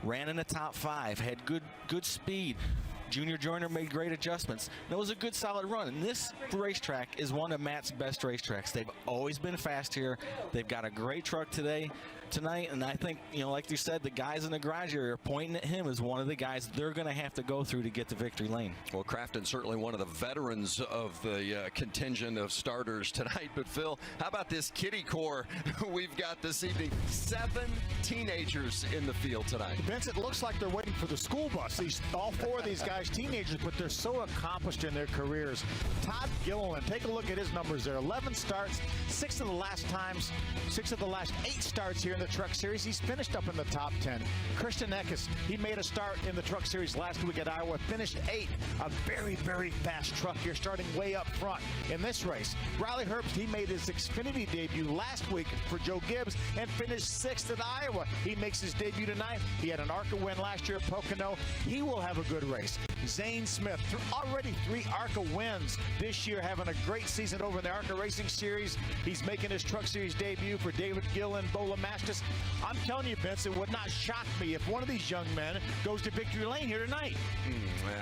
ran in the top 5, had good speed. Junior Joyner made great adjustments. That was a good, solid run. And this racetrack is one of Matt's best racetracks. They've always been fast here. They've got a great truck tonight. And I think, like you said, the guys in the garage area are pointing at him as one of the guys they're going to have to go through to get to victory lane. Well, Crafton certainly one of the veterans of the contingent of starters tonight. But, Phil, how about this kiddie corps we've got this evening? 7 teenagers in the field tonight. Vince, it looks like they're waiting for the school bus. All 4 of these guys, teenagers, but they're so accomplished in their careers. Todd Gilliland, take a look at his numbers there. 11 starts, 6 of the last 8 starts here in the Truck Series. He's finished up in the top 10. Christian Eckes, he made a start in the Truck Series last week at Iowa, finished 8th. A very, very fast truck here, starting way up front in this race. Riley Herbst, he made his Xfinity debut last week for Joe Gibbs and finished 6th at Iowa. He makes his debut tonight. He had an ARCA win last year at Pocono. He will have a good race. Zane Smith, already 3 ARCA wins this year, having a great season over in the ARCA Racing Series. He's making his Truck Series debut for David Gillen, Bola Mastis. I'm telling you, Vince, it would not shock me if one of these young men goes to victory lane here tonight.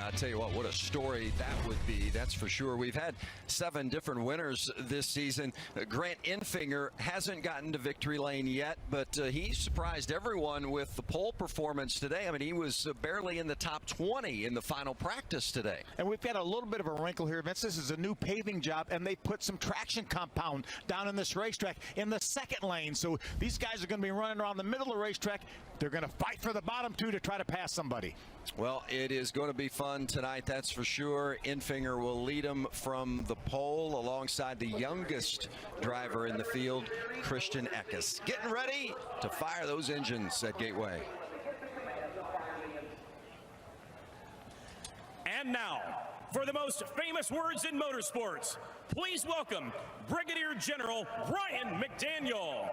I'll tell you what a story that would be, that's for sure. We've had 7 different winners this season. Grant Enfinger hasn't gotten to victory lane yet, but he surprised everyone with the pole performance today. I mean, he was barely in the top 20 in the final practice today. And we've got a little bit of a wrinkle here, Vince. This is a new paving job, and they put some traction compound down in this racetrack in the 2nd lane. So these guys are going to be running around the middle of the racetrack. They're going to fight for the bottom 2 to try to pass somebody. Well, it is going to be fun tonight, that's for sure. Enfinger will lead them from the pole alongside the youngest driver in the field, Christian Eckes. Getting ready to fire those engines at Gateway. And now, for the most famous words in motorsports, please welcome Brigadier General Ryan McDaniel.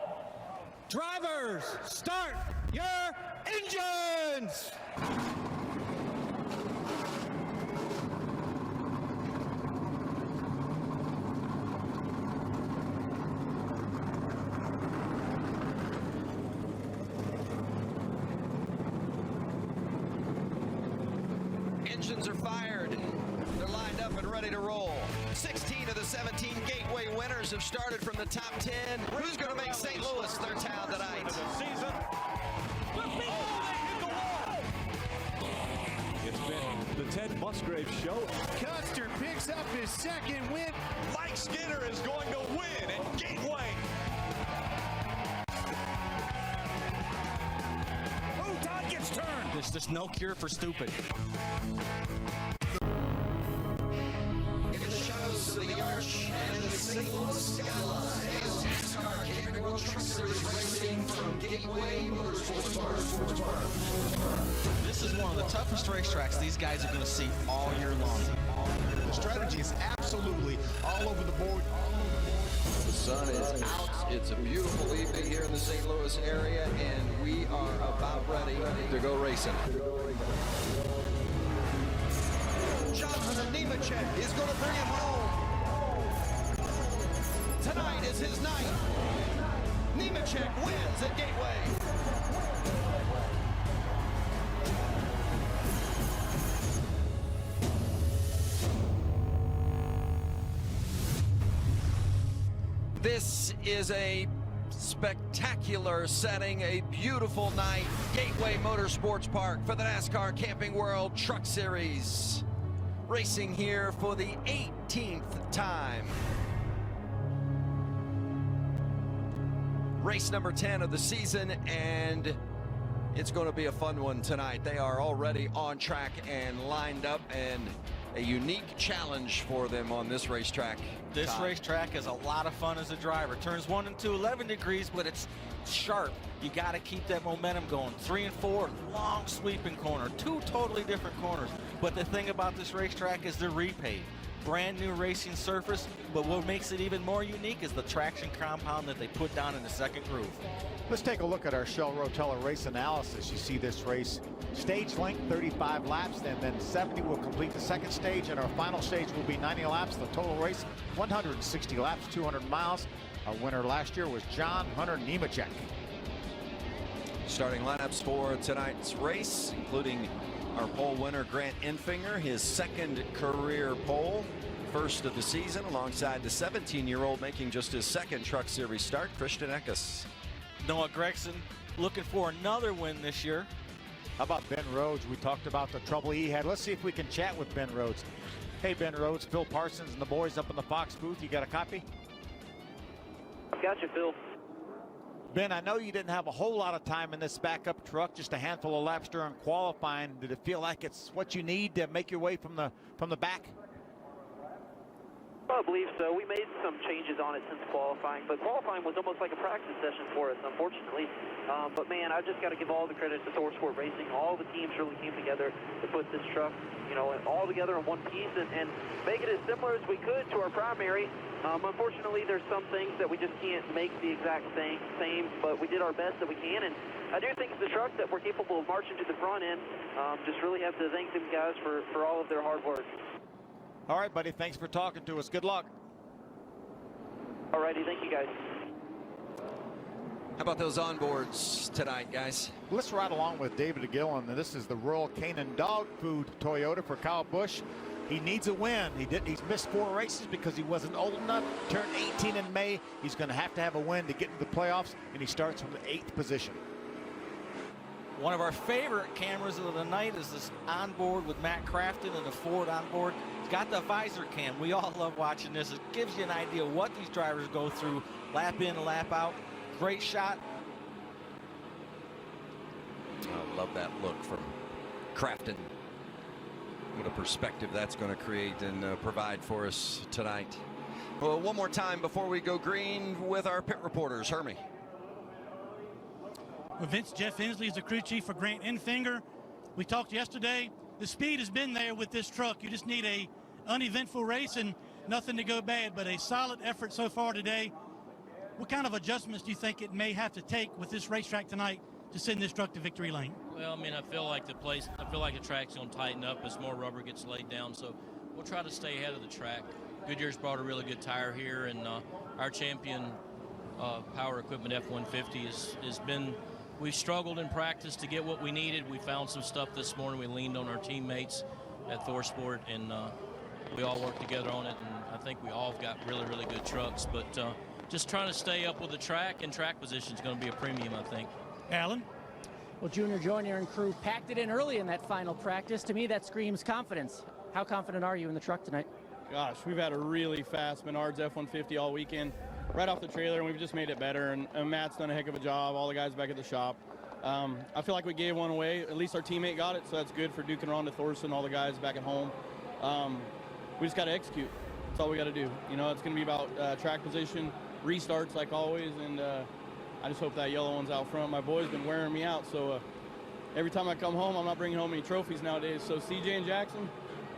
Drivers, start your engines! Engines are fired. They're lined up and ready to roll. 16 of the 17 Gateway winners have started from the top 10. Who's going to make St. Louis their town tonight? It's been the Ted Musgrave show. Custer picks up his 2nd win. Mike Skinner is going to win at Gateway. Oh, Todd gets turned. There's just no cure for stupid. In the shadows of the Arch and the St. Louis skyline, Nascar Camping World Truck Series racing from Gateway Motorsports Park. This is one of the toughest racetracks these guys are going to see all year long. The strategy is absolutely all over the board. The sun is out. It's a beautiful evening here in the St. Louis area, and we are about ready to go racing. Jonathan Nemechek is going to bring him home. Tonight is his night. Nemechek wins at Gateway. This is a spectacular setting, a beautiful night. Gateway Motorsports Park for the NASCAR Camping World Truck Series. Racing here for the 18th time. Race number 10 of the season, and it's going to be a fun one tonight. They are already on track and lined up, and a unique challenge for them on this racetrack. This racetrack is a lot of fun as a driver. Turns 1 and 2, 11 degrees, but it's sharp. You got to keep that momentum going. 3 and 4, long sweeping corner. 2 totally different corners. But the thing about this racetrack is they're repaved. Brand new racing surface, but what makes it even more unique is the traction compound that they put down in the 2nd groove. Let's take a look at our Shell Rotella race analysis. You see this race, stage length 35 laps, and then 70 will complete the 2nd stage, and our final stage will be 90 laps. The total race, 160 laps, 200 miles. Our winner last year was John Hunter Nemechek. Starting lineups for tonight's race, including our pole winner Grant Enfinger, his second career pole, first of the season, alongside the 17-year-old making just his second Truck Series start, Christian Eckes. Noah Gregson looking for another win this year. How about Ben Rhodes? We talked about the trouble he had. Let's see if we can chat with Ben Rhodes. Hey, Ben Rhodes, Phil Parsons and the boys up in the Fox booth. You got a copy? Got you, Phil. Ben, I know you didn't have a whole lot of time in this backup truck, just a handful of laps during qualifying. Did it feel like it's what you need to make your way from the back? I believe so. We made some changes on it since qualifying, but qualifying was almost like a practice session for us, unfortunately. But man, I just got to give all the credit to Motorsports Racing. All the teams really came together to put this truck, you know, all together in one piece and make it as similar as we could to our primary. Unfortunately, there's some things that we just can't make the exact same, but we did our best that we can, and I do think it's the truck that we're capable of marching to the front end. Just really have to thank them guys for all of their hard work. All right, buddy. Thanks for talking to us. Good luck. All righty. Thank you, guys. How about those onboards tonight, guys? Let's ride along with David Gillen. This is the Royal Canin Dog Food Toyota for Kyle Busch. He needs a win. He's missed 4 races because he wasn't old enough. Turned 18 in May. He's going to have a win to get into the playoffs, and he starts from the 8th position. One of our favorite cameras of the night is this onboard with Matt Crafton and the Ford onboard. It's got the Visor Cam. We all love watching this. It gives you an idea what these drivers go through, lap in and lap out. Great shot. I love that look from Crafton. What a perspective that's going to create and provide for us tonight. Well, one more time before we go green with our pit reporters. Hermie. Well, Jeff Hensley is the crew chief for Grant Enfinger. We talked yesterday. The speed has been there with this truck. You just need a uneventful race and nothing to go bad, but a solid effort so far today. What kind of adjustments do you think it may have to take with this racetrack tonight to send this truck to victory lane? Well, I mean, I feel like the track's going to tighten up as more rubber gets laid down, so we'll try to stay ahead of the track. Goodyear's brought a really good tire here, and our champion power equipment F-150 has been. We've struggled in practice to get what we needed. We found some stuff this morning. We leaned on our teammates at ThorSport, and we all worked together on it, and I think we all got really, really good trucks. But just trying to stay up with the track, and track position is going to be a premium, I think. Alan? Well, Junior Joyner and crew packed it in early in that final practice. To me, that screams confidence. How confident are you in the truck tonight? Gosh, we've had a really fast Menards F-150 all weekend. Right off the trailer, and we've just made it better, and Matt's done a heck of a job, all the guys back at the shop. I feel like we gave one away. At least our teammate got it, so that's good for Duke and Rhonda Thorson, all the guys back at home. We just got to execute. That's all we got to do. You know, it's going to be about track position, restarts like always, and I just hope that yellow one's out front. My boy's been wearing me out, so every time I come home, I'm not bringing home any trophies nowadays. So CJ and Jackson,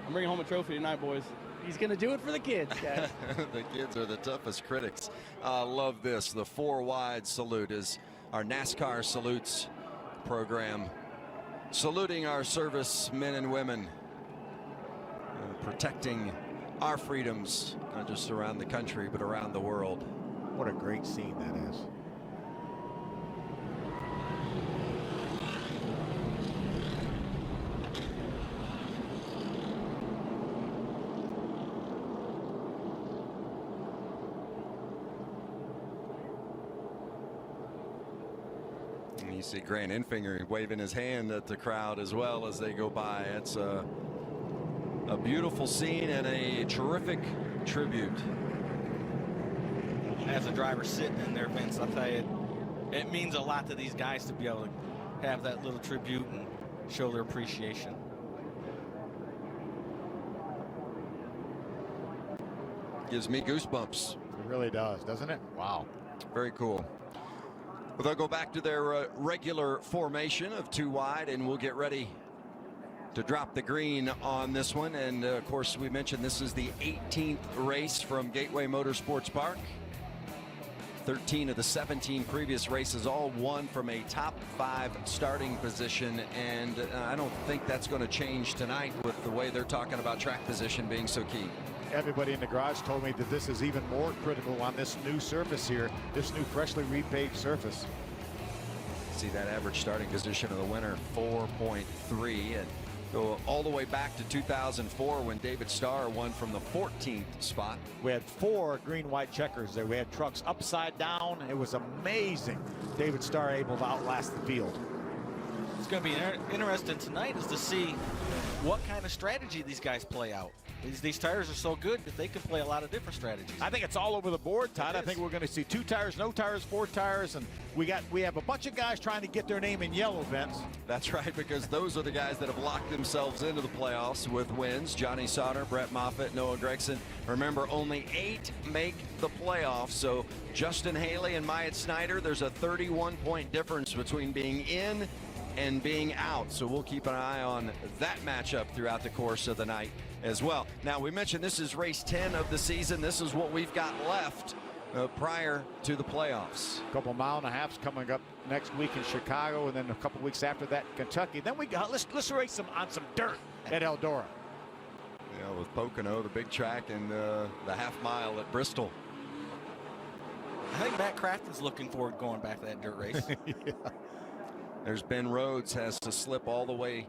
I'm bringing home a trophy tonight, boys. He's going to do it for the kids, guys. The kids are the toughest critics. I love this. The 4-wide salute is our NASCAR Salutes program, saluting our service men and women, protecting our freedoms, not just around the country, but around the world. What a great scene that is. You see Grant Enfinger waving his hand at the crowd as well as they go by. It's a beautiful scene and a terrific tribute. As a driver sitting in there, Vince, I'll tell you, it means a lot to these guys to be able to have that little tribute and show their appreciation. Gives me goosebumps. It really does, doesn't it? Wow. Very cool. Well, they'll go back to their regular formation of 2 wide, and we'll get ready to drop the green on this one. And of course, we mentioned this is the 18th race from Gateway Motorsports Park. 13 of the 17 previous races, all won from a top 5 starting position, and I don't think that's going to change tonight with the way they're talking about track position being so key. Everybody in the garage told me that this is even more critical on this new surface here, this new freshly repaved surface. See that average starting position of the winner, 4.3, and go all the way back to 2004 when David Starr won from the 14th spot. We had 4 green-white checkers there. We had trucks upside down. It was amazing. David Starr able to outlast the field. It's going to be interesting tonight is to see what kind of strategy these guys play out. These tires are so good that they can play a lot of different strategies. I think it's all over the board, Todd. I think we're going to see 2 tires, no tires, 4 tires, and we have a bunch of guys trying to get their name in yellow, Vince. That's right, because those are the guys that have locked themselves into the playoffs with wins. Johnny Sauter, Brett Moffitt, Noah Gragson. Remember, only 8 make the playoffs, so Justin Haley and Myatt Snyder, there's a 31-point difference between being in and being out. So we'll keep an eye on that matchup throughout the course of the night as well. Now, we mentioned this is race 10 of the season. This is what we've got left prior to the playoffs. A couple mile-and-a-halfs coming up next week in Chicago, and then a couple weeks after that in Kentucky. Then we got let's race on some dirt at Eldora. Yeah, with Pocono, the big track, and the half mile at Bristol. I think Matt Crafton's looking forward to going back to that dirt race. Yeah. There's Ben Rhodes, has to slip all the way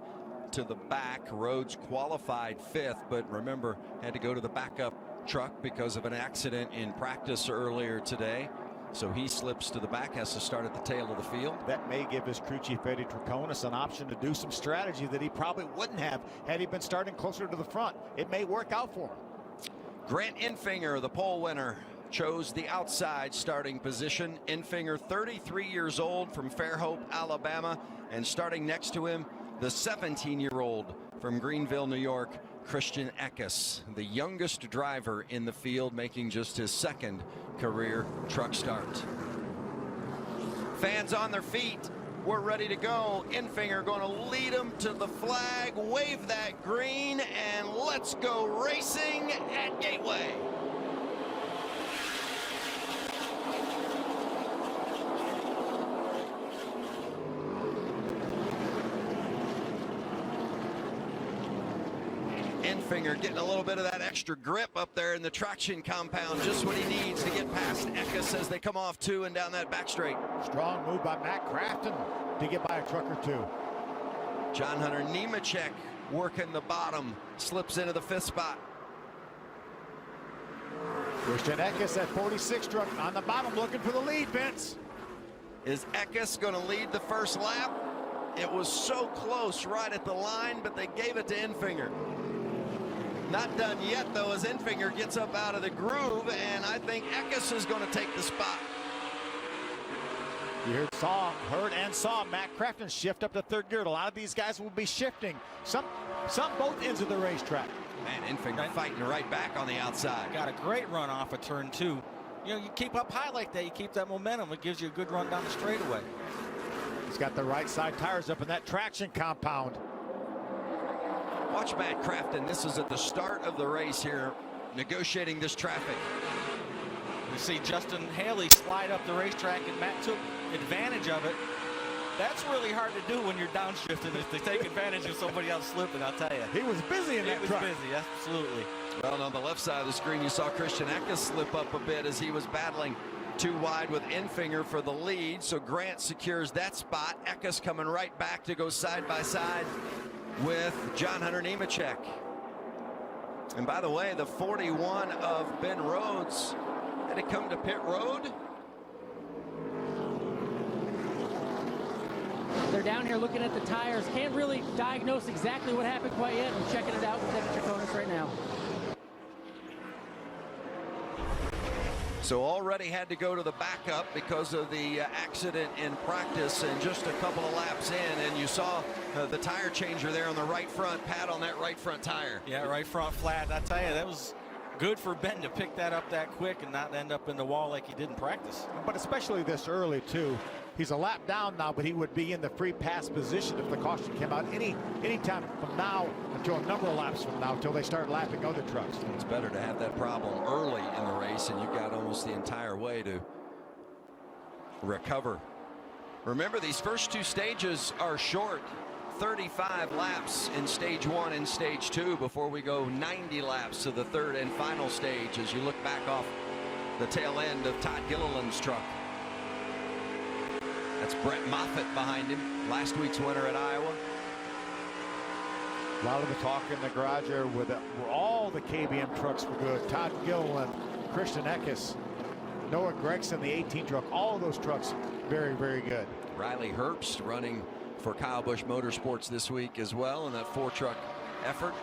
to the back. Rhodes qualified 5th, but remember, had to go to the backup truck because of an accident in practice earlier today. So he slips to the back, has to start at the tail of the field. That may give his crew chief Eddie Traconis an option to do some strategy that he probably wouldn't have had he been starting closer to the front. It may work out for him. Grant Enfinger, the pole winner, chose the outside starting position. Enfinger, 33 years old, from Fairhope, Alabama, and starting next to him, the 17-year-old from Greenville, New York, Christian Eckes, the youngest driver in the field, making just his 2nd career truck start. Fans on their feet, we're ready to go. Enfinger going to lead them to the flag, wave that green, and let's go racing at Gateway. Enfinger getting a little bit of that extra grip up there in the traction compound, just what he needs to get past Eckes as they come off 2 and down that back straight. Strong move by Matt Crafton to get by a truck or 2. John Hunter Nemechek working the bottom, slips into the 5th spot. Christian Eckes, that 46 truck on the bottom, looking for the lead, Vince. Is Eckes going to lead the first lap? It was so close right at the line, but they gave it to Enfinger. Not done yet, though, as Enfinger gets up out of the groove, and I think Eckes is going to take the spot. You heard and saw Matt Crafton shift up to 3rd gear. A lot of these guys will be shifting. Some both ends of the racetrack. Man, Enfinger fighting right back on the outside. Got a great run off of turn 2. You know, you keep up high like that, you keep that momentum, it gives you a good run down the straightaway. He's got the right side tires up in that traction compound. Watch Matt Crafton. This is at the start of the race here, negotiating this traffic. You see Justin Haley slide up the racetrack, and Matt took advantage of it. That's really hard to do when you're downshifting, is to take advantage of somebody else slipping, I'll tell you. He was busy in that truck. He was busy, absolutely. Well, on the left side of the screen, you saw Christian Eckes slip up a bit as he was battling 2 wide with Enfinger for the lead. So Grant secures that spot. Eckes coming right back to go side by side with John Hunter Nemechek. And by the way, the 41 of Ben Rhodes had to come to pit road. They're down here looking at the tires. Can't really diagnose exactly what happened quite yet. I'm checking it out with Eddie Traconis right now. So already had to go to the backup because of the accident in practice, and just a couple of laps in, and you saw the tire changer there on the right front, pad on that right front tire. Yeah, right front flat. I tell you, that was good for Ben to pick that up that quick and not end up in the wall like he did in practice. But especially this early, too. He's a lap down now, but he would be in the free pass position if the caution came out any time from now until a number of laps from now, until they start lapping other trucks. It's better to have that problem early in the race, and you've got almost the entire way to recover. Remember, these first 2 stages are short. 35 laps in stage 1 and stage 2 before we go 90 laps to the 3rd and final stage as you look back off the tail end of Todd Gilliland's truck. That's Brett Moffitt behind him, last week's winner at Iowa. A lot of the talk in the garage there with all the KBM trucks were good. Todd Gilliland, Christian Eckes, Noah Gregson, the 18 truck, all of those trucks very, very good. Riley Hearst running for Kyle Busch Motorsports this week as well in that 4-truck effort.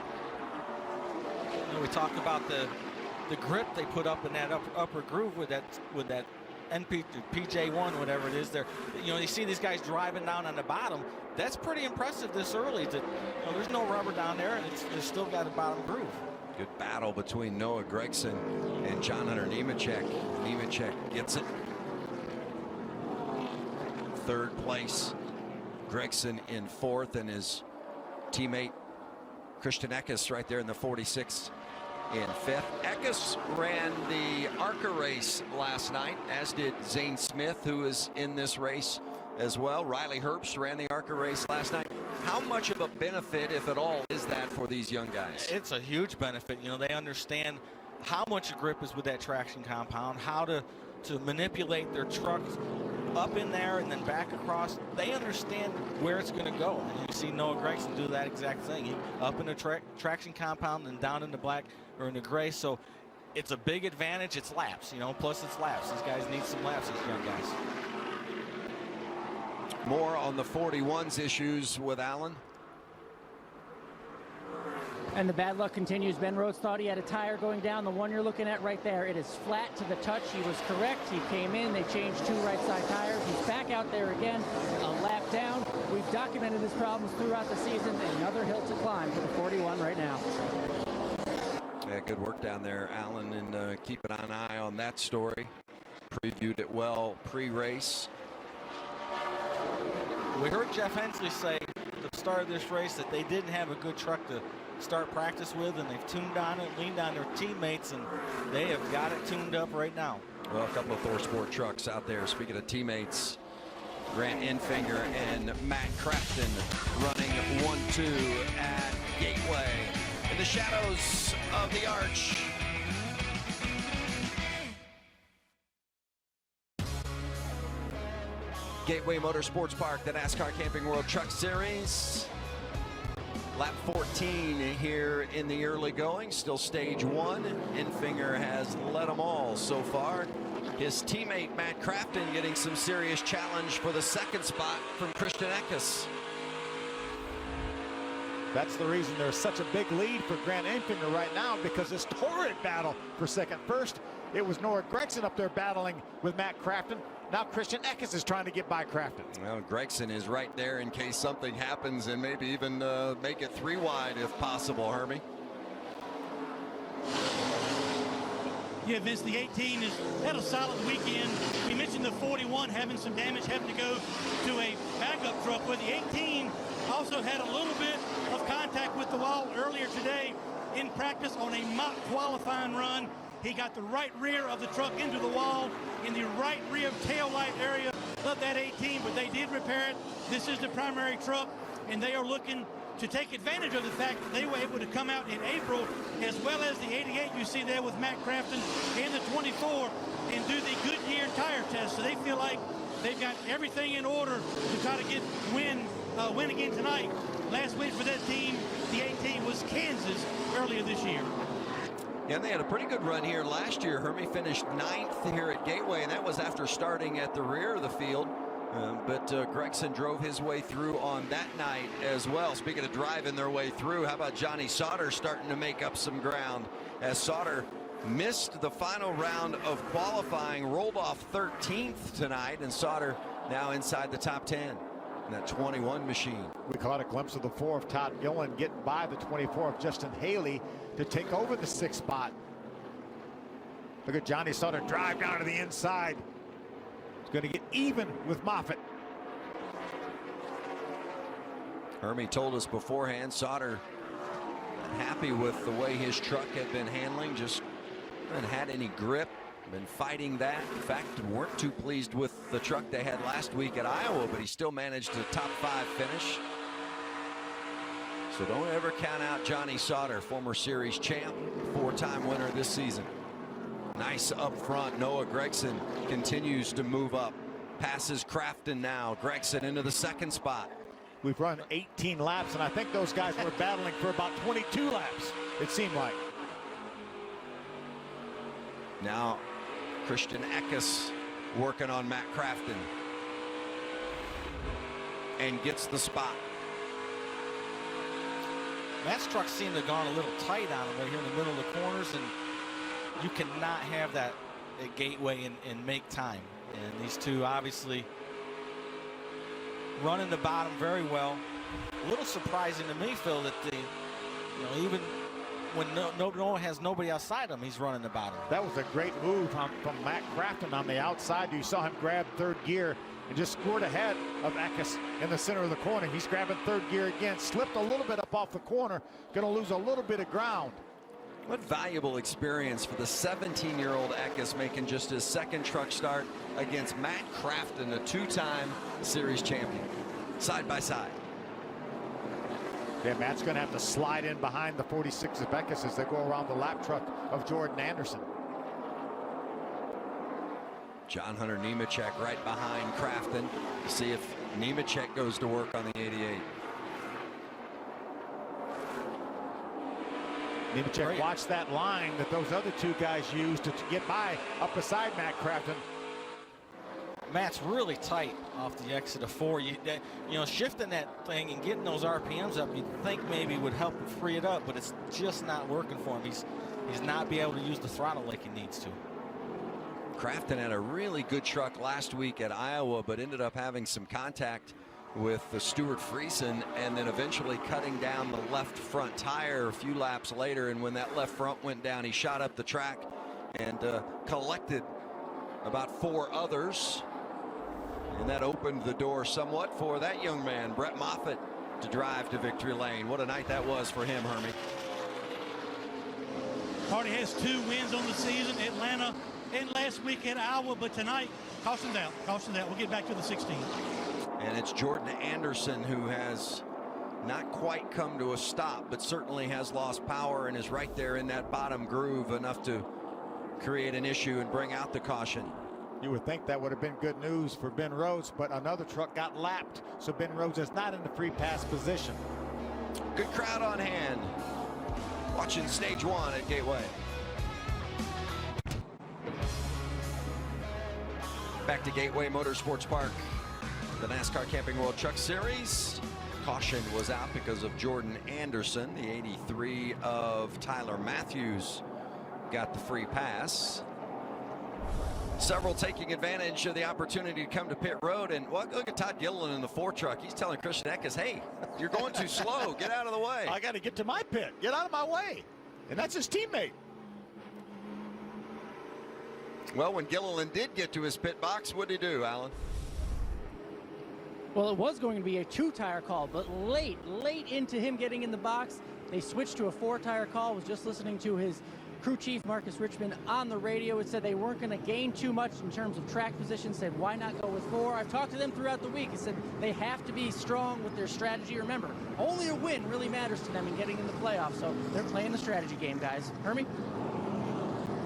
You know, we talked about the grip they put up in that upper groove with that PJ1, whatever it is. There, you know, you see these guys driving down on the bottom. That's pretty impressive this early. That, you know, there's no rubber down there, and it's still got a bottom groove. Good battle between Noah Gregson and John Hunter Nemechek. Nemechek gets it. 3rd place. Gregson in 4th, and his teammate Christian Eckes right there in the 46th in 5th. Eckes ran the ARCA race last night, as did Zane Smith, who is in this race as well. Riley Herbst ran the ARCA race last night. How much of a benefit, if at all, is that for these young guys? It's a huge benefit. You know, they understand how much grip is with that traction compound, how to manipulate their trucks up in there and then back across. They understand where it's going to go. And you see Noah Gregson do that exact thing. He up in the traction compound and down in the black or in the gray. So it's a big advantage. It's laps, you know, plus it's laps. These guys need some laps, these young guys. More on the 41's issues with Allen. And the bad luck continues. Ben Rhodes thought he had a tire going down. The one you're looking at right there, it is flat to the touch. He was correct. He came in. They changed 2 right side tires. He's back out there again, a lap down. We've documented his problems throughout the season. Another hill to climb for the 41 right now. Yeah, good work down there, Allen, and keeping an eye on that story. Previewed it well pre-race. We heard Jeff Hensley say at the start of this race that they didn't have a good truck to start practice with, and they've tuned on it, leaned on their teammates, and they have got it tuned up right now. Well, a couple of ThorSport trucks out there. Speaking of teammates, Grant Enfinger and Matt Crafton running 1-2 at Gateway in the shadows of the arch. Gateway Motorsports Park, the NASCAR Camping World Truck Series. Lap 14 here in the early going, still stage 1. Enfinger has led them all so far. His teammate Matt Crafton getting some serious challenge for the 2nd spot from Christian Eckes. That's the reason there's such a big lead for Grant Enfinger right now, because this torrid battle for 2nd. First, it was Noah Gregson up there battling with Matt Crafton. Now Christian Eckes is trying to get by Crafton. Well, Gregson is right there in case something happens, and maybe even make it 3 wide if possible, Hermie. Yeah, Vince, the 18 has had a solid weekend. We mentioned the 41 having some damage, having to go to a backup truck, where the 18 also had a little bit of contact with the wall earlier today in practice on a mock qualifying run. He got the right rear of the truck into the wall in the right rear tail light area of that 18, but they did repair it. This is the primary truck, and they are looking to take advantage of the fact that they were able to come out in April, as well as the 88 you see there with Matt Crafton and the 24, and do the Goodyear tire test. So they feel like they've got everything in order to try to get win again tonight. Last win for that team, the 18, was Kansas earlier this year. Yeah, and they had a pretty good run here last year. Hermie finished 9th here at Gateway, and that was after starting at the rear of the field. But Gregson drove his way through on that night as well. Speaking of driving their way through, how about Johnny Sauter starting to make up some ground, as Sauter missed the final round of qualifying, rolled off 13th tonight, and Sauter now inside the top 10 in that 21 machine. We caught a glimpse of the 4 of Todd Gillen getting by the 24 of Justin Haley to take over the 6th spot. Look at Johnny Sauter drive down to the inside. He's going to get even with Moffitt. Hermie told us beforehand, Sauter happy with the way his truck had been handling, just haven't had any grip, been fighting that. In fact, weren't too pleased with the truck they had last week at Iowa, but he still managed a top 5 finish. So don't ever count out Johnny Sauter, former series champ, 4-time winner this season. Nice up front. Noah Gregson continues to move up passes Crafton now. Gregson into the second spot. We've run 18 laps, and I think those guys were battling for about 22 laps, it seemed like. Now, Christian Eckes working on Matt Crafton. And gets the spot. Matt's truck seemed to have gone a little tight on him right here in the middle of the corners, and you cannot have that at Gateway and make time. And these two obviously running the bottom very well. A little surprising to me, Phil, that even when no one has nobody outside him, he's running the bottom. That was a great move from Matt Crafton on the outside. You saw him grab third gear and just scored ahead of Eckes in the center of the corner. He's grabbing third gear again, slipped a little bit up off the corner, going to lose a little bit of ground. What valuable experience for the 17-year-old Eckes, making just his second truck start against Matt Crafton, a two-time series champion, side by side. Yeah, Matt's going to have to slide in behind the 46 of Eckes as they go around the lap truck of Jordan Anderson. John Hunter Nemechek right behind Crafton. See if Nemechek goes to work on the 88. Nemechek watched that line that those other two guys used to get by up beside Matt Crafton. Matt's really tight off the exit of 4. Shifting that thing and getting those RPMs up, you'd think maybe would help free it up, but it's just not working for him. He's not be able to use the throttle like he needs to. Crafton had a really good truck last week at Iowa, but ended up having some contact with the Stewart Creason and then eventually cutting down the left front tire a few laps later. And when that left front went down, he shot up the track and collected about 4 others. And that opened the door somewhat for that young man, Brett Moffitt, to drive to victory lane. What a night that was for him, Hermie. Hardy has 2 wins on the season, Atlanta and last week at Iowa, but tonight, caution's out. We'll get back to the 16. And it's Jordan Anderson who has not quite come to a stop, but certainly has lost power and is right there in that bottom groove enough to create an issue and bring out the caution. You would think that would have been good news for Ben Rhodes, but another truck got lapped, so Ben Rhodes is not in the free pass position. Good crowd on hand. Watching stage 1 at Gateway. Back to Gateway Motorsports Park. The NASCAR Camping World Truck Series. Caution was out because of Jordan Anderson. The 83 of Tyler Matthews got the free pass. Several taking advantage of the opportunity to come to pit road. And look at Todd Gilliland in the 4 truck. He's telling Christian Eckes, hey, you're going too slow. Get out of the way. I got to get to my pit. Get out of my way. And that's his teammate. Well, when Gilliland did get to his pit box, what did he do, Alan? Well, it was going to be a 2-tire call, but late into him getting in the box, they switched to a 4-tire call. Was just listening to his crew chief, Marcus Richmond, on the radio. It said they weren't going to gain too much in terms of track position. Said, why not go with 4? I've talked to them throughout the week. He said they have to be strong with their strategy. Remember, only a win really matters to them in getting in the playoffs. So they're playing the strategy game, guys. Hermie?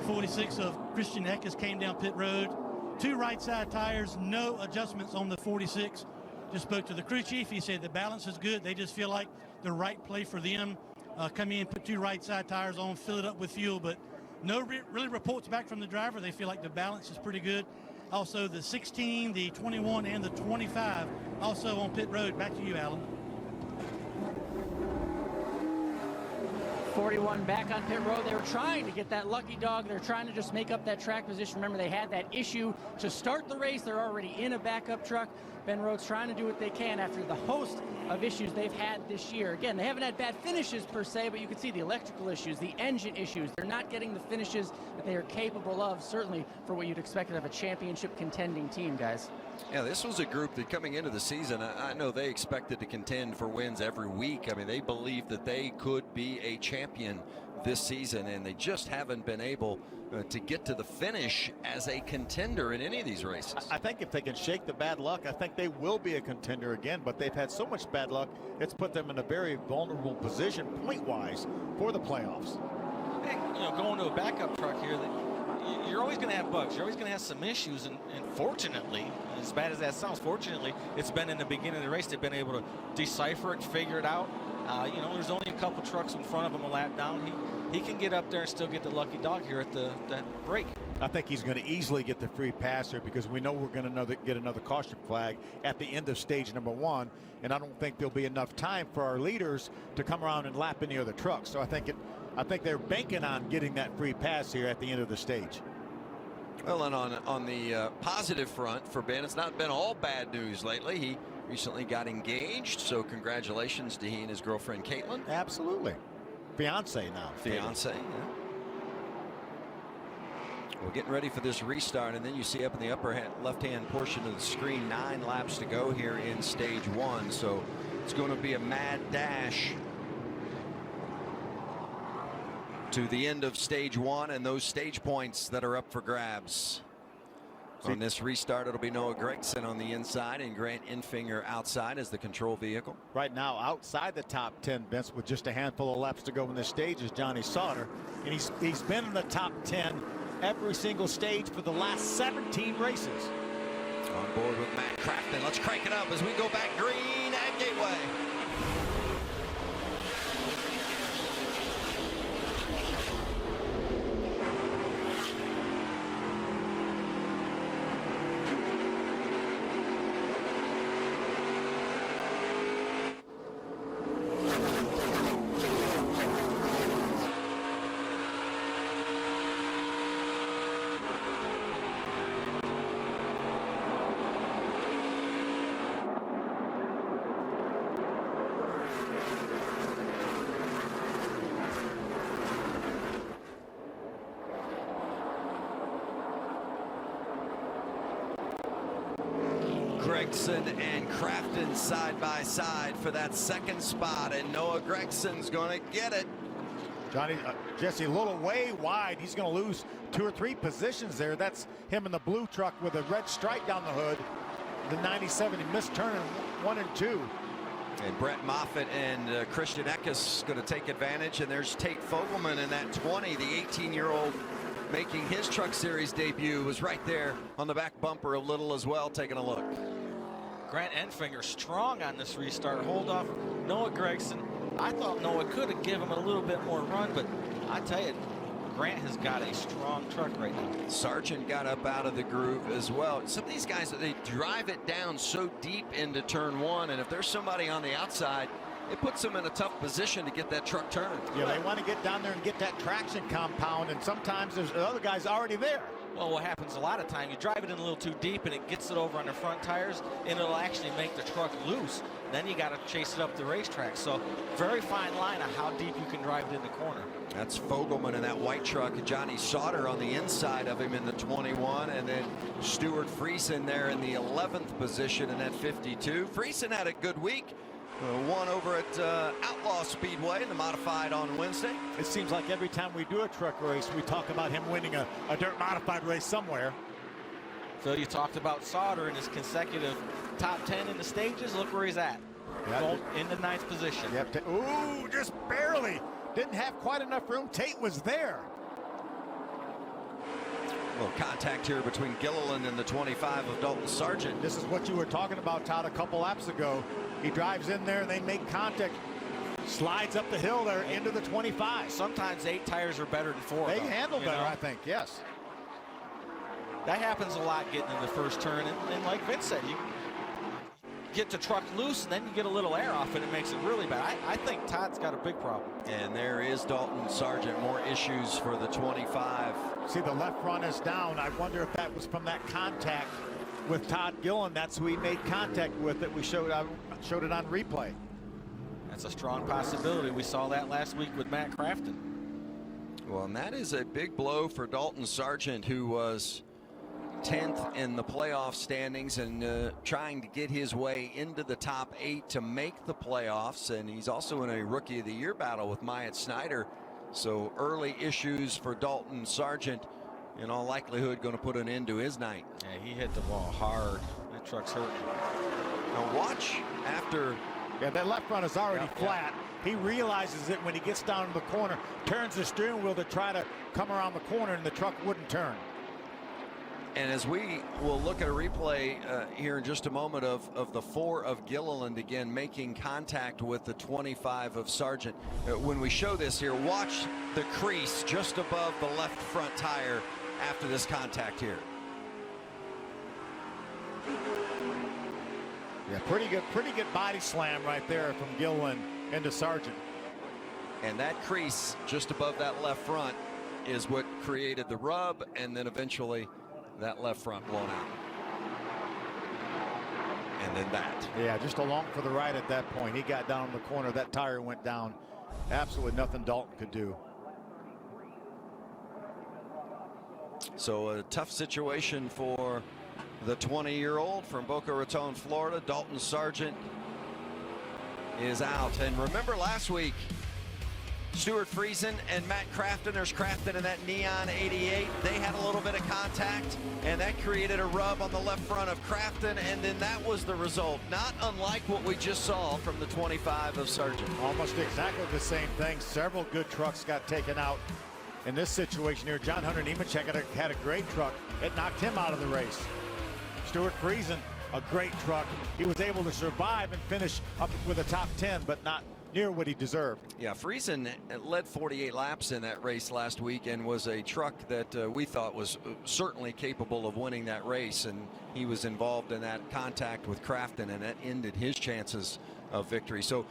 46 of Christian Eckes came down pit road. 2 right side tires, no adjustments on the 46. Just spoke to the crew chief. He said the balance is good. They just feel like the right play for them. Come in, put 2 right side tires on, fill it up with fuel, but no really reports back from the driver. They feel like the balance is pretty good. Also the 16, the 21, and the 25 also on pit road. Back to you, Alan. 41 back on pit road. They were trying to get that lucky dog. They're trying to just make up that track position. Remember, they had that issue to start the race. They're already in a backup truck. Ben Rhodes trying to do what they can after the host of issues they've had this year. Again, they haven't had bad finishes per se, but you can see the electrical issues, the engine issues. They're not getting the finishes that they are capable of, certainly for what you'd expect of a championship contending team, guys. Yeah, this was a group that coming into the season, I know they expected to contend for wins every week. I mean, they believed that they could be a champion this season, and they just haven't been able to get to the finish as a contender in any of these races. I think if they can shake the bad luck, I think they will be a contender again, but they've had so much bad luck, it's put them in a very vulnerable position point-wise for the playoffs. Going to a backup truck here, you're always going to have bugs. You're always going to have some issues. And fortunately, as bad as that sounds, fortunately, it's been in the beginning of the race. They've been able to decipher it, figure it out. You know, there's only a couple trucks in front of him a lap down. He can get up there and still get the lucky dog here at that break. I think he's going to easily get the free pass here because we know we're going to get another caution flag at the end of stage number 1, and I don't think there'll be enough time for our leaders to come around and lap any other trucks. So I think they're banking on getting that free pass here at the end of the stage. Well, and on the positive front for Ben, it's not been all bad news lately. He recently got engaged, so congratulations to he and his girlfriend Caitlin. Absolutely. Fiance now. Fiance, yeah. We're getting ready for this restart, and then you see up in the upper left-hand portion of the screen 9 laps to go here in stage 1. So it's going to be a mad dash to the end of stage 1 and those stage points that are up for grabs. On this restart, it'll be Noah Gragson on the inside and Grant Enfinger outside as the control vehicle. Right now, outside the top 10, Vince, with just a handful of laps to go in this stage, is Johnny Sauter, and he's been in the top 10 every single stage for the last 17 races. On board with Matt Crafton. Let's crank it up as we go back green at Gateway. Gregson and Crafton side by side for that second spot, and Noah Gregson's going to get it. Johnny, Jesse, a little way wide. He's going to lose 2 or 3 positions there. That's him in the blue truck with a red stripe down the hood. The 97, he missed turning 1 and 2. And Brett Moffitt and Christian Eckes going to take advantage, and there's Tate Fogelman in that 20, the 18-year-old making his Truck Series debut, was right there on the back bumper a little as well, taking a look. Grant Enfinger strong on this restart. Hold off Noah Gragson. I thought Noah could have given him a little bit more run, but I tell you, Grant has got a strong truck right now. Sargent got up out of the groove as well. Some of these guys, they drive it down so deep into turn 1, and if there's somebody on the outside, it puts them in a tough position to get that truck turned. Yeah, they want to get down there and get that traction compound, and sometimes there's other guys already there. Well, what happens a lot of time, you drive it in a little too deep and it gets it over on the front tires, and it'll actually make the truck loose. Then you got to chase it up the racetrack. So very fine line on how deep you can drive it in the corner. That's Fogelman in that white truck. Johnny Sauter on the inside of him in the 21, and then Stewart Creason there in the 11th position in that 52. Creason had a good week. Won over at Outlaw Speedway in the modified on Wednesday. It seems like every time we do a truck race, we talk about him winning a dirt modified race somewhere. So you talked about Sauter and his consecutive top 10 in the stages. Look where he's at. Yep. In the 9th position. Yep. Ooh, just barely. Didn't have quite enough room. Tate was there. A little contact here between Gilliland and the 25 of Dalton Sargent. This is what you were talking about, Todd, a couple laps ago. He drives in there and they make contact. Slides up the hill there into the 25. Sometimes 8 tires are better than 4. They handle better, I think, yes. That happens a lot getting in the first turn. And like Vince said, you get the truck loose and then you get a little air off and it makes it really bad. I think Todd's got a big problem. And there is Dalton Sargent. More issues for the 25. See, the left front is down. I wonder if that was from that contact with Todd Gillen. That's who he made contact with that we showed it on replay. That's a strong possibility. We saw that last week with Matt Crafton. Well, and that is a big blow for Dalton Sargent, who was 10th in the playoff standings and trying to get his way into the top 8 to make the playoffs. And he's also in a Rookie of the Year battle with Myatt Snyder. So early issues for Dalton Sargent, in all likelihood, going to put an end to his night. Yeah, he hit the ball hard. That truck's hurting. Now watch after. Yeah, that left front is already flat. He realizes it when he gets down to the corner, turns the steering wheel to try to come around the corner, and the truck wouldn't turn. And as we will look at a replay here in just a moment of the 4 of Gilliland again making contact with the 25 of Sargent. When we show this here, watch the crease just above the left front tire after this contact here. Yeah, pretty good body slam right there from Gilliland into Sargent. And that crease just above that left front is what created the rub, and then eventually that left front blown out. And then that. Yeah, just along for the ride at that point. He got down in the corner. That tire went down. Absolutely nothing Dalton could do. So a tough situation for the 20-year-old from Boca Raton, Florida. Dalton Sargent is out. And remember last week, Stewart Creason and Matt Crafton, there's Crafton in that neon 88. They had a little bit of contact, and that created a rub on the left front of Crafton, and then that was the result. Not unlike what we just saw from the 25 of Sargent. Almost exactly the same thing. Several good trucks got taken out in this situation here. John Hunter Nemechek had a great truck. It knocked him out of the race. Stewart Creason, a great truck. He was able to survive and finish up with a top 10, but not near what he deserved. Yeah, Creason led 48 laps in that race last week and was a truck that we thought was certainly capable of winning that race, and he was involved in that contact with Crafton, and that ended his chances of victory. So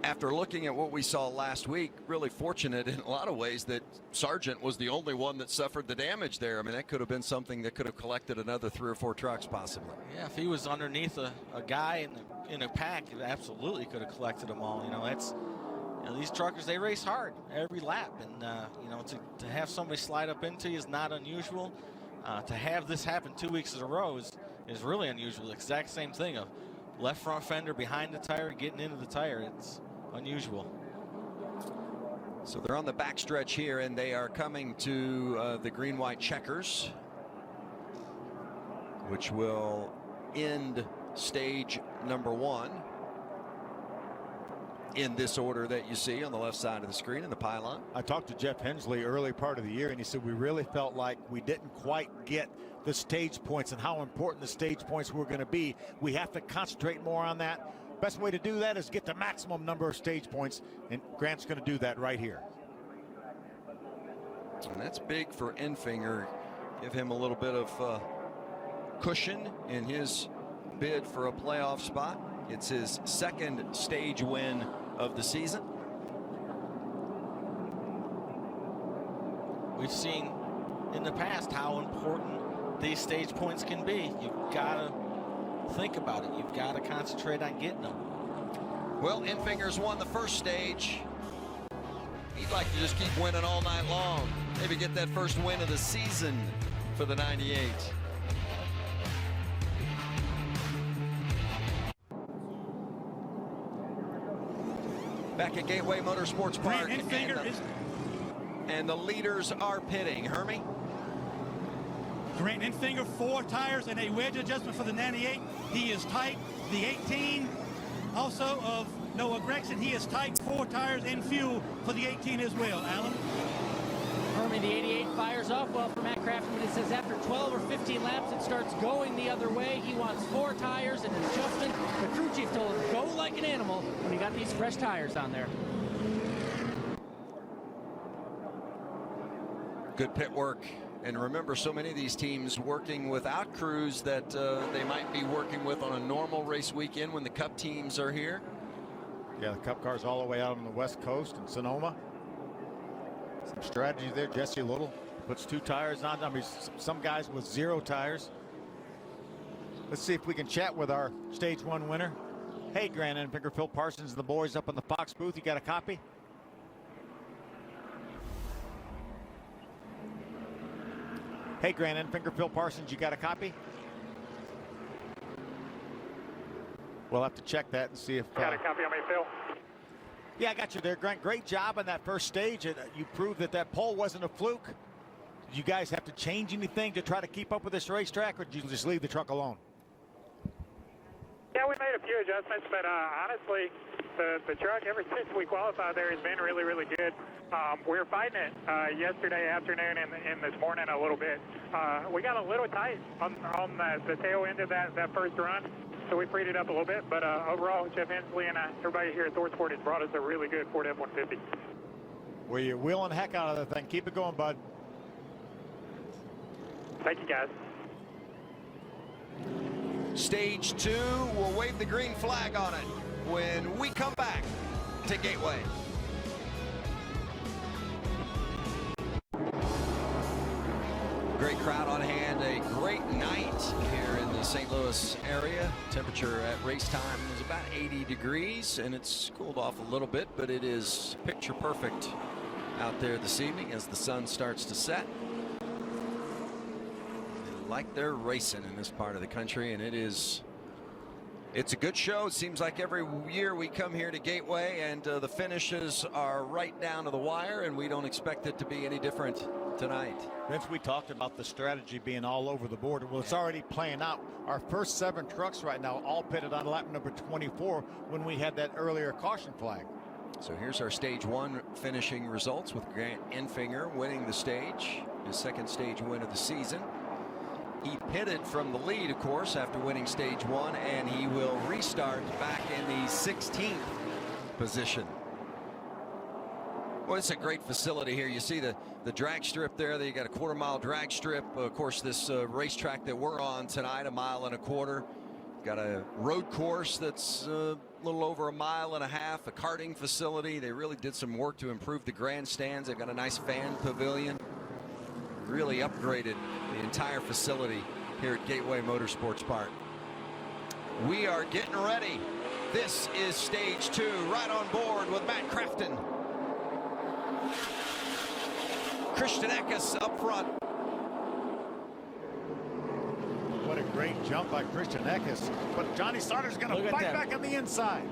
after looking at what we saw last week, really fortunate in a lot of ways that Sargent was the only one that suffered the damage there. I mean, that could have been something that could have collected another 3 or 4 trucks possibly. Yeah, if he was underneath a guy in a pack, it absolutely could have collected them all. You know, that's, you know, these truckers, they race hard every lap, and you know, to have somebody slide up into you is not unusual. To have this happen 2 weeks in a row is really unusual. The exact same thing, a left front fender behind the tire getting into the tire. It's unusual. So they're on the backstretch here, and they are coming to the green-white checkers, which will end stage number 1 in this order that you see on the left side of the screen in the pylon. I talked to Jeff Hensley early part of the year, and he said we really felt like we didn't quite get the stage points and how important the stage points were going to be. We have to concentrate more on that. Best way to do that is get the maximum number of stage points, and Grant's going to do that right here. And that's big for Enfinger. Give him a little bit of cushion in his bid for a playoff spot. It's his second stage win of the season. We've seen in the past how important these stage points can be. You've got to think about it. You've got to concentrate on getting them. Well, Enfinger's won the first stage. He'd like to just keep winning all night long. Maybe get that first win of the season for the 98. Back at Gateway Motorsports Park, and the leaders are pitting. Hermie? Grant Enfinger, 4 tires and a wedge adjustment for the 98. He is tight. The 18 also of Noah Gregson, he is tight. 4 tires and fuel for the 18 as well. Alan? Hermie, the 88 fires off well for Matt Crafton, but it says after 12 or 15 laps it starts going the other way. He wants 4 tires and an adjustment. The crew chief told him go like an animal when he got these fresh tires on there. Good pit work. And remember, so many of these teams working without crews that they might be working with on a normal race weekend when the Cup teams are here. Yeah, the Cup cars all the way out on the West Coast in Sonoma. Some strategy there. Jesse Little puts 2 tires on. I mean, some guys with 0 tires. Let's see if we can chat with our stage 1 winner. Hey, Grant Enfinger, Phil Parsons and the boys up in the Fox booth. You got a copy? Hey, Grant Enfinger, Phil Parsons, you got a copy? We'll have to check that and see if... Got a copy on me, Phil? Yeah, I got you there, Grant. Great job on that first stage. And you proved that that pole wasn't a fluke. Did you guys have to change anything to try to keep up with this racetrack, or did you just leave the truck alone? Yeah, we made a few adjustments, but honestly, the truck, ever since we qualified there, has been really, really good. We were fighting it yesterday afternoon and this morning a little bit. We got a little tight on the tail end of that first run, so we freed it up a little bit. But overall, Jeff Hensley and everybody here at ThorSport has brought us a really good Ford F-150. Well, you're wheeling the heck out of the thing. Keep it going, bud. Thank you, guys. Stage 2, we'll wave the green flag on it when we come back to Gateway. Great crowd on hand, a great night here in the St. Louis area. Temperature at race time was about 80 degrees, and it's cooled off a little bit, but it is picture perfect out there this evening as the sun starts to set. Like they're racing in this part of the country, and it's a good show. It seems like every year we come here to Gateway and the finishes are right down to the wire, and we don't expect it to be any different tonight. Vince, we talked about the strategy being all over the board. Well, it's already playing out. Our first 7 trucks right now all pitted on lap number 24 when we had that earlier caution flag. So here's our stage 1 finishing results with Grant Enfinger winning the stage, his second stage win of the season. He pitted from the lead, of course, after winning stage 1, and he will restart back in the 16th position. Well, it's a great facility here. You see the drag strip there. They got a quarter-mile drag strip. Of course, this racetrack that we're on tonight, 1.25 miles. Got a road course that's a little over 1.5 miles. A karting facility. They really did some work to improve the grandstands. They've got a nice fan pavilion. Really upgraded the entire facility here at Gateway Motorsports Park. We are getting ready. This is stage 2, right on board with Matt Crafton. Christian Eckes up front. What a great jump by Christian Eckes. But Johnny Sauter's going to fight back on the inside.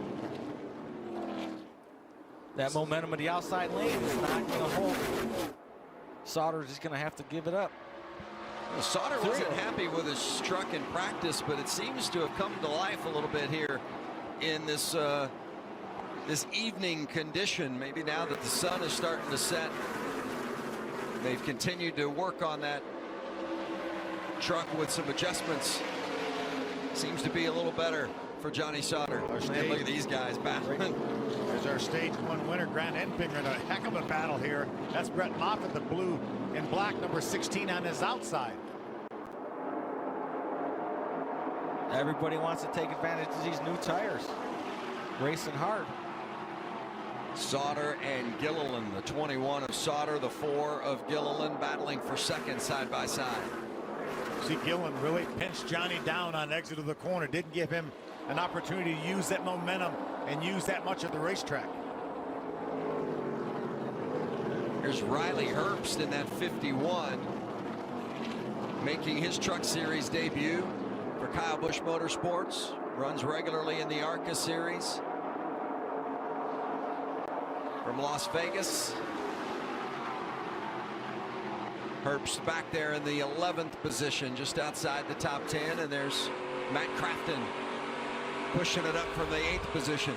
That momentum of the outside lane is not going to hold. Sauter's just going to have to give it up. Well, Sauter wasn't happy with his truck in practice, but it seems to have come to life a little bit here in this this evening condition. Maybe now that the sun is starting to set, they've continued to work on that truck with some adjustments. Seems to be a little better for Johnny Sauter. Man, look at these guys battling. There's our stage 1 winner, Grant Enfinger, in a heck of a battle here. That's Brett Moffitt, the blue and black number 16 on his outside. Everybody wants to take advantage of these new tires. Racing hard. Sauter and Gilliland, the 21 of Sauter, the 4 of Gilliland, battling for second side by side. See, Gilliland really pinched Johnny down on exit of the corner, didn't give him an opportunity to use that momentum and use that much of the racetrack. Here's Riley Herbst in that 51, making his Truck Series debut for Kyle Busch Motorsports. Runs regularly in the ARCA Series from Las Vegas. Herbst back there in the 11th position, just outside the top 10, and there's Matt Crafton pushing it up from the 8th position.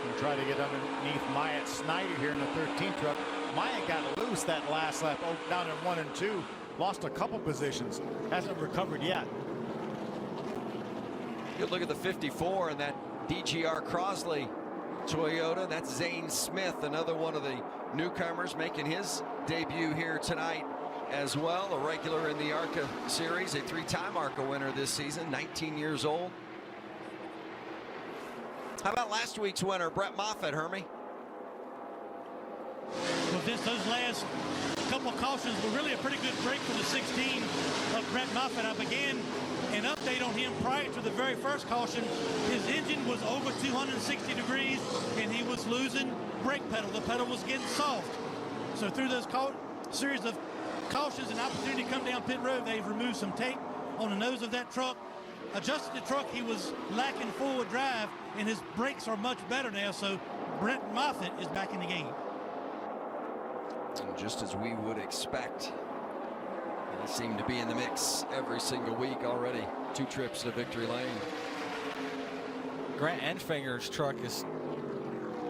Gonna try to get underneath Myatt Snyder here in the 13th truck. Myatt got loose that last lap, down in 1 and 2, lost a couple positions, hasn't recovered yet. Good look at the 54 and that DGR Crosley Toyota. That's Zane Smith, another one of the newcomers making his debut here tonight as well. A regular in the ARCA Series, a 3-time ARCA winner this season, 19 years old. How about last week's winner, Brett Moffitt, Hermie? Well, those last couple of cautions were really a pretty good break for the 16 of Brett Moffitt. I began an update on him prior to the very first caution. His engine was over 260 degrees, and he was losing brake pedal. The pedal was getting soft. So through those series of cautions and opportunity to come down pit road, they've removed some tape on the nose of that truck, adjusted the truck. He was lacking forward drive, and his brakes are much better now. So Brett Moffitt is back in the game. And just as we would expect, they seem to be in the mix every single week already. 2 trips to victory lane. Grant Enfinger's truck is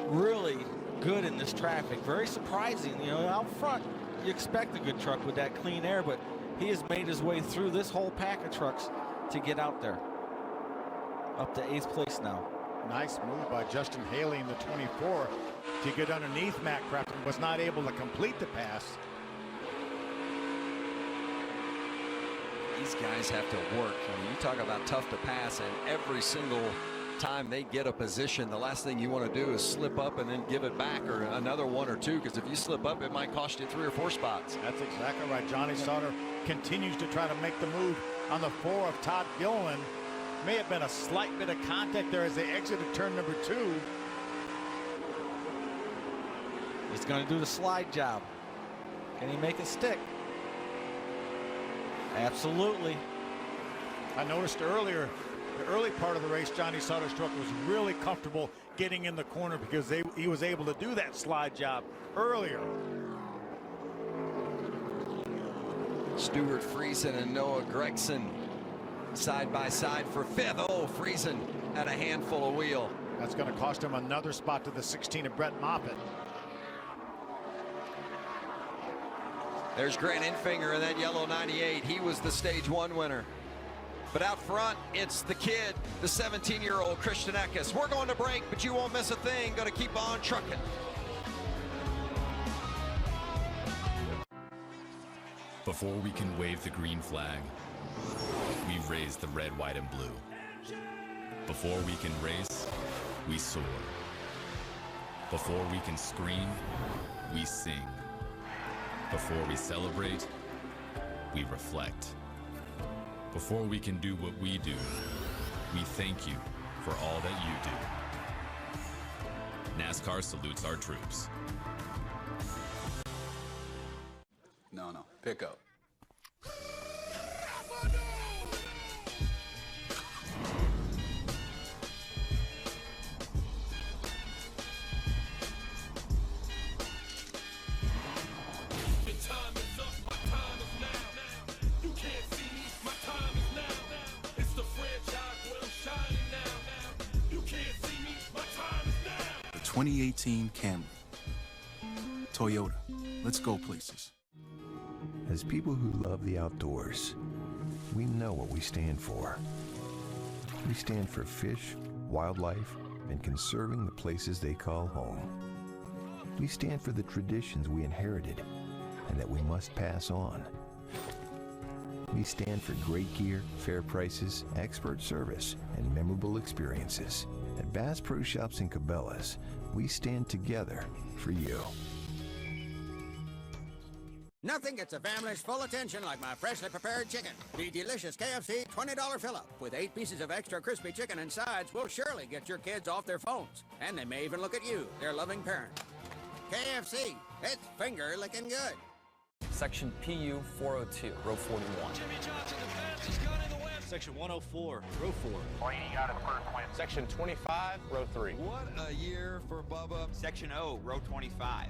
really good in this traffic. Very surprising. You know, out front, you expect a good truck with that clean air, but he has made his way through this whole pack of trucks to get out there. Up to 8th place now. Nice move by Justin Haley in the 24 to get underneath Matt Crafton. Was not able to complete the pass. These guys have to work. I mean, you talk about tough to pass, and every single time they get a position, the last thing you want to do is slip up and then give it back, or another 1 or 2, because if you slip up, it might cost you 3 or 4 spots. That's exactly right. Johnny Sauter continues to try to make the move on the 4 of Todd Gilliland. May have been a slight bit of contact there as they exited turn number 2. He's going to do the slide job. Can he make it stick? Absolutely. I noticed earlier, the early part of the race, Johnny Sauter's truck was really comfortable getting in the corner because he was able to do that slide job earlier. Stewart Creason and Noah Gregson side by side for 5th. Oh, Creason had a handful of wheel. That's going to cost him another spot to the 16 of Brett Moffitt. There's Grant Infinger in that yellow 98. He was the stage 1 winner. But out front, it's the kid, the 17-year-old Christian Eckes. We're going to break, but you won't miss a thing. Going to keep on trucking. Before we can wave the green flag, we raise the red, white, and blue. Before we can race, we soar. Before we can scream, we sing. Before we celebrate, we reflect. Before we can do what we do, we thank you for all that you do. NASCAR salutes our troops. No, pick up. The 2018 Camry. Toyota. Let's go places. As people who love the outdoors, we know what we stand for. We stand for fish, wildlife, and conserving the places they call home. We stand for the traditions we inherited and that we must pass on. We stand for great gear, fair prices, expert service, and memorable experiences. At Bass Pro Shops and Cabela's, we stand together for you. Nothing gets a family's full attention like my freshly prepared chicken. The delicious KFC $20 fill-up with 8 pieces of extra crispy chicken and sides will surely get your kids off their phones. And they may even look at you, their loving parent. KFC, it's finger-licking good. Section PU 402, row 41. Section 104, row 4. Blaney got it first win. Section 25, row 3. What a year for Bubba. Section O, row 25.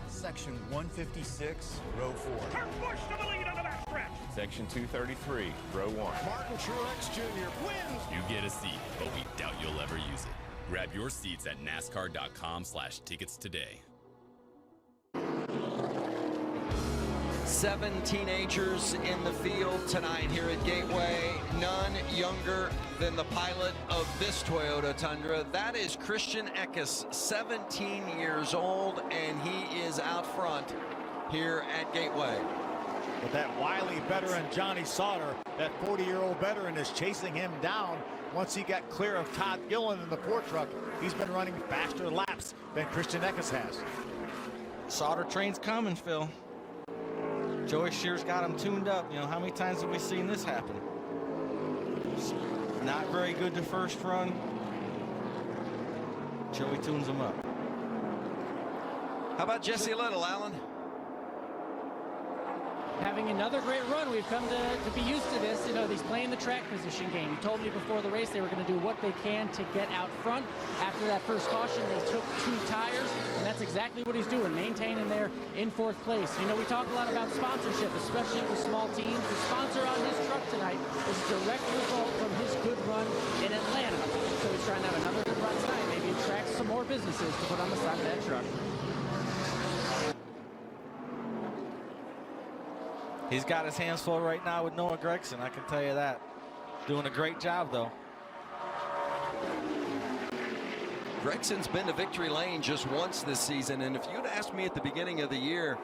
Section 156, row 4. Kurt Busch to the lead on the backstretch. Section 233, row 1. Martin Truex Jr. wins. You get a seat, but we doubt you'll ever use it. Grab your seats at NASCAR.com/tickets today. 7 teenagers in the field tonight here at Gateway. None younger than the pilot of this Toyota Tundra. That is Christian Eckes, 17 years old, and he is out front here at Gateway. But that wily veteran Johnny Sauter, that 40-year-old veteran, is chasing him down. Once he got clear of Todd Gilliland in the Ford truck, he's been running faster laps than Christian Eckes has. Sauter train's coming, Phil. Joey Shear's got him tuned up. You know, how many times have we seen this happen? Not very good the first run. Joey tunes him up. How about Jesse Little, Alan? Having another great run. We've come to be used to this. You know, he's playing the track position game. He told me before the race they were going to do what they can to get out front. After that first caution, they took 2 tires, and that's exactly what he's doing, maintaining there in 4th place. You know, we talk a lot about sponsorship, especially with small teams. The sponsor on his truck tonight is a direct result from his good run in Atlanta. so he's trying to have another good run tonight. Maybe attract some more businesses to put on the side of that truck. He's got his hands full right now with Noah Gragson, I can tell you that. Doing a great job, though. Gregson's been to victory lane just once this season, and if you'd asked me at the beginning of the year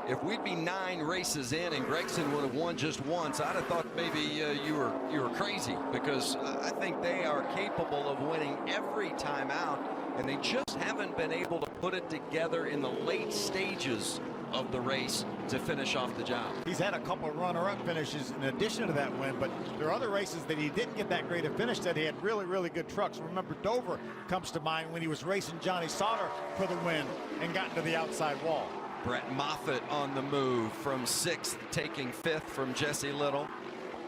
if we'd be 9 races in and Gragson would have won just once, I'd have thought maybe you were crazy, because I think they are capable of winning every time out, and they just haven't been able to put it together in the late stages of the race to finish off the job. He's had a couple of runner-up finishes in addition to that win, but there are other races that he didn't get that great a finish that he had really, really good trucks. Remember, Dover comes to mind when he was racing Johnny Sauter for the win and got into the outside wall. Brett Moffitt on the move from 6th, taking 5th from Jesse Little.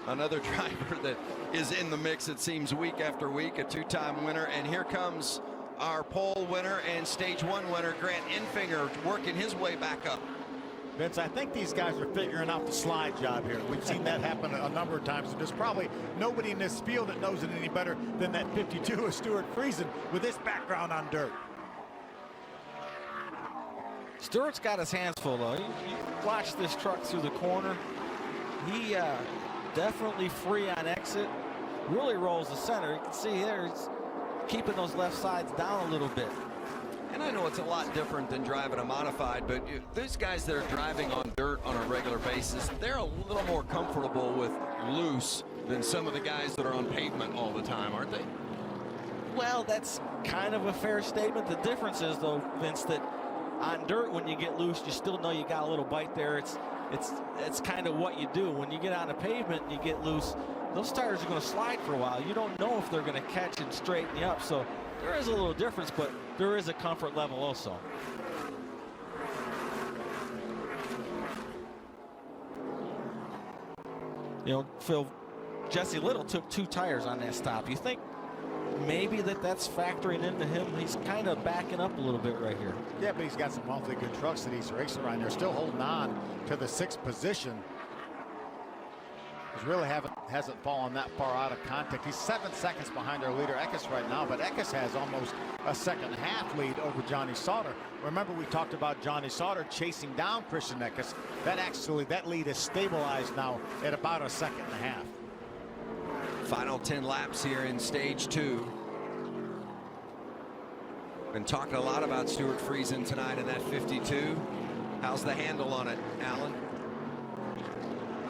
Another driver that is in the mix, it seems, week after week, a 2-time winner. And here comes our pole winner and stage 1 winner, Grant Enfinger, working his way back up. Vince, I think these guys are figuring out the slide job here. We've seen that happen a number of times, and there's probably nobody in this field that knows it any better than that 52 of Stewart Creason with his background on dirt. Stewart's got his hands full, though. You watch this truck through the corner. He definitely free on exit. Really rolls the center. You can see there he's keeping those left sides down a little bit. And I know it's a lot different than driving a modified, but these guys that are driving on dirt on a regular basis, they're a little more comfortable with loose than some of the guys that are on pavement all the time, aren't they? Well, that's kind of a fair statement. The difference is, though, Vince, that on dirt, when you get loose, you still know you got a little bite there. It's kind of what you do. When you get on the pavement and you get loose, those tires are going to slide for a while. You don't know if they're going to catch and straighten you up. So there is a little difference, but there is a comfort level also. You know, Phil, Jesse Little took 2 tires on that stop. You think maybe that's factoring into him? He's kind of backing up a little bit right here. Yeah, but he's got some awfully good trucks that he's racing around. They're still holding on to the 6th position. He really hasn't fallen that far out of contact. He's 7 seconds behind our leader Eckes right now, but Eckes has almost a 2.5 lead over Johnny Sauter. Remember, we talked about Johnny Sauter chasing down Christian Eckes. That lead is stabilized now at about a 2.5. Final 10 laps here in stage 2. Been talking a lot about Stewart Creason tonight in that 52. How's the handle on it, Alan?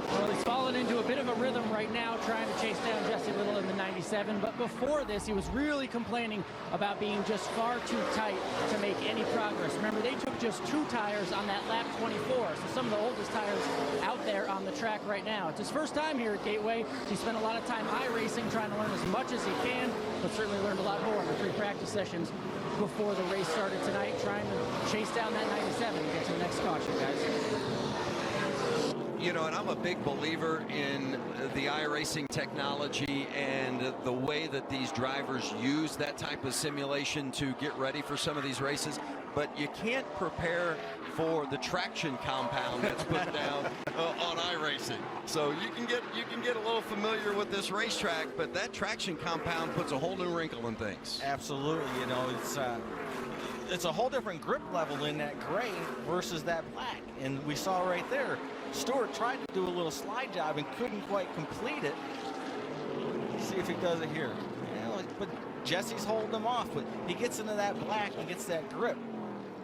Well, he's fallen into a bit of a rhythm right now, trying to chase down Jesse Little in the 97. But before this, he was really complaining about being just far too tight to make any progress. Remember, they took just 2 tires on that lap 24, so some of the oldest tires out there on the track right now. It's his first time here at Gateway. He spent a lot of time iRacing, trying to learn as much as he can, but certainly learned a lot more in the 3 practice sessions before the race started tonight, trying to chase down that 97 and get to the next caution, guys. You know, and I'm a big believer in the iRacing technology and the way that these drivers use that type of simulation to get ready for some of these races. But you can't prepare for the traction compound that's put down on iRacing. So you can get a little familiar with this racetrack, but that traction compound puts a whole new wrinkle in things. Absolutely. You know, it's a whole different grip level in that gray versus that black. And we saw right there, Stewart tried to do a little slide job and couldn't quite complete it. See if he does it here. Yeah, but Jesse's holding him off, but he gets into that black and gets that grip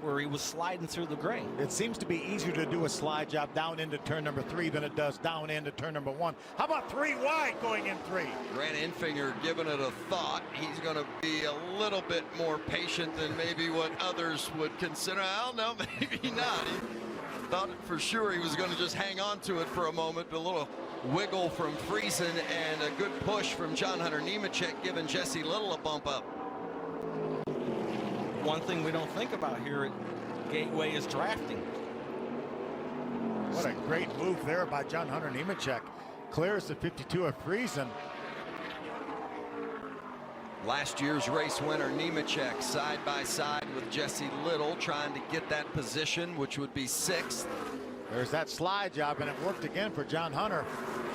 where he was sliding through the gray. It seems to be easier to do a slide job down into turn number 3 than it does down into turn number 1. How about 3 wide going in 3? Grant Enfinger giving it a thought. He's going to be a little bit more patient than maybe what others would consider. I don't know, maybe not. He thought for sure he was going to just hang on to it for a moment. A little wiggle from Creason and a good push from John Hunter Nemechek, giving Jesse Little a bump up. One thing we don't think about here at Gateway is drafting. What a great move there by John Hunter Nemechek. Clears the 52 of Creason. Last year's race winner Nemechek side by side with Jesse Little, trying to get that position, which would be 6th. There's that slide job, and it worked again for John Hunter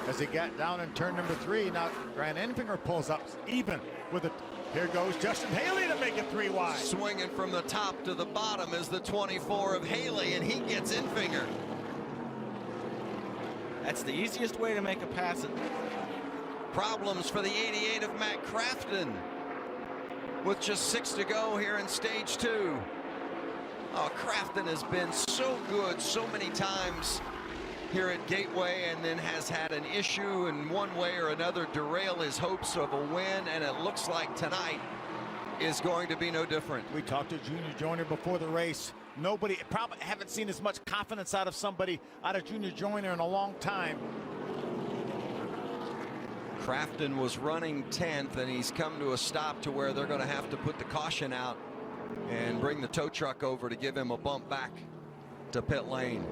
as he got down in turn number 3. Now Grant Enfinger pulls up even with a Here goes Justin Haley to make it 3 wide. Swinging from the top to the bottom is the 24 of Haley, and he gets in finger. That's the easiest way to make a pass. Problems for the 88 of Matt Crafton with just 6 to go here in stage 2. Oh, Crafton has been so good so many times here at Gateway, and then has had an issue in one way or another derail his hopes of a win, and it looks like tonight is going to be no different. We talked to Junior Joyner before the race. Nobody, probably haven't seen as much confidence out of Junior Joyner in a long time. Crafton was running 10th, and he's come to a stop to where they're going to have to put the caution out and bring the tow truck over to give him a bump back to pit lane.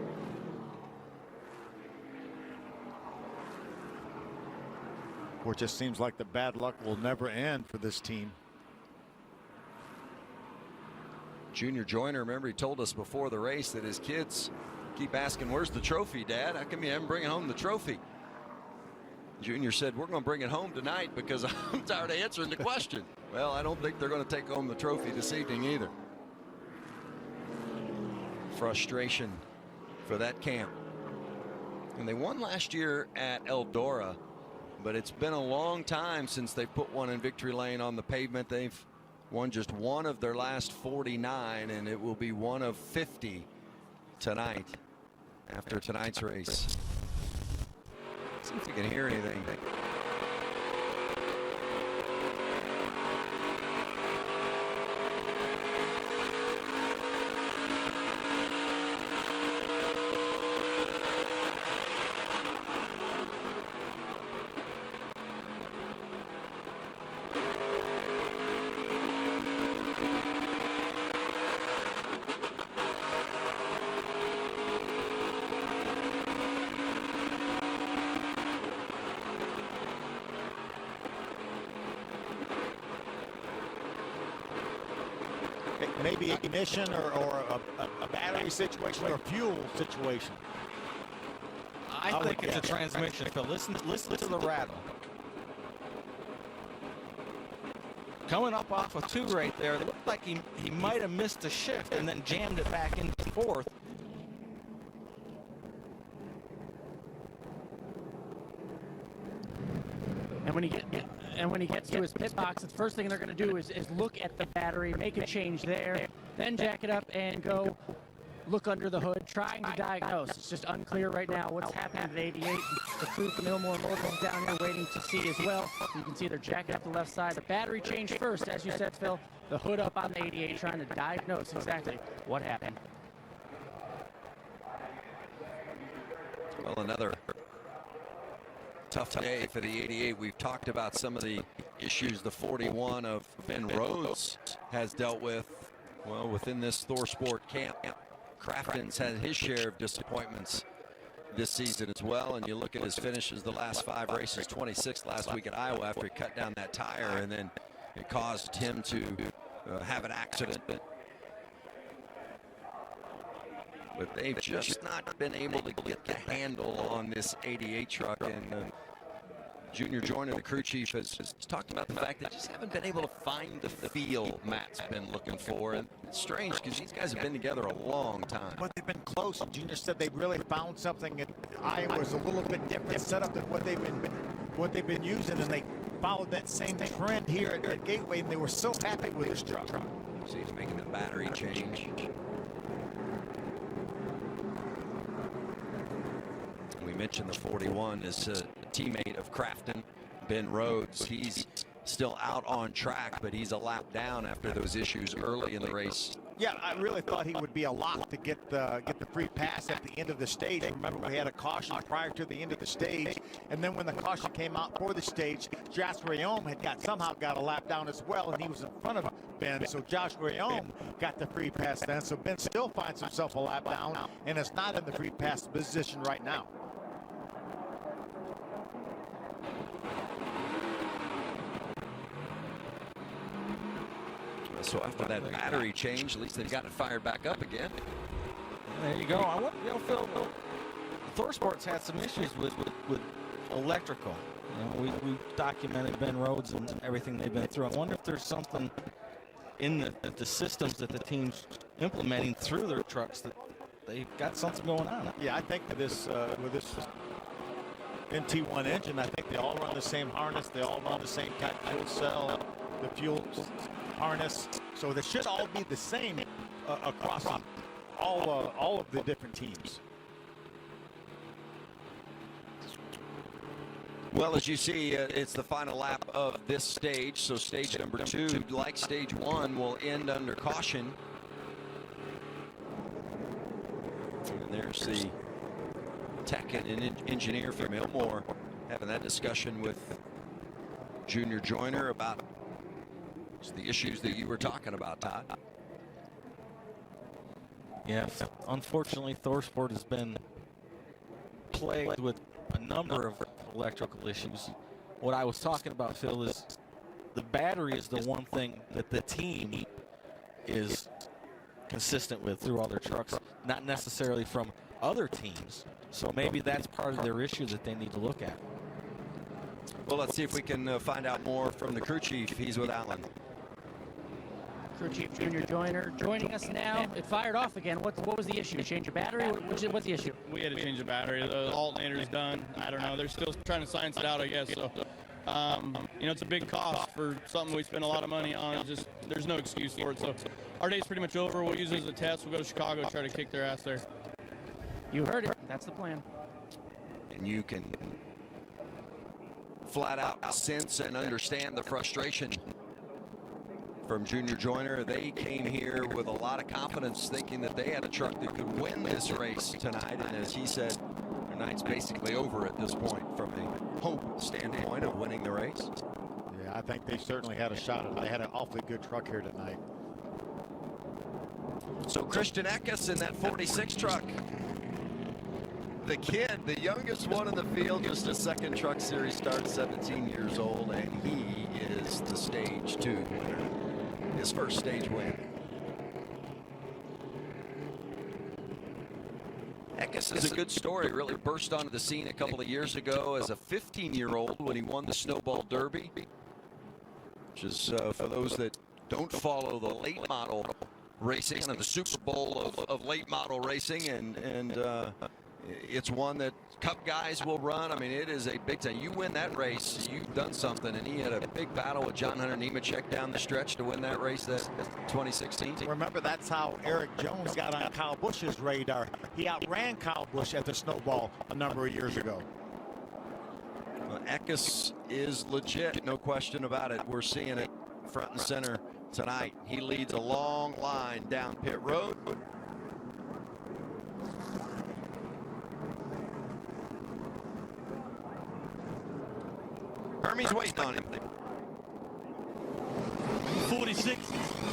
Or it just seems like the bad luck will never end for this team. Junior Joyner, remember, he told us before the race that his kids keep asking, "Where's the trophy, Dad? How come you haven't bringing home the trophy?" Junior said, "We're going to bring it home tonight because I'm tired of answering the question." Well, I don't think they're going to take home the trophy this evening either. Frustration for that camp. And they won last year at Eldora, but it's been a long time since they put one in victory lane on the pavement. They've won just one of their last 49, and it will be one of 50 tonight after tonight's race. See if we can hear anything. Maybe ignition or a battery situation or a fuel situation. I think it's a transmission, Phil. Listen to the rattle. Coming up off of 2 right there, it looked like he might have missed a shift and then jammed it back into 4th. And when he gets to his pit box, the first thing they're going to do is look at the battery, make a change there, then jack it up and go look under the hood, trying to diagnose. It's just unclear right now what's happening to 88. The crew from Millmore Motorsports down here waiting to see as well. You can see they're jacking up the left side. The battery change first, as you said, Phil. The hood up on the 88, trying to diagnose exactly what happened. Well, another tough day for the 88. We've talked about some of the issues the 41 of Ben Rhodes has dealt with, well, within this Thor Sport camp. Crafton's had his share of disappointments this season as well, and you look at his finishes the last 5 races, 26th last week at Iowa after he cut down that tire, and then it caused him to have an accident. But they've just not been able to get the handle on this 88 truck, and Junior Joyner, the crew chief, has talked about the fact they just haven't been able to find the feel Matt's been looking for. And it's strange because these guys have been together a long time. But they've been close. Junior said they really found something in Iowa was a little bit different setup than what they've been using, and they followed that same trend here at Gateway, and they were so happy with this truck. See, he's making the battery change. We mentioned the 41 is a teammate of Crafton, Ben Rhodes. He's still out on track, but he's a lap down after those issues early in the race. Yeah, I really thought he would be a lock to get the free pass at the end of the stage. Remember, we had a caution prior to the end of the stage, and then when the caution came out for the stage, Josh Rayom had somehow got a lap down as well, and he was in front of Ben. So Josh Rayom got the free pass then. So Ben still finds himself a lap down, and is not in the free pass position right now. So after that battery change, at least they've got it fired back up again. There you go. Phil, Thor Sports had some issues with electrical. You know, we documented Ben Rhodes and everything they've been through. I wonder if there's something in the systems that the team's implementing through their trucks that they've got something going on. Yeah, I think with this NT1 engine, I think they all run the same harness. They all run the same type of fuel cell, the fuel harness. So they should all be the same across all of the different teams. Well, as you see, it's the final lap of this stage. So stage number 2, like stage 1, will end under caution. And there's the tech and engineer from Ilmore having that discussion with Junior Joyner about the issues that you were talking about, Todd. Yes, unfortunately, ThorSport has been plagued with a number of electrical issues. What I was talking about, Phil, is the battery is the one thing that the team is consistent with through all their trucks, not necessarily from other teams. So maybe that's part of their issue that they need to look at. Well, let's see if we can find out more from the crew chief. He's with Alan. Crew Chief Junior Joyner joining us now. It fired off again. What was the issue? Change your battery? What's the issue? We had to change the battery. The alternator's done. I don't know. They're still trying to science it out, I guess. So, you know, it's a big cost for something we spend a lot of money on. It's just there's no excuse for it. So our day's pretty much over. We'll use it as a test. We'll go to Chicago, try to kick their ass there. You heard it. That's the plan. And you can flat out sense and understand the frustration from Junior Joyner. They came here with a lot of confidence, thinking that they had a truck that could win this race tonight. And as he said, their night's basically over at this point from a hope standpoint of winning the race. Yeah, I think they certainly had a shot at it. They had an awfully good truck here tonight. So Christian Eckes in that 46 truck. The kid, the youngest one in the field, just a second Truck Series start, 17 years old, and he is the Stage 2 winner. His first stage win. Eckes is a good story. Really burst onto the scene a couple of years ago as a 15-year-old when he won the Snowball Derby, which is for those that don't follow the late model racing and the Super Bowl of late model racing, and it's one that Cup guys will run. I mean, it is a big time. You win that race, you've done something. And he had a big battle with John Hunter Nemechek down the stretch to win that race, that 2016. Remember, that's how Eric Jones got on Kyle Busch's radar. He outran Kyle Busch at the Snowball a number of years ago. Well, Eckes is legit, no question about it. We're seeing it front and center tonight. He leads a long line down pit road. Hermie's waiting on him. 46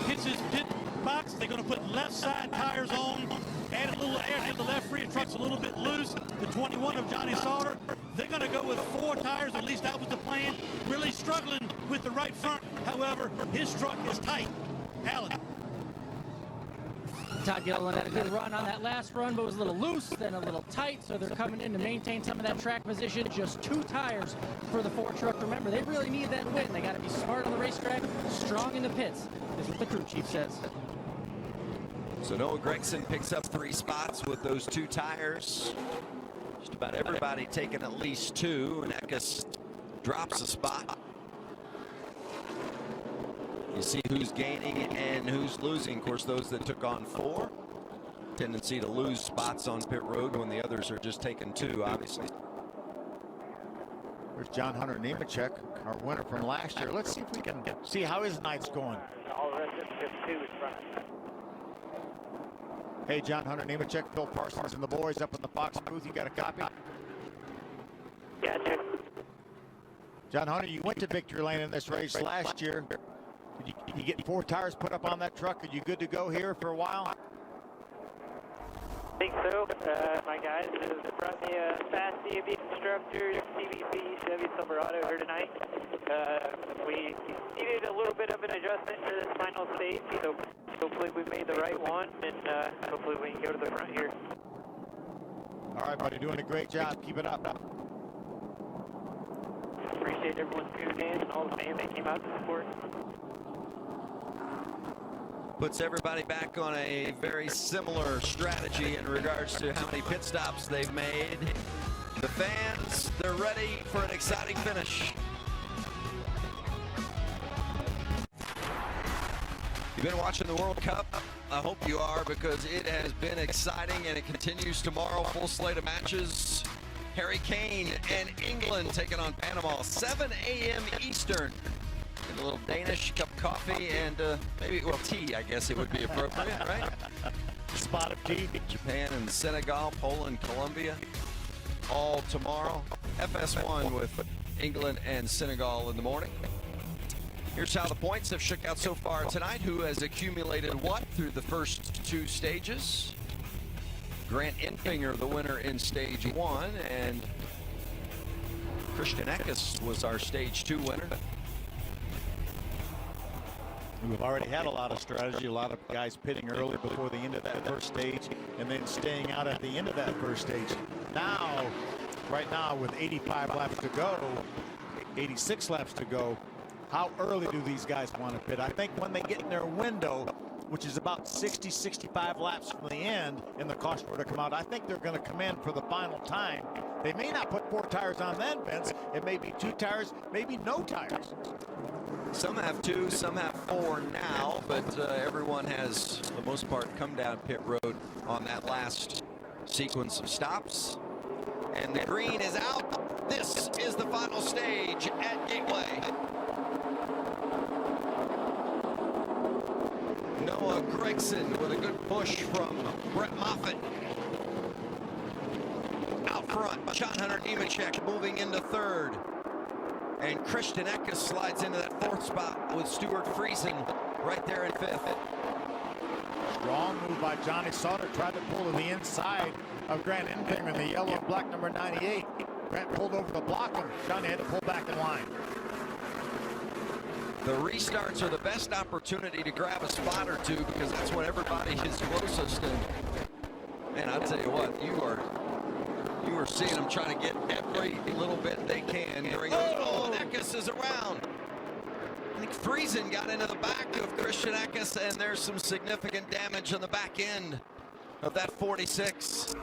hits his pit box. They're going to put left side tires on, add a little air to the left rear. Truck's a little bit loose. The 21 of Johnny Sauter. They're going to go with 4 tires. At least that was the plan. Really struggling with the right front. However, his truck is tight. Alan. Todd Gilliland had a good run on that last run, but was a little loose, then a little tight, so they're coming in to maintain some of that track position. Just 2 tires for the Ford truck. Remember, they really need that win. They got to be smart on the racetrack, strong in the pits, is what the crew chief says. So Noah Gregson picks up 3 spots with those 2 tires. Just about everybody taking at least 2, and Eckes drops a spot. You see who's gaining and who's losing. Of course, those that took on 4, tendency to lose spots on pit road when the others are just taking 2, obviously. There's John Hunter Nemechek, our winner from last year. Let's see if we can see how his night's going. All the rest of the 2 is front. Hey, John Hunter Nemechek, Phil Parsons, and the boys up in the Fox booth. You got a copy? Yeah, I do. John Hunter, you went to victory lane in this race last year. Did you get 4 tires put up on that truck? Are you good to go here for a while? I think so. My guys have brought me a fast CAB instructor, CVP Chevy Silverado here tonight. We needed a little bit of an adjustment to this final stage, so hopefully we made the right one, and hopefully we can go to the front here. All right, buddy, doing a great job. Keep it up. appreciate everyone's food days and all the fans that came out to support. Puts everybody back on a very similar strategy in regards to how many pit stops they've made. The fans, they're ready for an exciting finish. You've been watching the World Cup. I hope you are, because it has been exciting and it continues tomorrow. Full slate of matches. Harry Kane and England taking on Panama, 7 a.m. Eastern. And a little Danish cup of coffee and maybe, well, tea, I guess it would be appropriate, right? Spot of tea. Japan and Senegal, Poland, Colombia, all tomorrow. FS1 with England and Senegal in the morning. Here's how the points have shook out so far tonight. Who has accumulated what through the first two stages? Grant Enfinger, the winner in stage 1, and Christian Eckes was our stage 2 winner. We've already had a lot of strategy, a lot of guys pitting early before the end of that first stage and then staying out at the end of that first stage. Now, right now with 85 laps to go, 86 laps to go, how early do these guys want to pit? I think when they get in their window, which is about 60, 65 laps from the end, and the caution were to come out, I think they're going to come in for the final time. They may not put 4 tires on then, Vince. It may be 2 tires, maybe no tires. Some have 2, some have 4 now, but everyone has, for the most part, come down pit road on that last sequence of stops. And the green is out. This is the final stage at Gateway. Noah Gregson with a good push from Brett Moffitt. Out front, John Hunter Nemechek moving into 3rd. And Christian Eckes slides into that 4th spot with Stewart Creason right there in 5th. Strong move by Johnny Sauter. Tried to pull to the inside of Grant Enfinger in the yellow and black number 98. Grant pulled over the block and Johnny had to pull back in line. The restarts are the best opportunity to grab a spot or two, because that's what everybody is closest to. And I'll tell you what, you are seeing them trying to get every little bit they can during those. Oh, and Eckes is around. I think Friesen got into the back of Christian Eckes, and there's some significant damage on the back end of that 46.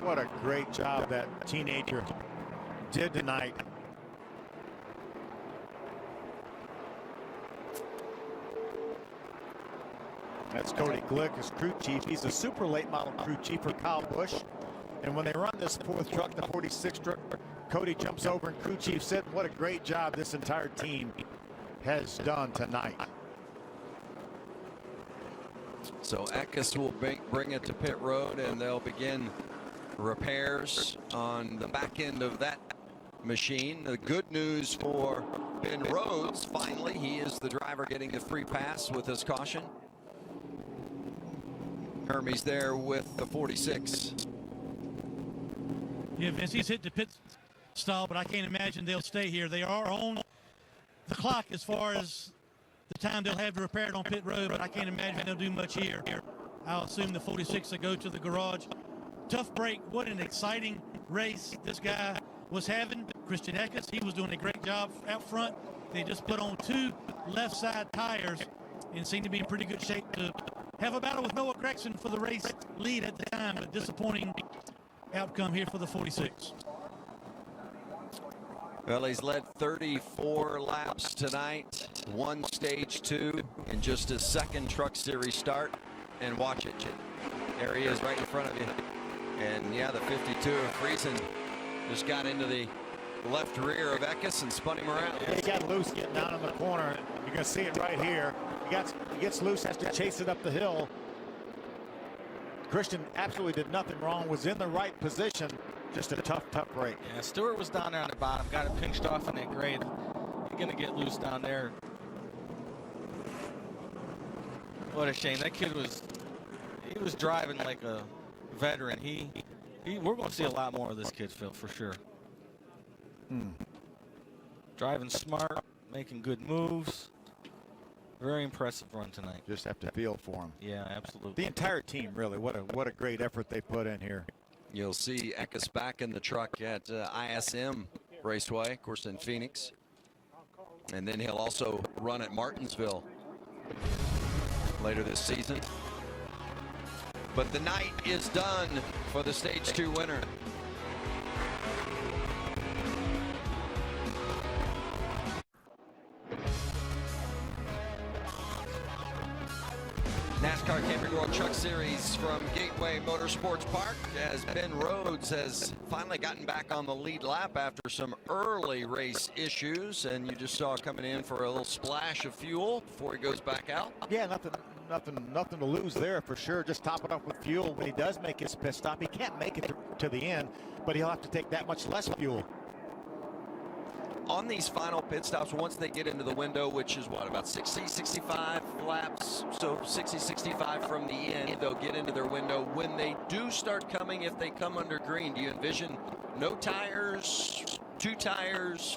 What a great job that teenager did tonight. That's Cody Glick as crew chief. He's a super late model crew chief for Kyle Busch. And when they run this 4th truck, the 46 truck, Cody jumps over and crew chief said, what a great job this entire team has done tonight. So Eckes will bring it to pit road, and they'll begin repairs on the back end of that machine. The good news for Ben Rhodes, finally, he is the driver getting the free pass with his caution. Hermes there with the 46. Yeah, Vince, he's hit the pit stall, but I can't imagine they'll stay here. They are on the clock as far as the time they'll have to repair it on pit road, but I can't imagine they'll do much here. I'll assume the 46 will go to the garage. Tough break. What an exciting race this guy was having. Christian Eckes, he was doing a great job out front. They just put on 2 left side tires and seemed to be in pretty good shape to have a battle with Noah Gregson for the race lead at the time, but disappointing outcome here for the 46. Well, he's led 34 laps tonight, won stage 2 in just his 2nd Truck Series start. And watch it, there he is right in front of you. And yeah, the 52 of Friesen just got into the left rear of Eckes and spun him around. He got loose getting down in the corner. You can see it right here. He gets loose, has to chase it up the hill. Christian absolutely did nothing wrong, was in the right position. Just a tough break. Yeah, Stewart was down there on the bottom, got it pinched off in that grade. He's going to get loose down there. What a shame. That kid was driving like a veteran. We're going to see a lot more of this kid, Phil, for sure. Driving smart, making good moves. Very impressive run tonight. Just have to feel for him. Yeah, absolutely. The entire team, really. What a great effort they put in here. You'll see Eckes back in the truck at ISM Raceway, of course, in Phoenix. And then he'll also run at Martinsville later this season. But the night is done for the Stage 2 winner. NASCAR Camping World Truck Series from Gateway Motorsports Park, as Ben Rhodes has finally gotten back on the lead lap after some early race issues, and you just saw coming in for a little splash of fuel before he goes back out. Yeah, nothing to lose there for sure. Just top it up with fuel. When he does make his pit stop, he can't make it to the end, but he'll have to take that much less fuel. On these final pit stops, once they get into the window, which is what, about 60, 65 laps, so 60, 65 from the end, they'll get into their window. When they do start coming, if they come under green, do you envision no tires, 2 tires?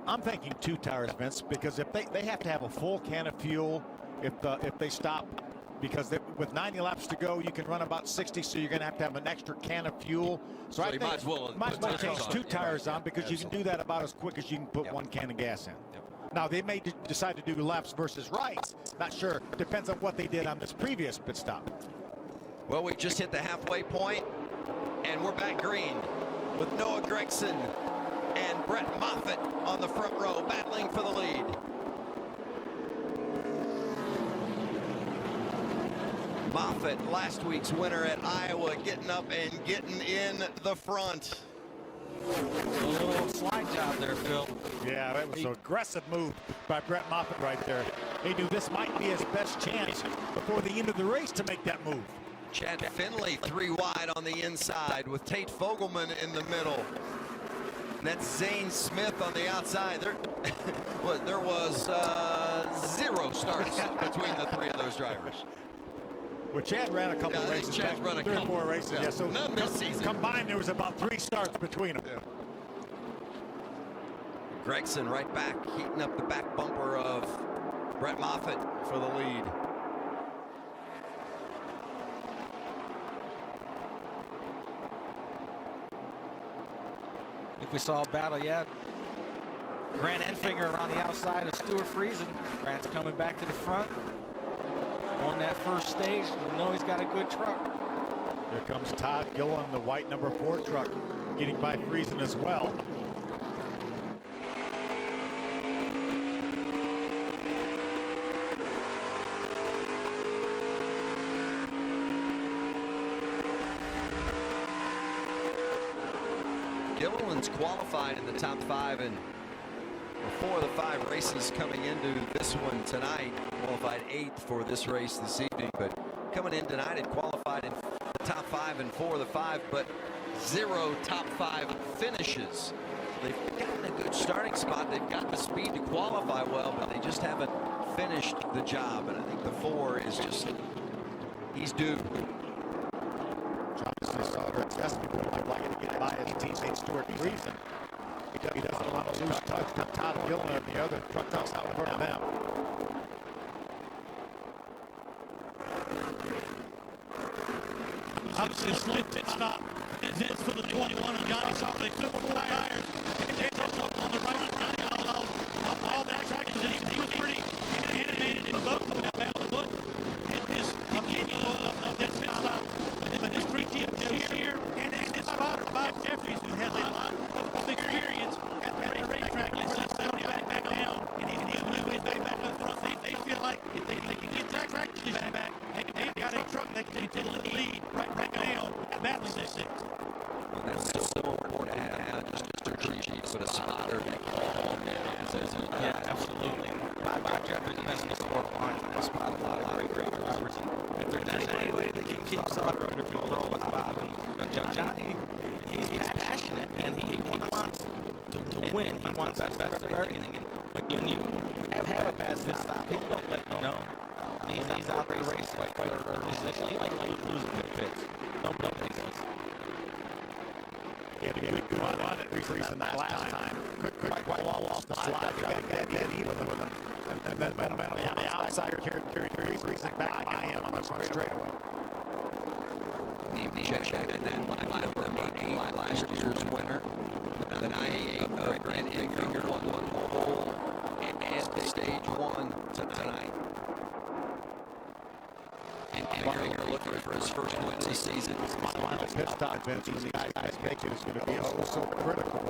I'm thinking 2 tires, Vince, because if they have to have a full can of fuel if they stop, because with 90 laps to go, you can run about 60, so you're going to have an extra can of fuel. So I think might as well change 2 tires on, because you can do that about as quick as you can put 1 can of gas in. Now, they may decide to do lefts versus rights. Not sure. Depends on what they did on this previous pit stop. Well, we just hit the halfway point, and we're back green with Noah Gragson and Brett Moffitt on the front row battling for the lead. Moffitt, last week's winner at Iowa, getting up and getting in the front. A little slide job there, Phil. Yeah, that was an aggressive move by Brett Moffitt right there. He knew this might be his best chance before the end of the race to make that move. Chad Finley 3 wide on the inside with Tate Fogelman in the middle. And that's Zane Smith on the outside. There was 0 starts between the 3 of those drivers. Well, Chad ran a couple races. Chad's run a 3 or couple. 4 races. Yeah, so none this season. Combined, there was about 3 starts between them. Yeah. Gragson right back, heating up the back bumper of Brett Moffitt for the lead. If we saw a battle yet, Grant Enfinger around the outside of Stewart Creason. Grant's coming back to the front. On that first stage, you know he's got a good truck. Here comes Todd Gillen, the white number 4 truck, getting by Creason as well. Gilliland's qualified in the top 5 and 4 of the 5 races coming into this one tonight. Qualified 8th for this race this evening, but coming in tonight it qualified in the top 5 and 4 of the 5, but 0 top 5 finishes. They've gotten a good starting spot. They've got the speed to qualify well, but they just haven't finished the job. And I think the 4 is just, he's due. Sauter would like to get by his teammate Stewart Creason. He doesn't want to lose touch with Todd Gillen and the other truck out in front of them. Obviously, a slow pit stop. Vince for the 21 and Johnny Sauter. They took 4 tires. They took on the right side. All that track, he was pretty animated in both of them. Look at this continual of that pit stop. But this Creason here and his spotter, Bob Jeffries, who has a lot of experience at the racetrack, and sets down back down, and he's moving his way back up front. They feel like if they can get that track position back, they've got a truck that can take the lead right down at battling this 6. Well, that's so important to have just Mr. Creason, but a spotter that can call him. Yeah, absolutely. Bob Jeffries is in the sport line. That spot a lot of great drivers. If there's any way they can keep Sauter under control with Bob and Johnny, he's passionate and he wants to win. He wants that best of everything. But when you have a bad stop, people don't let you know. He's out there racing quite early. He like losing good pits. Nobody does. He had a good run on it Creason that last time. Couldn't quite wall off the slide. Got even with him. And then on the outside, carried Creason back by him on the straightaway. Check in that line of the last year's winner. the 98 of Grant Enfinger won pole and stage 1 tonight. Enfinger looking for his first win of the season. Final pit stop, Vince, these guys make it is going to be so critical.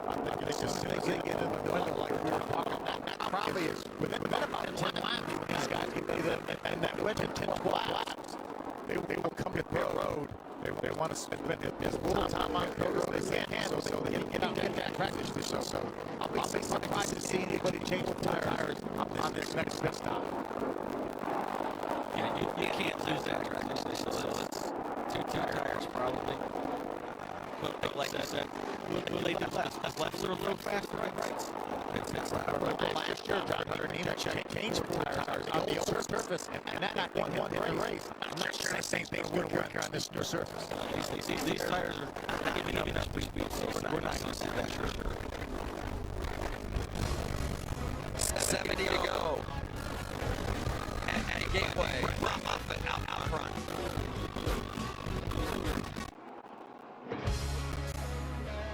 I think as soon as they get in the window like we were talking about, that probably is within about 10 laps when these guys get in that window 10-12 laps. They will come to pit road. They want to spend as little time on pit road as they can so they can get out and get that practice. So I'll be surprised to see anybody change the tires on this next pit stop. Yeah, you can't lose that transition, so it's two tires probably. But like I said, will they do lefts are a little faster, right? Last year, John Nina changed four tires on the old surface, and that got one in the race. I'm not sure the same thing's going to work here on this new surface. These tires are not giving enough speed, so we're not going to see that sure. 70 to go. At Gateway, Moffitt out front.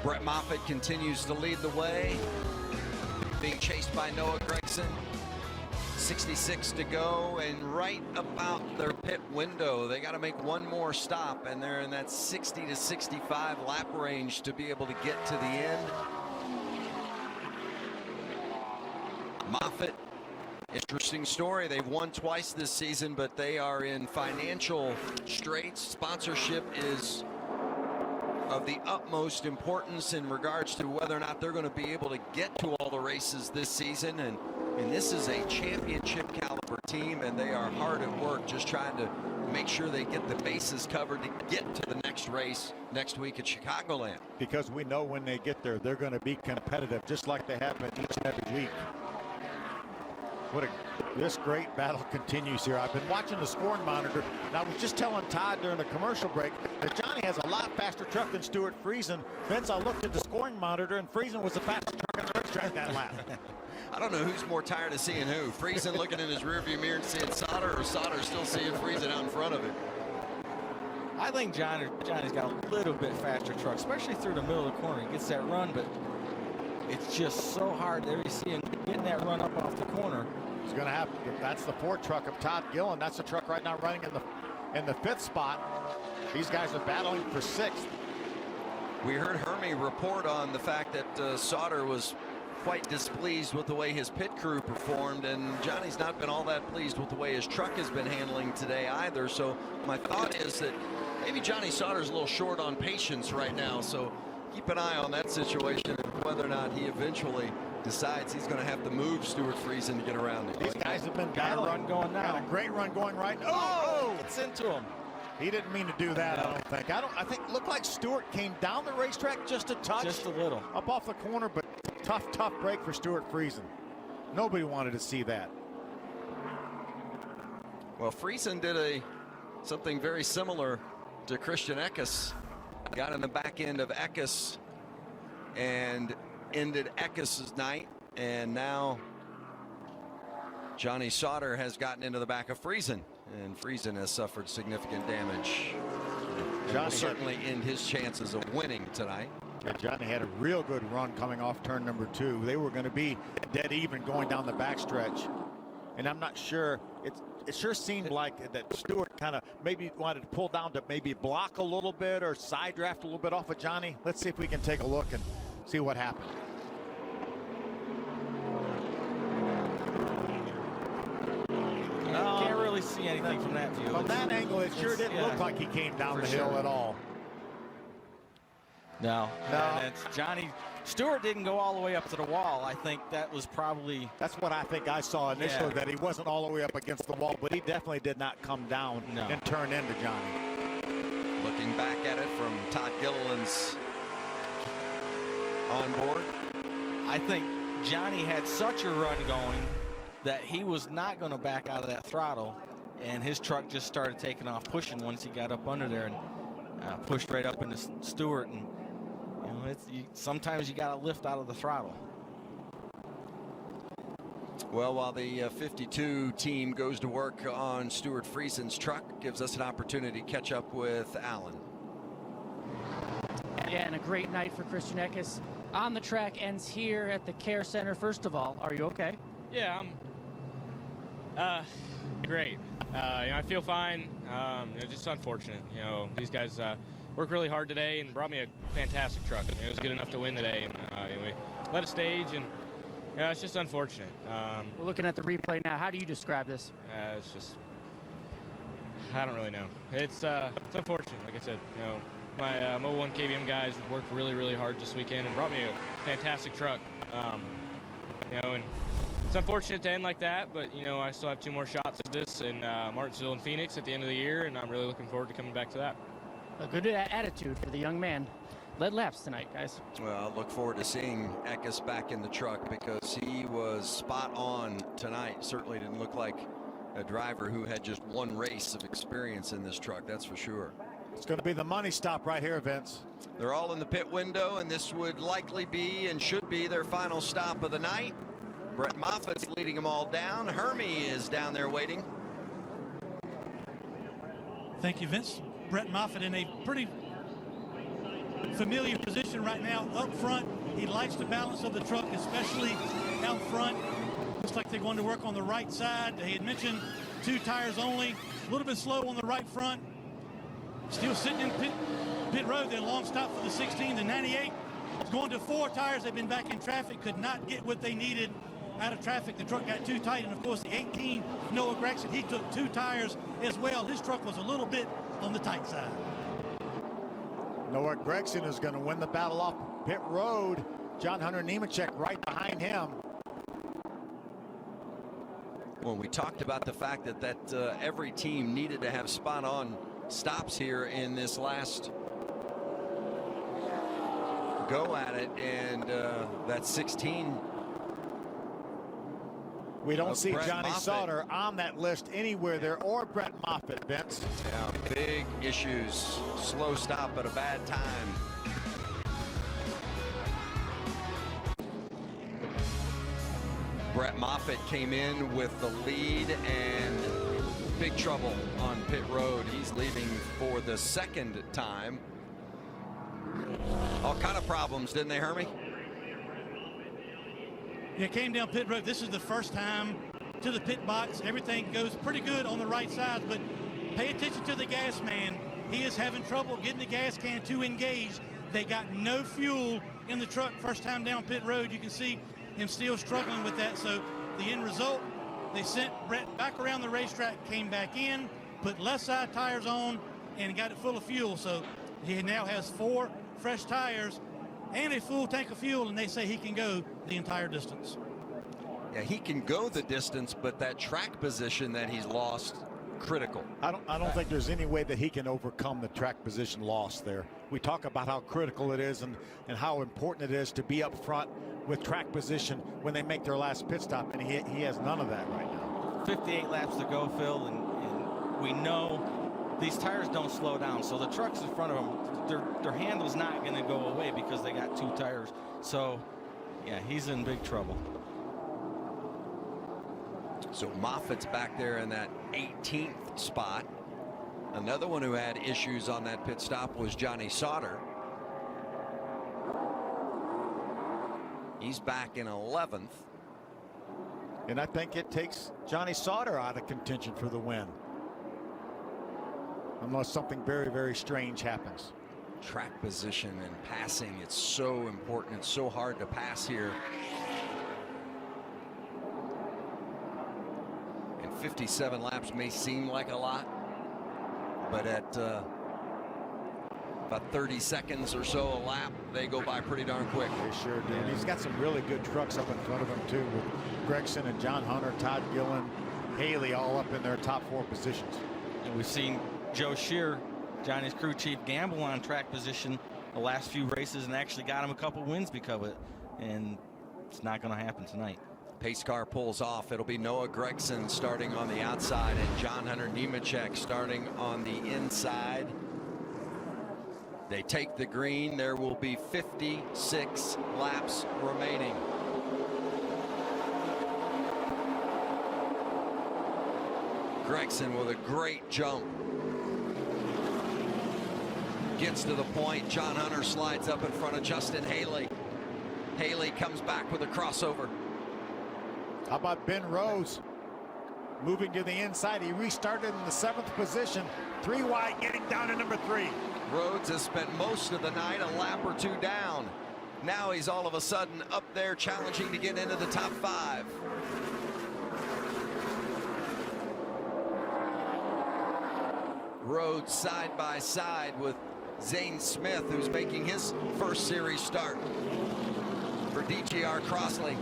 Brett Moffitt continues to lead the way, being chased by Noah Gregson. 66 to go, and right about their pit window. They got to make one more stop, and they're in that 60 to 65 lap range to be able to get to the end. Moffitt, interesting story. They've won twice this season, but they are in financial straits. Sponsorship is of the utmost importance in regards to whether or not they're going to be able to get to all the races this season. And this is a championship caliber team, and they are hard at work just trying to make sure they get the bases covered to get to the next race next week at Chicagoland. Because we know when they get there, they're going to be competitive, just like they have been each and every week. This great battle continues here. I've been watching the scoring monitor, and I was just telling Todd during the commercial break that Johnny has a lot faster truck than Stewart Creason. Vince, I looked at the scoring monitor, and Creason was the fastest truck on the racetrack that lap. I don't know who's more tired of seeing who. Creason looking in his rearview mirror and seeing Sauter, or Sauter still seeing Creason out in front of him. I think Johnny's got a little bit faster truck, especially through the middle of the corner. He gets that run, but it's just so hard there. You see him getting that run up off the corner. It's going to happen. That's the Ford truck of Todd Gillen. That's the truck right now running in the fifth spot. These guys are battling for sixth. We heard Hermie report on the fact that Sauter was quite displeased with the way his pit crew performed, and Johnny's not been all that pleased with the way his truck has been handling today either. So my thought is that maybe Johnny Sauter's a little short on patience right now. So keep an eye on that situation and whether or not he eventually decides he's going to have to move Stewart Creason to get around him. These guys have been got a run going now. Got a great run going right now. Oh! It's into him. He didn't mean to do that, I don't think. I think it looked like Stewart came down the racetrack just a touch. Just a little. Up off the corner, but tough break for Stewart Creason. Nobody wanted to see that. Well, Creason did something very similar to Christian Eckes. Got in the back end of Eckes and ended Eckes' night, and now Johnny Sauter has gotten into the back of Creason, and Creason has suffered significant damage. Johnny will certainly end his chances of winning tonight. Yeah, Johnny had a real good run coming off turn number 2. They were going to be dead even going down the backstretch, and I'm not sure. It sure seemed like that Stewart kind of maybe wanted to pull down to maybe block a little bit or side draft a little bit off of Johnny. Let's see if we can take a look and see what happened. Can't really see anything from that view. From that angle, it sure didn't look like he came down the hill at all. No. It's Johnny. Stewart didn't go all the way up to the wall. I think that was probably. That's what I think I saw initially, that he wasn't all the way up against the wall, but he definitely did not come down and turn into Johnny. Looking back at it from Todd Gilliland's on board. I think Johnny had such a run going that he was not going to back out of that throttle, and his truck just started taking off pushing once he got up under there and pushed right up into Stewart. And sometimes you got to lift out of the throttle. Well, while the 52 team goes to work on Stewart Creason's truck, gives us an opportunity to catch up with Alan. Yeah, and a great night for Christian Eckes. on the track ends here at the Care Center. First of all, are you okay? Yeah, I'm great. I feel fine. Just unfortunate. These guys worked really hard today and brought me a fantastic truck. It was good enough to win today. And we led a stage, and it's just unfortunate. We're looking at the replay now. How do you describe this? It's just, I don't really know. It's unfortunate. Like I said, my Mo 1 KBM guys worked really, really hard this weekend and brought me a fantastic truck. And it's unfortunate to end like that, but I still have 2 more shots at this in Martinsville and Phoenix at the end of the year, and I'm really looking forward to coming back to that. A good attitude for the young man. Led laps tonight, guys. Well, I look forward to seeing Eckes back in the truck because he was spot on tonight. Certainly didn't look like a driver who had just 1 race of experience in this truck, that's for sure. It's going to be the money stop right here, Vince. They're all in the pit window, and this would likely be and should be their final stop of the night. Brett Moffitt's leading them all down. Hermie is down there waiting. Thank you, Vince. Brett Moffitt in a pretty familiar position right now up front. He likes the balance of the truck, especially out front. Looks like they're going to work on the right side. They had mentioned 2 tires only. A little bit slow on the right front. Still sitting in pit road. Their long stop for the 16. The 98 is going to 4 tires. They've been back in traffic. Could not get what they needed out of traffic. The truck got too tight. And, of course, the 18, Noah Gregson, he took 2 tires as well. His truck was a little bit on the tight side. Noah Gregson is going to win the battle off pit road. John Hunter Nemechek right behind him. Well, we talked about the fact that every team needed to have spot-on stops here in this last go at it, and that 16. We don't see Brett Johnny Moffitt. Sauter on that list anywhere there, or Brett Moffitt, Vince. Yeah, big issues. Slow stop at a bad time. Brett Moffitt came in with the lead and big trouble on pit road. He's leaving for the 2nd time. All kind of problems, didn't they, Hermie? Yeah, came down pit road. This is the first time to the pit box. Everything goes pretty good on the right side, but pay attention to the gas man. He is having trouble getting the gas can to engage. They got no fuel in the truck first time down pit road. You can see him still struggling with that. So the end result, they sent Brett back around the racetrack, came back in, put left side tires on, and got it full of fuel. So he now has 4 fresh tires and a full tank of fuel, and they say he can go the entire distance. Yeah, he can go the distance, but that track position that he's lost, critical. I don't think there's any way that he can overcome the track position loss there. We talk about how critical it is and how important it is to be up front with track position when they make their last pit stop, and he has none of that right now. 58 laps to go, Phil, and we know these tires don't slow down, so the trucks in front of them, their handle's not going to go away because they got 2 tires. So, yeah, he's in big trouble. So Moffitt's back there in that 18th spot. Another one who had issues on that pit stop was Johnny Sauter. He's back in 11th. And I think it takes Johnny Sauter out of contention for the win, unless something very, very strange happens. Track position and passing, it's so important. It's so hard to pass here. And 57 laps may seem like a lot, but at about 30 seconds or so a lap, they go by pretty darn quick. They sure do. And he's got some really good trucks up in front of him too, with Gregson and John Hunter, Todd Gillen, Haley all up in their top 4 positions. And we've seen Joe Shear, Johnny's crew chief, gamble on track position the last few races and actually got him a couple wins because of it. And it's not going to happen tonight. Pace car pulls off. It'll be Noah Gregson starting on the outside and John Hunter Nemechek starting on the inside. They take the green. There will be 56 laps remaining. Gregson with a great jump. Gets to the point. John Hunter slides up in front of Justin Haley. Haley comes back with a crossover. How about Ben Rhodes moving to the inside? He restarted in the 7th position. 3 wide, getting down to number 3. Rhodes has spent most of the night a lap or 2 down. Now he's all of a sudden up there challenging to get into the top 5. Rhodes side by side with Zane Smith, who's making his first series start for DGR Crossley.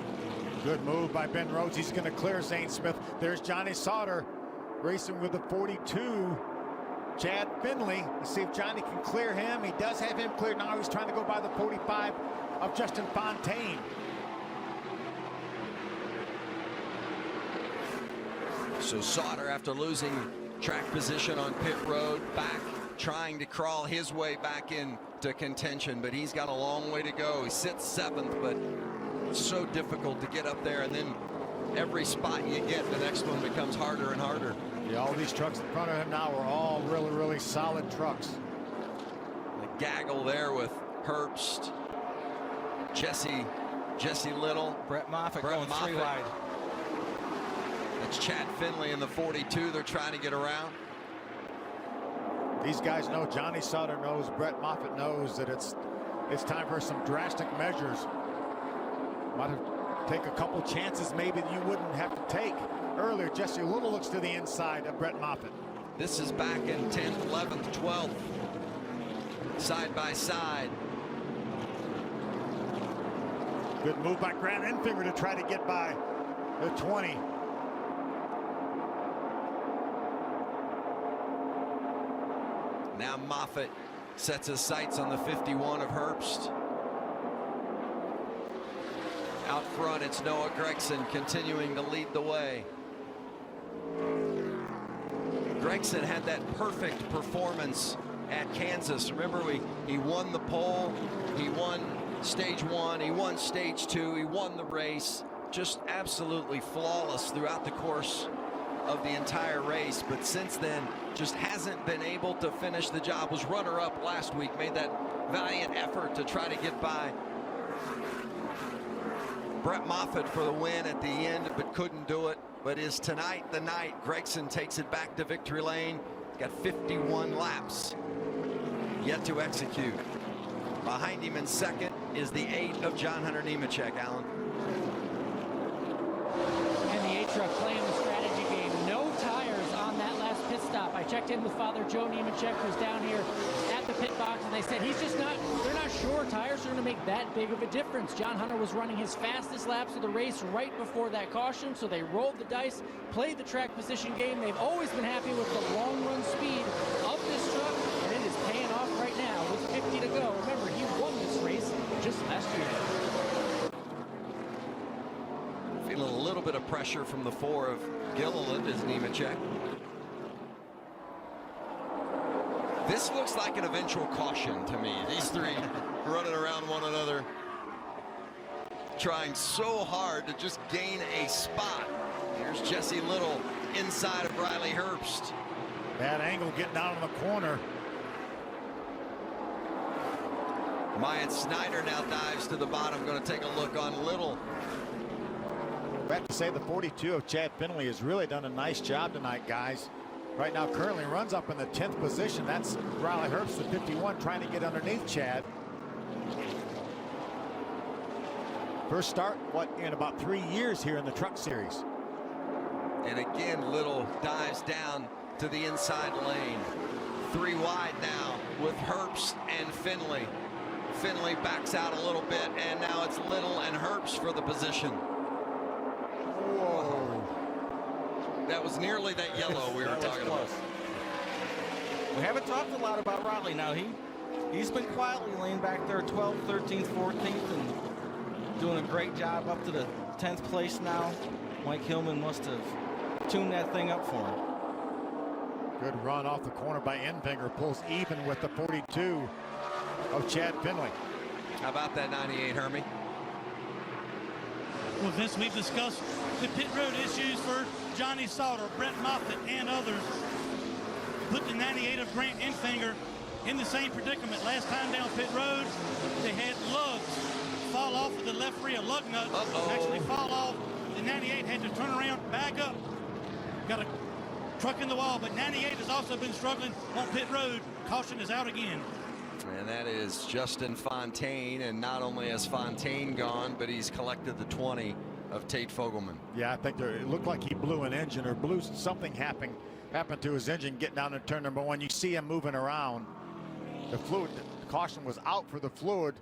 Good move by Ben Rhodes. He's going to clear Zane Smith. There's Johnny Sauter racing with the 42. Chad Finley. Let's see if Johnny can clear him. He does have him cleared. Now he's trying to go by the 45 of Justin Fontaine. So Sauter, after losing track position on pit road, back trying to crawl his way back into contention, but he's got a long way to go. He sits 7th, but so difficult to get up there, and then every spot you get, the next one becomes harder and harder. Yeah, all these trucks in front of him now are all really, really solid trucks. The gaggle there with Hearst, Jesse Little, Brett Moffitt going 3 wide. That's Chad Finley in the 42. They're trying to get around. These guys know, Johnny Sauter knows, Brett Moffitt knows that it's time for some drastic measures. Might have take a couple chances maybe that you wouldn't have to take earlier. Jesse Little looks to the inside of Brett Moffitt. This is back in 10th, 11th, 12th, side by side. Good move by Grant Enfinger to try to get by the 20. Now Moffitt sets his sights on the 51 of Hearst. Out front, it's Noah Gregson continuing to lead the way. Gregson had that perfect performance at Kansas. Remember, he won the pole, he won stage 1, he won stage 2, he won the race. Just absolutely flawless throughout the course of the entire race, but since then just hasn't been able to finish the job. Was runner-up last week, made that valiant effort to try to get by Brett Moffitt for the win at the end, but couldn't do it. But is tonight the night? Gregson takes it back to victory lane. Got 51 laps yet to execute. Behind him in second is the 8 of John Hunter Nemechek, Alan. And the 8 truck playing the strategy game. No tires on that last pit stop. I checked in with Father Joe Nemechek, who's down here at the pit box, and they said they're not sure tires are going to make that big of a difference. John Hunter was running his fastest laps of the race right before that caution, so they rolled the dice, played the track position game. They've always been happy with the long run speed of this truck, and it is paying off right now with 50 to go. Remember, he won this race just last year. Feeling a little bit of pressure from the 4 of Gilliland is Nemechek. This looks like an eventual caution to me. These 3 running around one another, trying so hard to just gain a spot. Here's Jesse Little inside of Riley Herbst. Bad angle getting down in the corner. Myatt Snyder now dives to the bottom. Going to take a look on Little. I have to say the 42 of Chad Finley has really done a nice job tonight, guys. Right now currently runs up in the 10th position. That's Riley Herbst, the 51, trying to get underneath Chad. First start, in about 3 years here in the Truck Series. And again, Little dives down to the inside lane. 3 wide now with Herbst and Finley. Finley backs out a little bit, and now it's Little and Herbst for the position. Whoa. That was nearly that yellow we were talking about. We haven't talked a lot about Riley now. He's been quietly laying back there 12th, 13th, 14th, and doing a great job up to the 10th place now. Mike Hillman must have tuned that thing up for him. Good run off the corner by Enfinger. Pulls even with the 42 of Chad Finley. How about that 98, Hermie? Well, Vince, we've discussed the pit road issues for Johnny Sauter, Brett Moffitt, and others. Put the 98 of Grant Enfinger in the same predicament. Last time down pit road, they had lugs fall off of the left rear lug nut. Actually fall off. The 98 had to turn around, back up. Got a truck in the wall, but 98 has also been struggling on pit road. Caution is out again. And that is Justin Fontaine, and not only has Fontaine gone, but he's collected the 20 of Tate Fogelman. Yeah, I think it looked like he blew an engine or blew something happened to his engine getting down to turn number 1. You see him moving around. The fluid, caution was out for the fluid,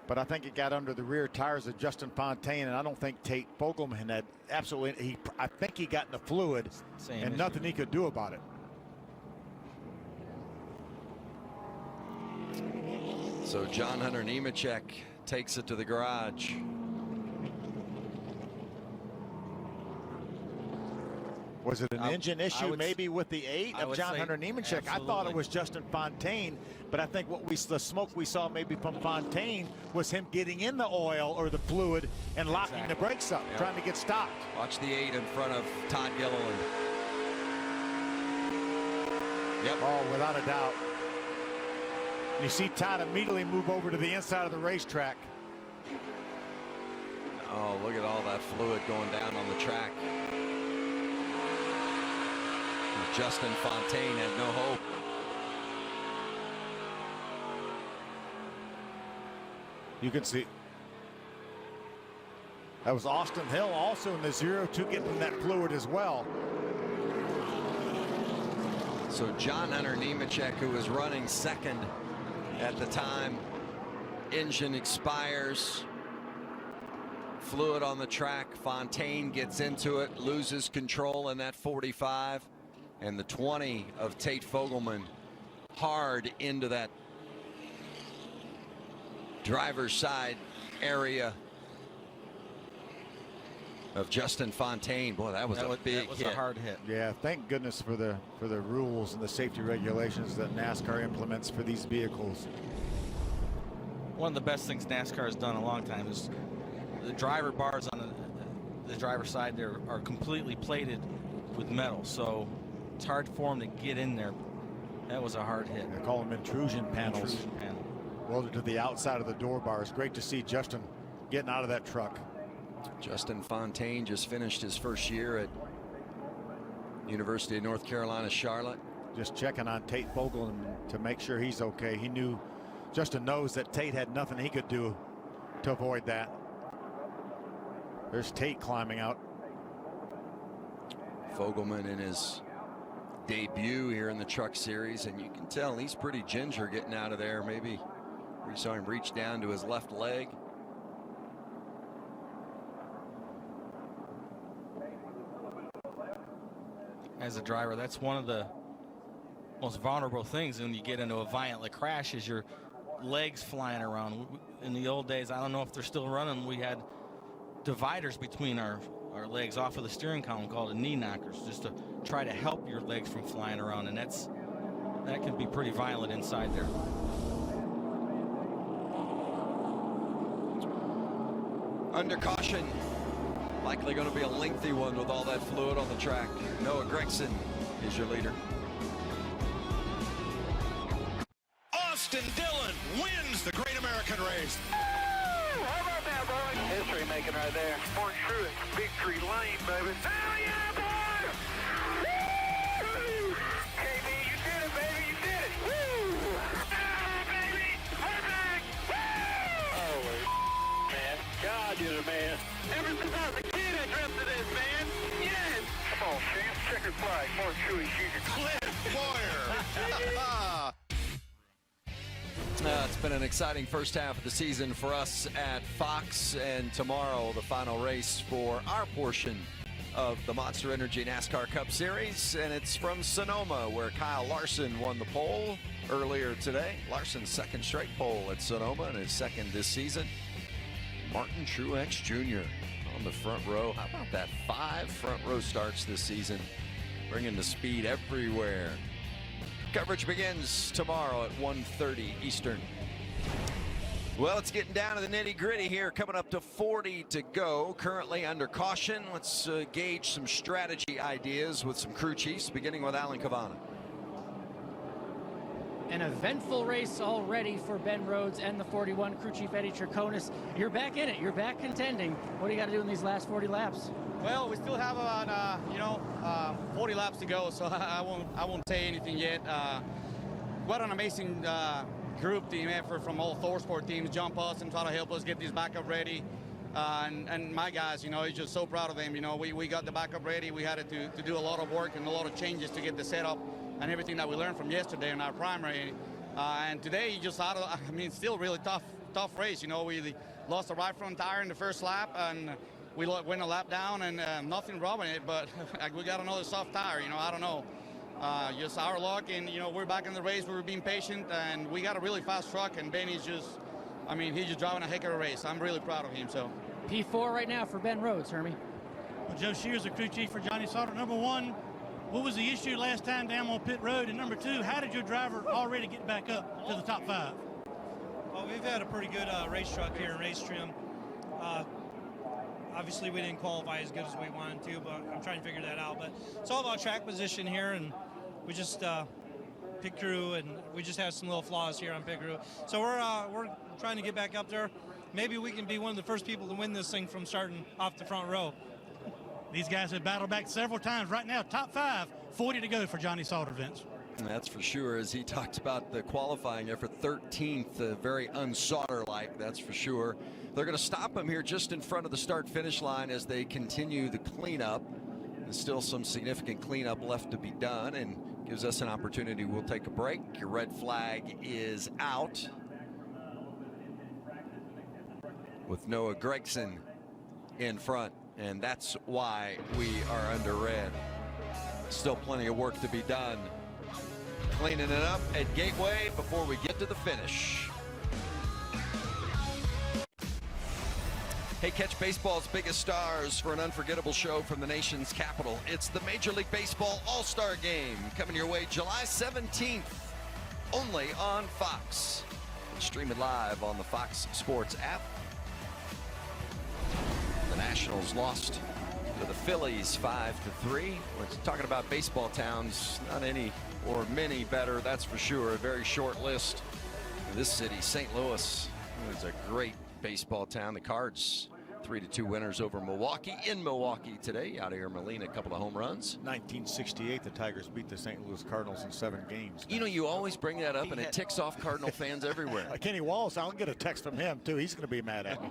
but I think it got under the rear tires of Justin Fontaine, and I don't think Tate Fogelman had absolutely, I think he got in the fluid and nothing he could do about it. So John Hunter Nemechek takes it to the garage. Was it an engine issue maybe with the 8 of John Hunter Nemechek? I thought it was Justin Fontaine, but I think the smoke we saw maybe from Fontaine was him getting in the oil or the fluid and locking the brakes up, trying to get stopped. Watch the 8 in front of Todd Gilliland. Yep. Oh, without a doubt. You see Todd immediately move over to the inside of the racetrack. Oh, look at all that fluid going down on the track. Justin Fontaine had no hope. You can see that was Austin Hill also in the 0-2 getting that fluid as well. So John Hunter Nemechek, who was running second at the time, engine expires, fluid on the track. Fontaine gets into it, loses control in that 45, and the 20 of Tate Fogelman hard into that driver's side area of Justin Fontaine. Boy, that was a big hit. A hard hit. Yeah, thank goodness for the rules and the safety regulations that NASCAR implements for these vehicles. One of the best things NASCAR has done in a long time is the driver bars on the driver's side there are completely plated with metal, so it's hard for them to get in there. That was a hard hit. They call them intrusion panels. Intrusion panel. Welded to the outside of the door bars. Great to see Justin getting out of that truck. Justin Fontaine just finished his first year at University of North Carolina, Charlotte. Just checking on Tate Fogelman to make sure he's okay. He knew, Justin knows that Tate had nothing he could do to avoid that. There's Tate climbing out. Fogelman in his debut here in the Truck Series, and you can tell he's pretty ginger getting out of there. Maybe we saw him reach down to his left leg. As a driver, that's one of the most vulnerable things when you get into a violent crash is your legs flying around. In the old days, I don't know if they're still running, we had dividers between our legs off of the steering column called the knee knockers, just to try to help your legs from flying around, and that can be pretty violent inside there. Under caution, likely going to be a lengthy one with all that fluid on the track. Noah Gregson is your leader. Austin Dillon wins the Great American Race. How about that, boy? History making right there. Fort Truett, victory lane, baby. Hell yeah, boy! Woo! KB, you did it, baby, you did it. Woo! Ah, baby, we're back. Woo! Holy man. God, you're the man. Ever since I was a kid, I dreamt of this, man. Yes! Come on, champ. Checkered flag. Fort Truett, Jr. Cliff Boyer. It's been an exciting first half of the season for us at Fox, and tomorrow the final race for our portion of the Monster Energy NASCAR Cup Series, and it's from Sonoma, where Kyle Larson won the pole earlier today. Larson's second straight pole at Sonoma and his second this season. Martin Truex Jr. on the front row. How about that? 5 front row starts this season, bringing the speed everywhere. Coverage begins tomorrow at 1:30 Eastern. Well, it's getting down to the nitty-gritty here, coming up to 40 to go. Currently under caution. Let's gauge some strategy ideas with some crew chiefs, beginning with Alan Cavana. An eventful race already for Ben Rhodes and the 41 crew chief Eddie Triconis. You're back in it. You're back contending. What do you got to do in these last 40 laps? Well, we still have about 40 laps to go, so I won't say anything yet. What an amazing group team effort from all Thorsport teams. Jump us and try to help us get this backup ready. And my guys, he's just so proud of them. We got the backup ready. We had to do a lot of work and a lot of changes to get the setup and everything that we learned from yesterday in our primary. And today, still really tough race. We lost the right front tire in the first lap, and we went a lap down, and nothing wrong with it, but we got another soft tire. I don't know. Just our luck, and we're back in the race. We were being patient, and we got a really fast truck, and Benny's just, he's just driving a heck of a race. I'm really proud of him. So P4 right now for Ben Rhodes, Hermie. Well, Joe Shears, the crew chief for Johnny Sauter. Number one, what was the issue last time down on pit road? And number two, how did your driver already get back up to the top 5? Well, we've had a pretty good race truck here in race trim. Obviously, we didn't qualify as good as we wanted to, but I'm trying to figure that out. But it's all about track position here, and we just pit crew, and we just have some little flaws here on pit crew. So we're trying to get back up there. Maybe we can be one of the first people to win this thing from starting off the front row. These guys have battled back several times. Right now, top 5, 40 to go for Johnny Sauter, Vince. That's for sure. As he talked about the qualifying effort, 13th, very un-Sauter-like, that's for sure. They're going to stop him here just in front of the start-finish line as they continue the cleanup. There's still some significant cleanup left to be done, and gives us an opportunity. We'll take a break. Your red flag is out, with Noah Gregson in front, and that's why we are under red. Still plenty of work to be done. Cleaning it up at Gateway before we get to the finish. Hey, catch baseball's biggest stars for an unforgettable show from the nation's capital. It's the Major League Baseball All-Star Game, coming your way July 17th, only on Fox. Stream it live on the Fox Sports app. The Nationals lost to the Phillies 5-3. We're talking about baseball towns, not any or many better, that's for sure. A very short list. In this city, St. Louis, is a great baseball town. The Cards 3-2 winners over Milwaukee in Milwaukee today. Out of here, Molina, a couple of home runs. 1968, the Tigers beat the St. Louis Cardinals in 7 games. You always bring that up, and it ticks off Cardinal fans everywhere. Kenny Wallace, I'll get a text from him, too. He's going to be mad at me.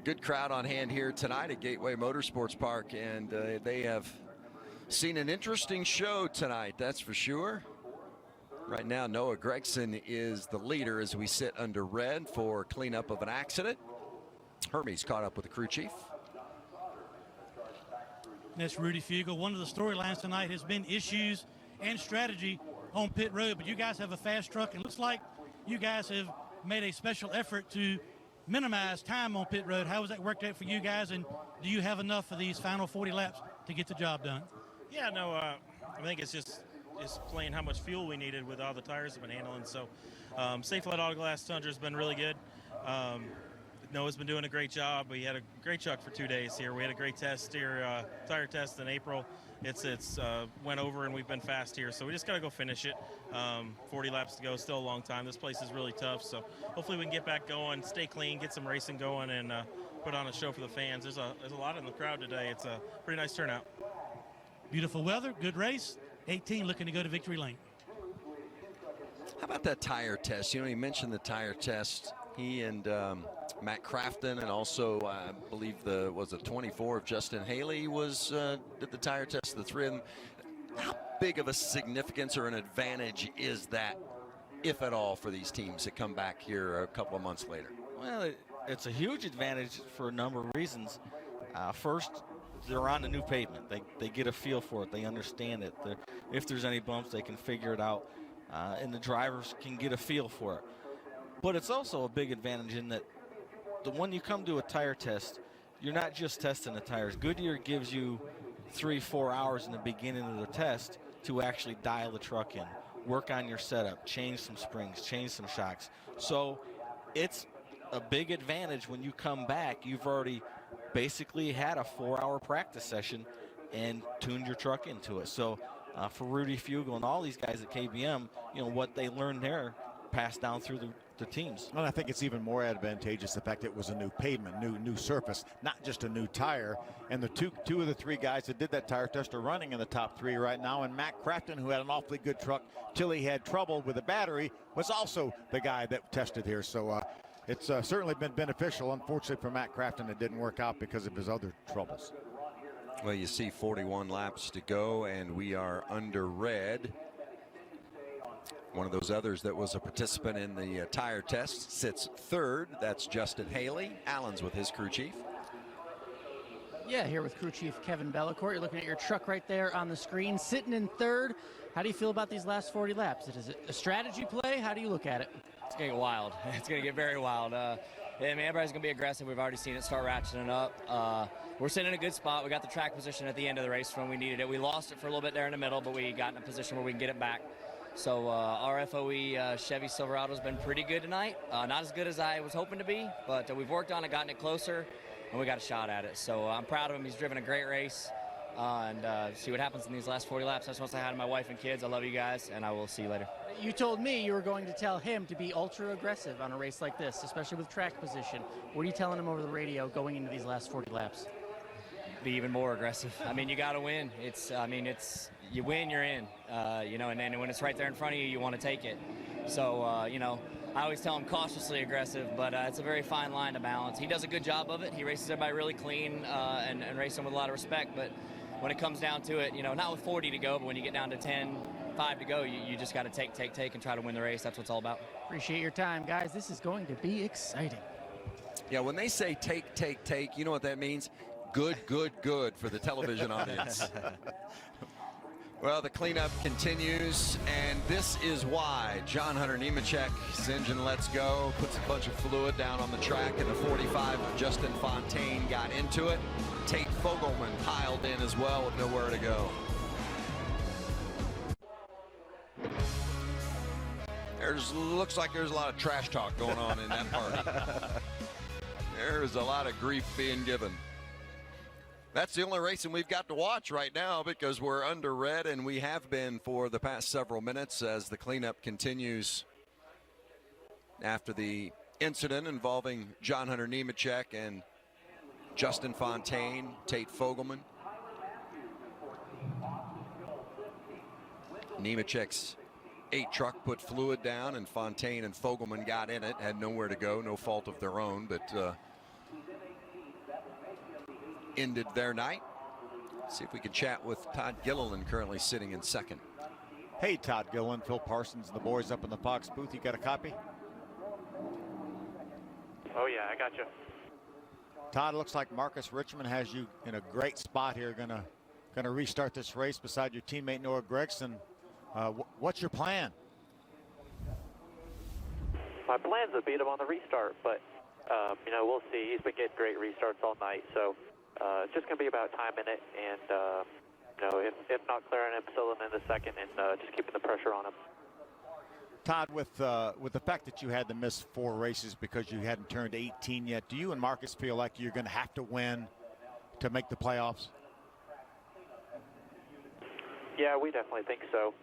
Good crowd on hand here tonight at Gateway Motorsports Park, and they have seen an interesting show tonight, that's for sure. Right now, Noah Gregson is the leader as we sit under red for cleanup of an accident. Hermie's caught up with the crew chief. That's Rudy Fugel. One of the storylines tonight has been issues and strategy on pit road, but you guys have a fast truck, and it looks like you guys have made a special effort to minimize time on pit road. How has that worked out for you guys, and do you have enough for these final 40 laps to get the job done? Yeah, no, I think it's playing how much fuel we needed with all the tires have been handling. So Safe Flight Auto Glass Tundra has been really good. Noah's been doing a great job. We had a great truck for 2 days here. We had a great test here, tire test in April. It's went over, and we've been fast here. So we just got to go finish it. 40 laps to go, still a long time. This place is really tough. So hopefully we can get back going, stay clean, get some racing going, and put on a show for the fans. There's a lot in the crowd today. It's a pretty nice turnout. Beautiful weather, good race. 18 looking to go to victory lane. How about that tire test? He mentioned the tire test. He and Matt Crafton, and also I believe was a 24 of Justin Haley did the tire test. The three of them. How big of a significance or an advantage is that, if at all, for these teams that come back here a couple of months later? Well, it's a huge advantage for a number of reasons. First, they're on the new pavement. They get a feel for it. They understand it. If there's any bumps, they can figure it out, and the drivers can get a feel for it. But it's also a big advantage in that when you come to a tire test, you're not just testing the tires. Goodyear gives you 3-4 hours in the beginning of the test to actually dial the truck in, work on your setup, change some springs, change some shocks. So it's a big advantage when you come back. You've already basically had a 4-hour practice session and tuned your truck into it. So for Rudy Fugel and all these guys at KBM, you know, what they learned there passed down through the teams. And I think it's even more advantageous the fact it was a new pavement, new surface, not just a new tire. And the two of the three guys that did that tire test are running in the top 3 right now. And Matt Crafton, who had an awfully good truck till he had trouble with the battery, was also the guy that tested here. So it's certainly been beneficial. Unfortunately for Matt Crafton, it didn't work out because of his other troubles. Well, you see 41 laps to go, and we are under red. One of those others that was a participant in the tire test sits third. That's Justin Haley. Allen's with his crew chief. Yeah, here with crew chief Kevin Bellacourt. You're looking at your truck right there on the screen, sitting in third. How do you feel about these last 40 laps? Is it a strategy play? How do you look at it? It's going to get wild. It's going to get very wild. Yeah, man, everybody's going to be aggressive. We've already seen it start ratcheting up. We're sitting in a good spot. We got the track position at the end of the race when we needed it. We lost it for a little bit there in the middle, but we got in a position where we can get it back. So our FOE Chevy Silverado's been pretty good tonight. Not as good as I was hoping to be, but we've worked on it, gotten it closer, and we got a shot at it. So I'm proud of him. He's driven a great race. And see what happens in these last 40 laps. I just want to say hi to my wife and kids. I love you guys, and I will see you later. You told me you were going to tell him to be ultra aggressive on a race like this, especially with track position. What are you telling him over the radio going into these last 40 laps? Be even more aggressive. I mean, you got to win. You win, you're in. You know, and then when it's right there in front of you, you want to take it. So, you know, I always tell him cautiously aggressive, but it's a very fine line to balance. He does a good job of it. He races everybody really clean and races them with a lot of respect. But when it comes down to it, you know, not with 40 to go, but when you get down to 10, 5 to go, you just got to take and try to win the race. That's what it's all about. Appreciate your time, guys. This is going to be exciting. Yeah, when they say take, you know what that means? Good for the television audience. Well, the cleanup continues, and this is why John Hunter Nemechek's engine lets go, puts a bunch of fluid down on the track, and the 45 of Justin Fontaine got into it. Tate Fogelman piled in as well with nowhere to go. Looks like there's a lot of trash talk going on in that party. There's a lot of grief being given. That's the only racing we've got to watch right now because we're under red, and we have been for the past several minutes as the cleanup continues after the incident involving John Hunter Nemechek and Justin Fontaine, Tate Fogelman. Nemechek's 8 truck put fluid down, and Fontaine and Fogelman got in it, had nowhere to go, no fault of their own, but ended their night. See if we can chat with Todd Gilliland, currently sitting in second. Hey, Todd Gilliland, Phil Parsons, and the boys up in the Fox booth. You got a copy? Oh yeah, I got you. Todd, looks like Marcus Richmond has you in a great spot here. Gonna restart this race beside your teammate Noah Gregson. What's your plan? My plan's to beat him on the restart, but you know, we'll see. He's been getting great restarts all night, so it's just going to be about timing it, and you know, if not clearing him, still in the second, and just keeping the pressure on him. Todd, with the fact that you had to miss 4 races because you hadn't turned 18 yet, do you and Marcus feel like you're going to have to win to make the playoffs? Yeah, we definitely think so,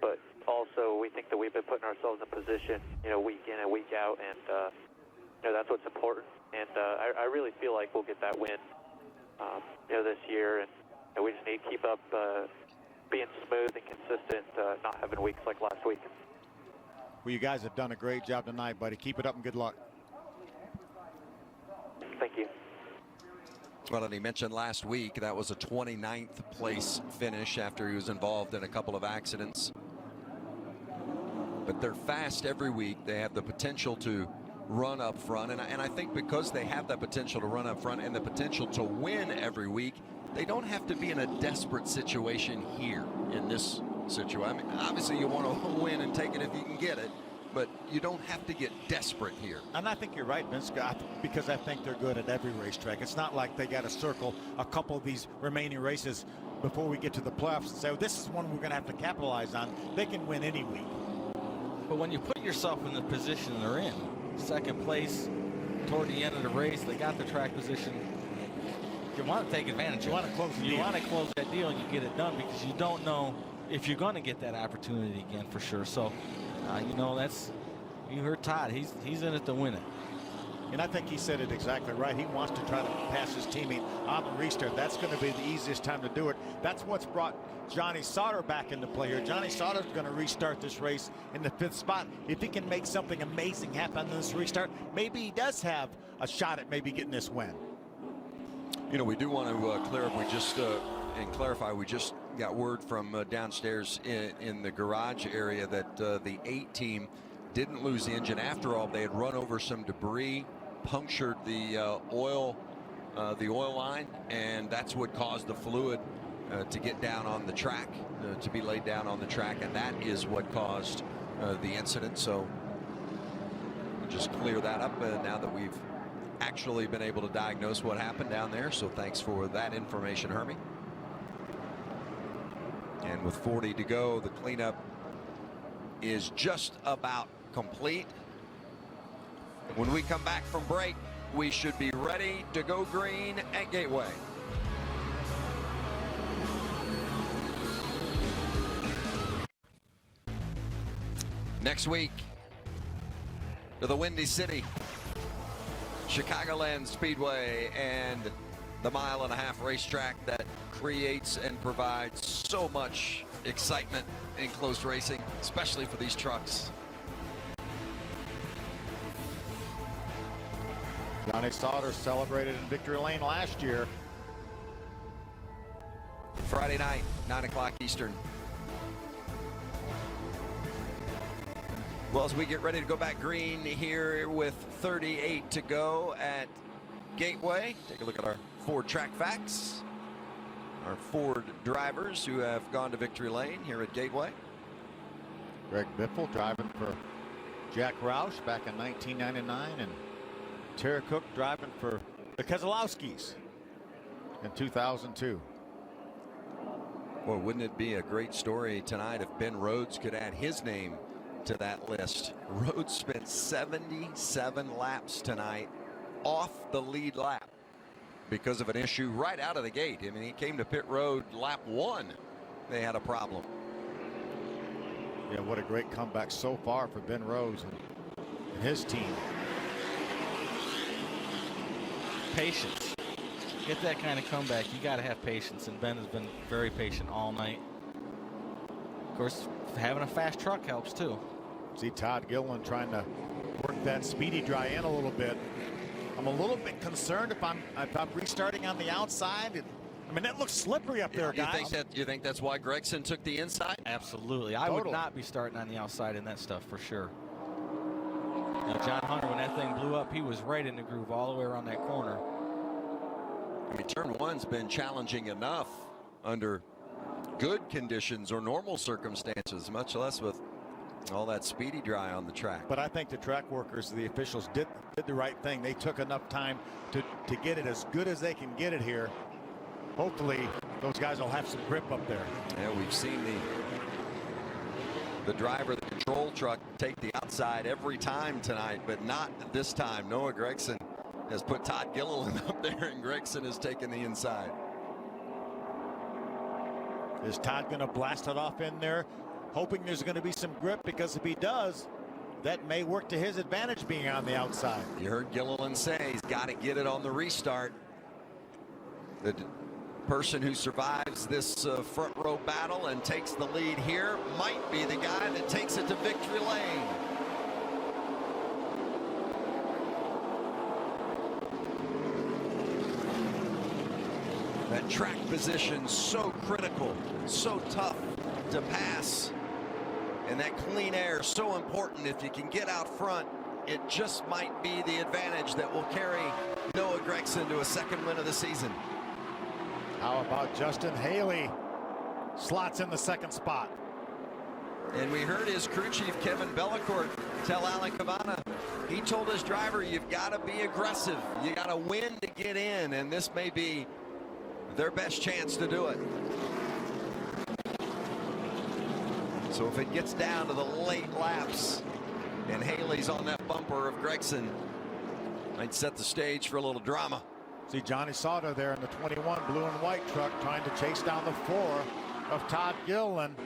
but also we think that we've been putting ourselves in position, you know, week in and week out, and you know, that's what's important. And I really feel like we'll get that win, you know, this year, and we just need to keep up being smooth and consistent, not having weeks like last week. Well, you guys have done a great job tonight, buddy. Keep it up and good luck. Thank you. Well, and he mentioned last week that was a 29th place finish after he was involved in a couple of accidents. But they're fast every week. They have the potential to run up front, and I think because they have that potential to run up front and the potential to win every week, they don't have to be in a desperate situation here in this situation. I mean, obviously you want to win and take it if you can get it, but you don't have to get desperate here. And I think you're right, Vince, because I think they're good at every racetrack. It's not like they got to circle a couple of these remaining races before we get to the playoffs and say, well, this is one we're going to have to capitalize on. They can win any week. But when you put yourself in the position they're in, second place toward the end of the race, they got the track position. you want to take advantage. You want to close the deal. You want to close that deal and you get it done because you don't know if you're going to get that opportunity again for sure. So, you know, you heard Todd. He's in it to win it. And I think he said it exactly right. He wants to try to pass his teammate on the restart. That's going to be the easiest time to do it. That's what's brought Johnny Sauter back into play here. Johnny Sauter's going to restart this race in the 5th spot. If he can make something amazing happen on this restart, maybe he does have a shot at maybe getting this win. You know, we do want to clear up. And clarify. We just got word from downstairs in the garage area that the 8 team didn't lose the engine after all. They had run over some debris, punctured the oil line, and that's what caused the fluid to get down on the track, to be laid down on the track, and that is what caused the incident. So we'll just clear that up now that we've actually been able to diagnose what happened down there. So thanks for that information, Hermie. And with 40 to go, the cleanup is just about complete. When we come back from break, we should be ready to go green at Gateway. Next week, to the Windy City, Chicagoland Speedway, and the 1.5 mile racetrack that creates and provides so much excitement in close racing, especially for these trucks. Johnny Sauter celebrated in Victory Lane last year. Friday night, 9 o'clock Eastern. Well, as we get ready to go back green here with 38 to go at Gateway, take a look at our Ford track facts. Our Ford drivers who have gone to Victory Lane here at Gateway. Greg Biffle driving for Jack Roush back in 1999, and Terry Cook driving for the Keselowskis in 2002. Well, wouldn't it be a great story tonight if Ben Rhodes could add his name to that list? Rhodes spent 77 laps tonight off the lead lap because of an issue right out of the gate. I mean, he came to pit road lap 1. They had a problem. Yeah, what a great comeback so far for Ben Rhodes and his team. Patience. Get that kind of comeback, you got to have patience, and Ben has been very patient all night. Of course, having a fast truck helps too. See Todd Gilliland trying to work that speedy dry in a little bit. I'm a little bit concerned if I'm restarting on the outside. I mean, that looks slippery up there, guys. You think that's why Gregson took the inside? Absolutely. I would not be starting on the outside in that stuff for sure. You know, John Hunter, when that thing blew up, he was right in the groove all the way around that corner. I mean, turn 1's been challenging enough under good conditions or normal circumstances, much less with all that speedy dry on the track. But I think the track workers, the officials, did the right thing. They took enough time to get it as good as they can get it here. Hopefully, those guys will have some grip up there. Yeah, we've seen the driver of the control truck take the outside every time tonight, but not this time. Noah Gragson has put Todd Gilliland up there, and Gragson has taken the inside. Is Todd going to blast it off in there, hoping there's going to be some grip? Because if he does, that may work to his advantage being on the outside. You heard Gilliland say he's got to get it on the restart. The person who survives this front row battle and takes the lead here might be the guy that takes it to victory lane. That track position so critical, so tough to pass, and that clean air so important. If you can get out front, it just might be the advantage that will carry Noah Gragson to a second win of the season. How about Justin Haley slots in the second spot? And we heard his crew chief Kevin Bellecourt tell Alan Cavana, he told his driver, you've got to be aggressive, you got to win to get in, and this may be their best chance to do it. So if it gets down to the late laps and Haley's on that bumper of Gragson, might set the stage for a little drama. See Johnny Sauter there in the 21 blue and white truck trying to chase down the 4 of Todd Gilliland.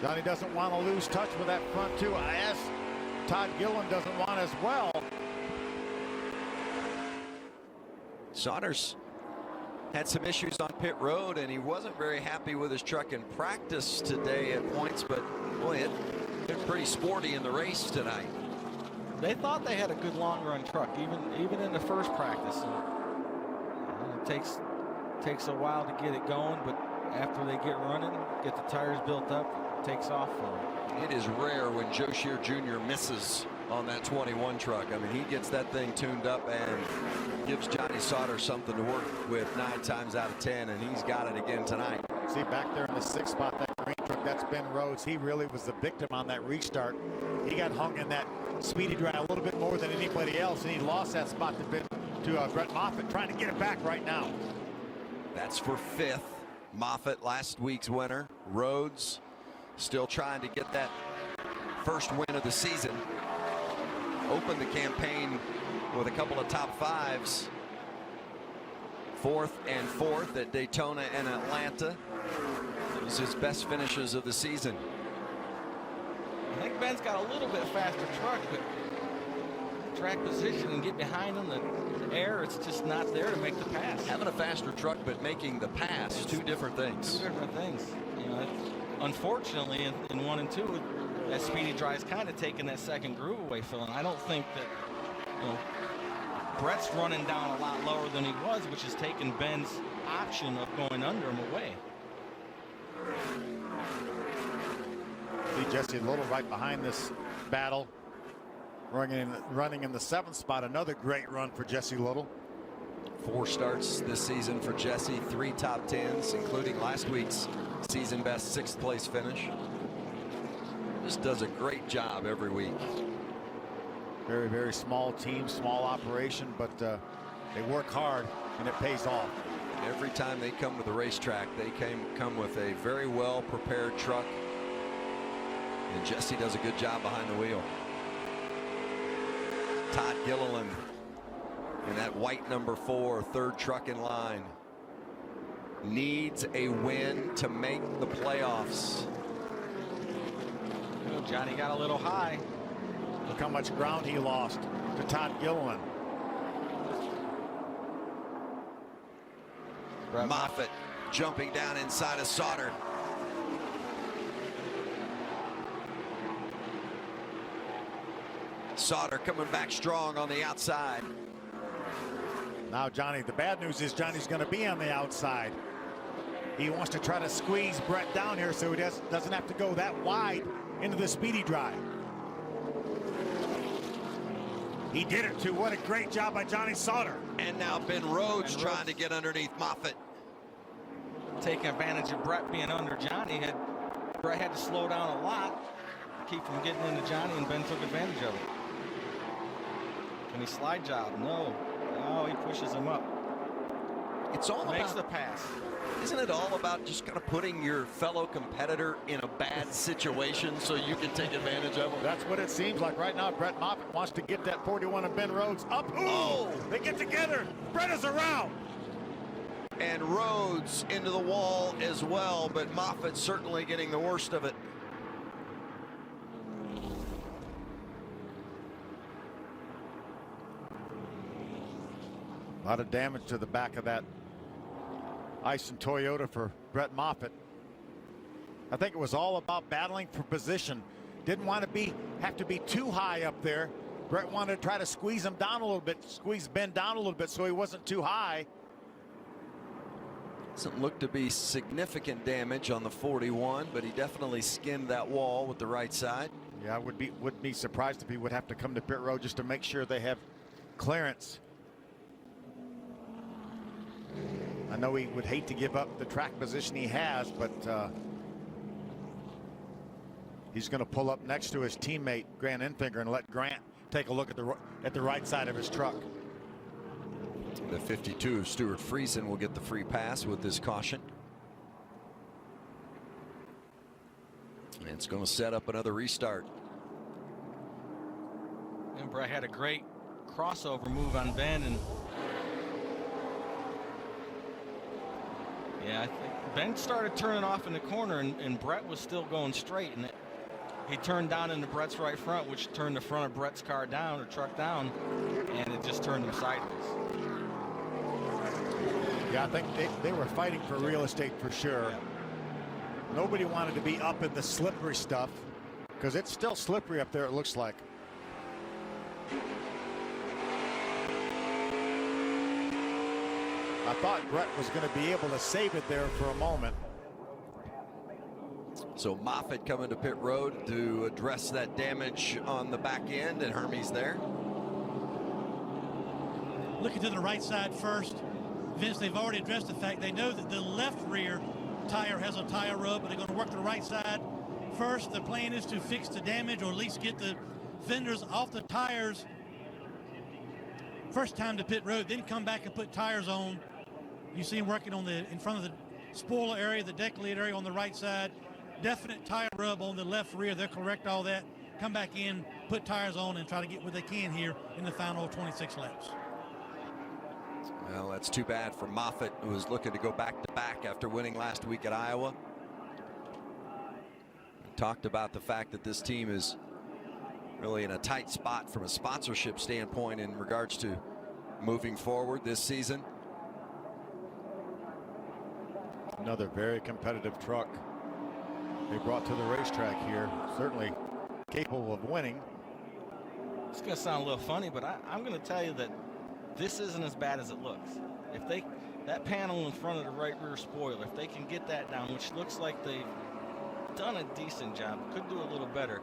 Johnny doesn't want to lose touch with that front two, as Todd Gilliland doesn't want as well. Sauter's had some issues on pit road, and he wasn't very happy with his truck in practice today at points, but boy, it been pretty sporty in the race tonight. They thought they had a good long run truck, even in the first practice. And it takes a while to get it going, but after they get running, get the tires built up, it takes off for them. It is rare when Joe Shear Jr. misses on that 21 truck. I mean, he gets that thing tuned up and gives Johnny Sauter something to work with 9 times out of 10, and he's got it again tonight. See back there in the 6th spot, that green truck, that's Ben Rhodes. He really was the victim on that restart. He got hung in that speedy dry a little bit more than anybody else, and he lost that spot to Brett Moffitt, trying to get it back right now. That's for 5th. Moffitt, last week's winner. Rhodes still trying to get that first win of the season. Opened the campaign with a couple of top 5s. 4th and 4th at Daytona and Atlanta. It was his best finishes of the season. I think Ben's got a little bit faster truck, but track position and get behind him, the air, it's just not there to make the pass. Having a faster truck, but making the pass, two different things. Two different things. You know, unfortunately, in 1 and 2, that speedy drive's kind of taking that second groove away, Phil. And I don't think that, you know, Brett's running down a lot lower than he was, which is taking Ben's option of going under him away. See Jesse Little right behind this battle, running in the 7th spot. Another great run for Jesse Little. 4 starts this season for Jesse, 3 top 10s, including last week's season best 6th place finish. Just does a great job every week. Very, very small team, small operation, but they work hard and it pays off. Every time they come to the racetrack, they come with a very well prepared truck. And Jesse does a good job behind the wheel. Todd Gilliland in that white number 4, 3rd truck in line. Needs a win to make the playoffs. Oh, Johnny got a little high. Look how much ground he lost to Todd Gilliland. Moffitt jumping down inside of Sauter. Sauter coming back strong on the outside. Now Johnny, the bad news is Johnny's going to be on the outside. He wants to try to squeeze Brett down here so he doesn't have to go that wide into the speedy drive. He did it too. What a great job by Johnny Sauter. And now Ben Rhodes trying to get underneath Moffitt. Taking advantage of Brett being under Johnny. Brett had to slow down a lot to keep from getting into Johnny, and Ben took advantage of it. Can he slide job? No. No, he pushes him up. It's all makes about the pass. Isn't it all about just kind of putting your fellow competitor in a bad situation so you can take advantage of them? That's what it seems like right now. Brett Moffitt wants to get that 41 of Ben Rhodes up. Ooh, oh, they get together. Brett is around. And Rhodes into the wall as well, but Moffitt certainly getting the worst of it. A lot of damage to the back of that Ison Toyota for Brett Moffitt. I think it was all about battling for position. Didn't want to have to be too high up there. Brett wanted to try to squeeze him down a little bit, squeeze Ben down a little bit so he wasn't too high. Doesn't look to be significant damage on the 41, but he definitely skinned that wall with the right side. Yeah, I wouldn't be surprised if he would have to come to pit road just to make sure they have clearance. I know he would hate to give up the track position he has, but he's going to pull up next to his teammate Grant Enfinger and let Grant take a look at the right side of his truck. The 52 Stewart Creason will get the free pass with this caution. And it's going to set up another restart. And Brett had a great crossover move on Ben, and Yeah, I think Ben started turning off in the corner, and Brett was still going straight, and he turned down into Brett's right front, which turned the front of Brett's car down, or truck down, and it just turned him sideways. Yeah, I think they were fighting for real estate for sure. Yeah. Nobody wanted to be up in the slippery stuff, because it's still slippery up there, it looks like. I thought Brett was going to be able to save it there for a moment. So Moffitt coming to pit road to address that damage on the back end, and Hermes there. Looking to the right side first. Vince, they've already addressed the fact they know that the left rear tire has a tire rub, but they're going to work the right side first. The plan is to fix the damage, or at least get the fenders off the tires first time to pit road, then come back and put tires on. You see him working on in front of the spoiler area, the deck lid area on the right side. Definite tire rub on the left rear. They'll correct all that, come back in, put tires on, and try to get what they can here in the final 26 laps. Well, that's too bad for Moffitt, who was looking to go back-to-back after winning last week at Iowa. We talked about the fact that this team is really in a tight spot from a sponsorship standpoint in regards to moving forward this season. Another very competitive truck they brought to the racetrack here. Certainly capable of winning. It's going to sound a little funny, but I'm going to tell you that this isn't as bad as it looks. If that panel in front of the right rear spoiler, if they can get that down, which looks like they've done a decent job, could do a little better,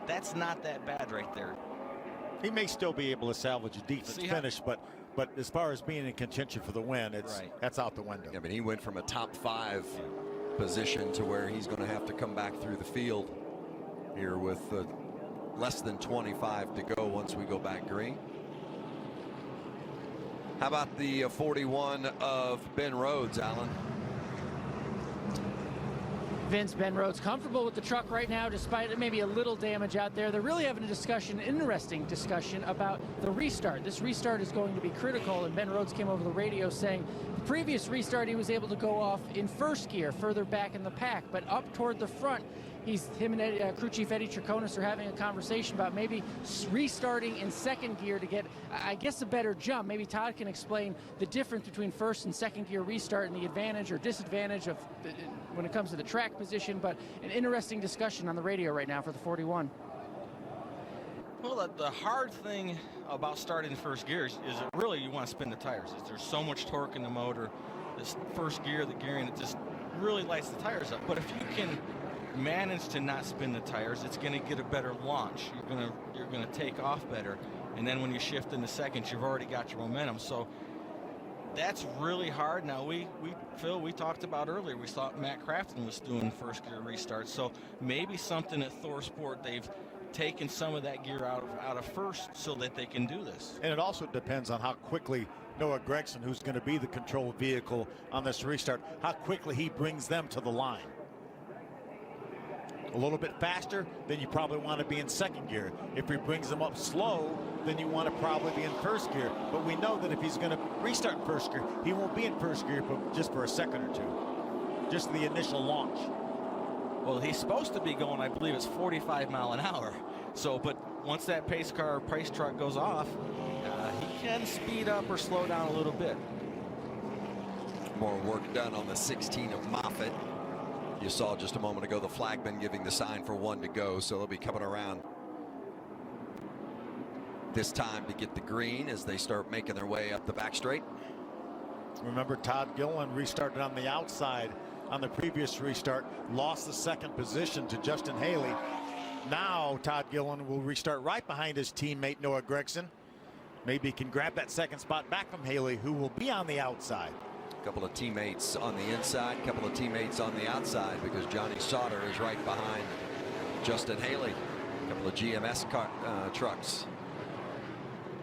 that's not that bad right there. He may still be able to salvage a decent finish, but as far as being in contention for the win, that's out the window. I mean, he went from a top 5 position to where he's going to have to come back through the field here with less than 25 to go once we go back green. How about the 41 of Ben Rhodes, Alan? Vince, Ben Rhodes comfortable with the truck right now, despite maybe a little damage out there. They're really having a discussion, interesting discussion, about the restart. This restart is going to be critical, and Ben Rhodes came over the radio saying the previous restart he was able to go off in first gear, further back in the pack, but up toward the front, him and crew chief Eddie Triconis are having a conversation about maybe restarting in second gear to get, I guess, a better jump. Maybe Todd can explain the difference between first and second gear restart and the advantage or disadvantage of when it comes to the track position, but an interesting discussion on the radio right now for the 41. Well, the hard thing about starting first gear is it really you want to spin the tires. There's so much torque in the motor. This first gear, the gearing, it just really lights the tires up. But if you can manage to not spin the tires, it's going to get a better launch. You're going to take off better, and then when you shift into seconds, you've already got your momentum. So that's really hard. Now Phil, we talked about earlier, we thought Matt Crafton was doing first gear restarts, so maybe something at ThorSport, they've taken some of that gear out of first so that they can do this. And it also depends on how quickly Noah Gragson, who's going to be the control vehicle on this restart, how quickly he brings them to the line. A little bit faster, then you probably want to be in second gear. If he brings them up slow, then you want to probably be in first gear. But we know that if he's going to restart in first gear, he won't be in first gear just for a second or two. Just the initial launch. Well, he's supposed to be going, I believe it's 45 mile an hour. So, but once that pace truck goes off, he can speed up or slow down a little bit. More work done on the 16 of Moffitt. You saw just a moment ago the flagman giving the sign for 1 to go, so they'll be coming around this time to get the green as they start making their way up the back straight. Remember, Todd Gilliland restarted on the outside on the previous restart, lost the second position to Justin Haley. Now Todd Gilliland will restart right behind his teammate Noah Gragson. Maybe he can grab that second spot back from Haley, who will be on the outside. Couple of teammates on the inside, couple of teammates on the outside, because Johnny Sauter is right behind Justin Haley. Couple of GMS trucks.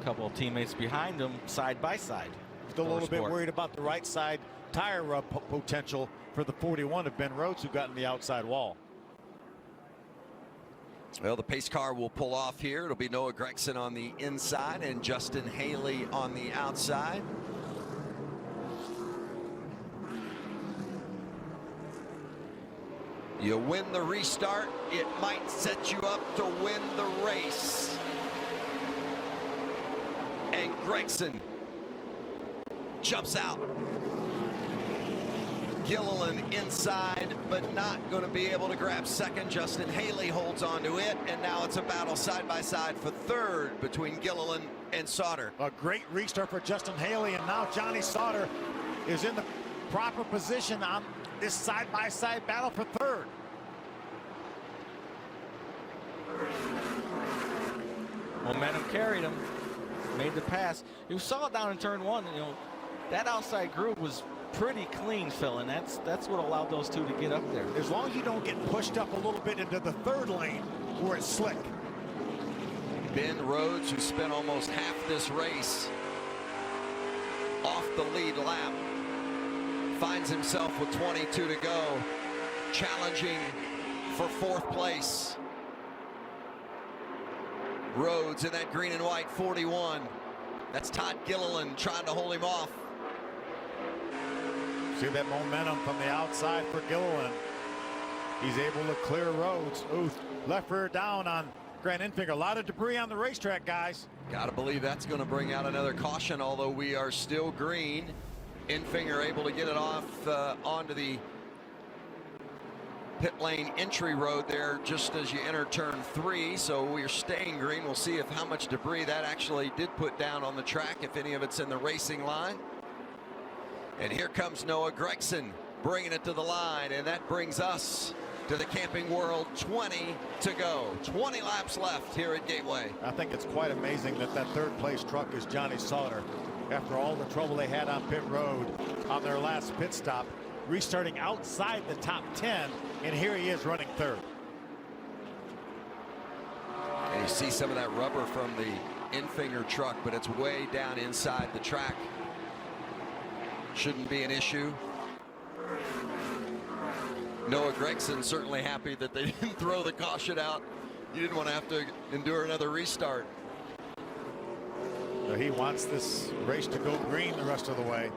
Couple of teammates behind him, side by side. Still a little bit worried about the right side tire rub potential for the 41 of Ben Rhodes, who got in the outside wall. Well, the pace car will pull off here. It'll be Noah Gragson on the inside and Justin Haley on the outside. You win the restart, it might set you up to win the race. And Gregson jumps out. Gilliland inside, but not going to be able to grab second. Justin Haley holds on to it, and now it's a battle side by side for third between Gilliland and Sauter. A great restart for Justin Haley, and now Johnny Sauter is in the proper position on this side-by-side battle for third. Momentum carried him, made the pass. You saw it down in turn one, you know, that outside groove was pretty clean, Phil, and that's what allowed those two to get up there. As long as you don't get pushed up a little bit into the third lane where it's slick. Ben Rhodes, who spent almost half this race off the lead lap, finds himself with 22 to go, challenging for fourth place. Rhodes in that green and white 41. That's Todd Gilliland trying to hold him off. See that momentum from the outside for Gilliland. He's able to clear Rhodes. Ooh, left rear down on Grant Enfinger. A lot of debris on the racetrack, guys. Gotta believe that's going to bring out another caution, although we are still green. Enfinger able to get it off onto the pit lane entry road there just as you enter turn 3, so we're staying green. We'll see how much debris that actually did put down on the track, if any of it's in the racing line. And here comes Noah Gregson bringing it to the line, and that brings us to the Camping World. 20 to go. 20 laps left here at Gateway. I think it's quite amazing that that third place truck is Johnny Sauter. After all the trouble they had on pit road on their last pit stop, restarting outside the top 10, and here he is running third. And you see some of that rubber from the Enfinger truck, but it's way down inside the track. Shouldn't be an issue. Noah Gregson certainly happy that they didn't throw the caution out. You didn't want to have to endure another restart. So he wants this race to go green the rest of the way.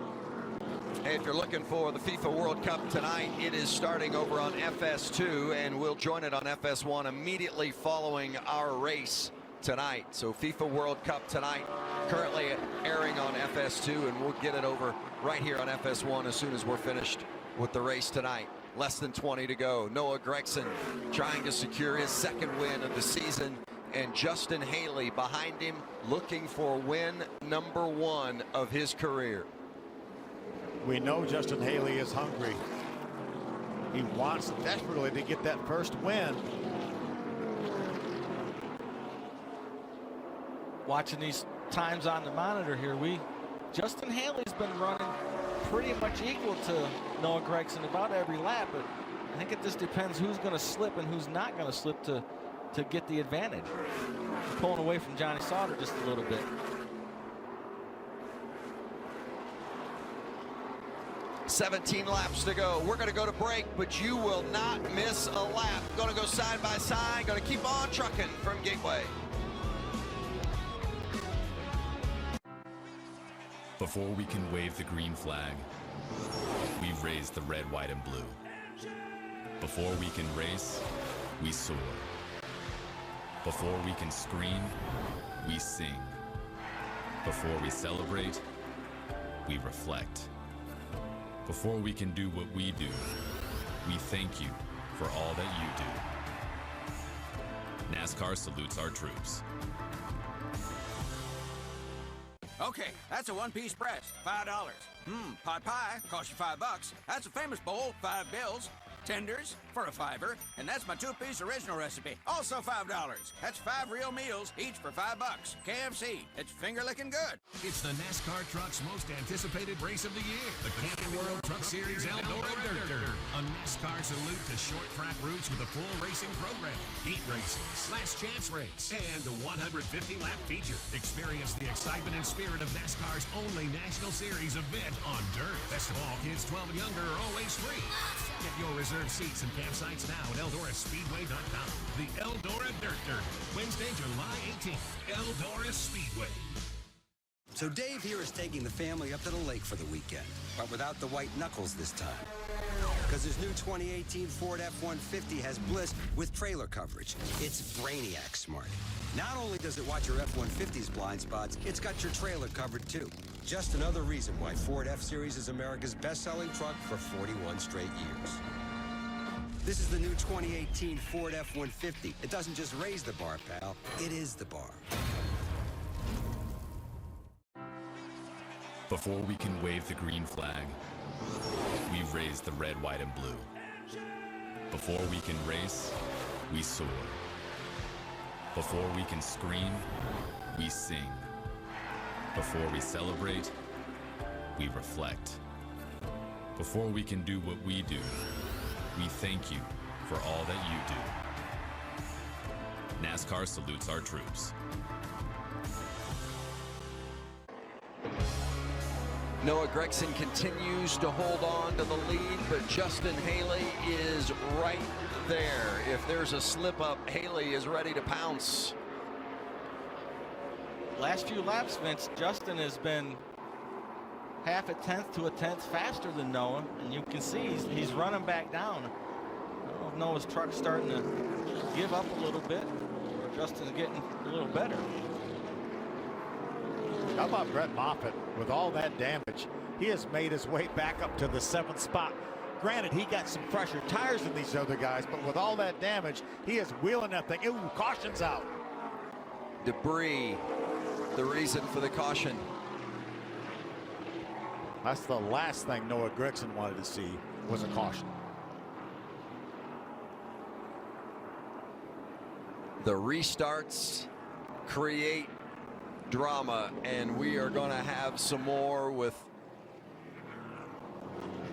Hey, if you're looking for the FIFA World Cup tonight, it is starting over on FS2, and we'll join it on FS1 immediately following our race tonight. So FIFA World Cup tonight, currently airing on FS2, and we'll get it over right here on FS1 as soon as we're finished with the race tonight. Less than 20 to go. Noah Gregson trying to secure his second win of the season, and Justin Haley behind him looking for win number 1 of his career. We know Justin Haley is hungry. He wants desperately to get that first win. Watching these times on the monitor here, Justin Haley's been running pretty much equal to Noah Gregson about every lap, but I think it just depends who's going to slip and who's not going to slip to get the advantage. Pulling away from Johnny Sauter just a little bit. $17 laps to go. We're going to go to break, but you will not miss a lap. Going to go side by side. Going to keep on trucking from Gateway. Before we can wave the green flag, we raise the red, white, and blue. Before we can race, we soar. Before we can scream, we sing. Before we celebrate, we reflect. Before we can do what we do, we thank you for all that you do. NASCAR salutes our troops. Okay, that's a one-piece breast, $5. Pot pie costs you $5. That's a famous bowl, $5. Tenders for a $5, and that's my 2-piece original recipe, also $5. That's 5 real meals, each for $5. KFC, it's finger-licking good. It's the NASCAR Truck's most anticipated race of the year, the Camping World Truck Series Eldora Dirt. A NASCAR salute to short track routes with a full racing program, heat races, last chance race, and a 150-lap feature. Experience the excitement and spirit of NASCAR's only National Series event on dirt. Best of all, kids 12 and younger are always free. Get your reserved seats and campsites now at EldoraSpeedway.com. The Eldora Dirt Derby, Wednesday, July 18th. Eldora Speedway. So Dave here is taking the family up to the lake for the weekend, but without the white knuckles this time. because his new 2018 Ford F-150 has bliss with trailer coverage. It's Brainiac smart. Not only does it watch your F-150's blind spots, it's got your trailer covered too. Just another reason why Ford F-Series is America's best-selling truck for 41 straight years. This is the new 2018 Ford F-150. It doesn't just raise the bar, pal. It is the bar. Before we can wave the green flag, we raise the red, white, and blue. Before we can race, we soar. Before we can scream, we sing. Before we celebrate, we reflect. Before we can do what we do, we thank you for all that you do. NASCAR salutes our troops. Noah Gragson continues to hold on to the lead, but Justin Haley is right there. If there's a slip-up, Haley is ready to pounce. Last few laps, Vince, Justin has been half a tenth to a tenth faster than Noah, and you can see he's running back down. I don't know if Noah's truck's starting to give up a little bit, or Justin's getting a little better. How about Brett Moffitt? With all that damage, he has made his way back up to the 7th spot. Granted, he got some fresher tires than these other guys, but with all that damage, he is wheeling that thing. Ooh, caution's out. Debris, the reason for the caution. That's the last thing Noah Gragson wanted to see, was a caution. The restarts create drama, and we are going to have some more with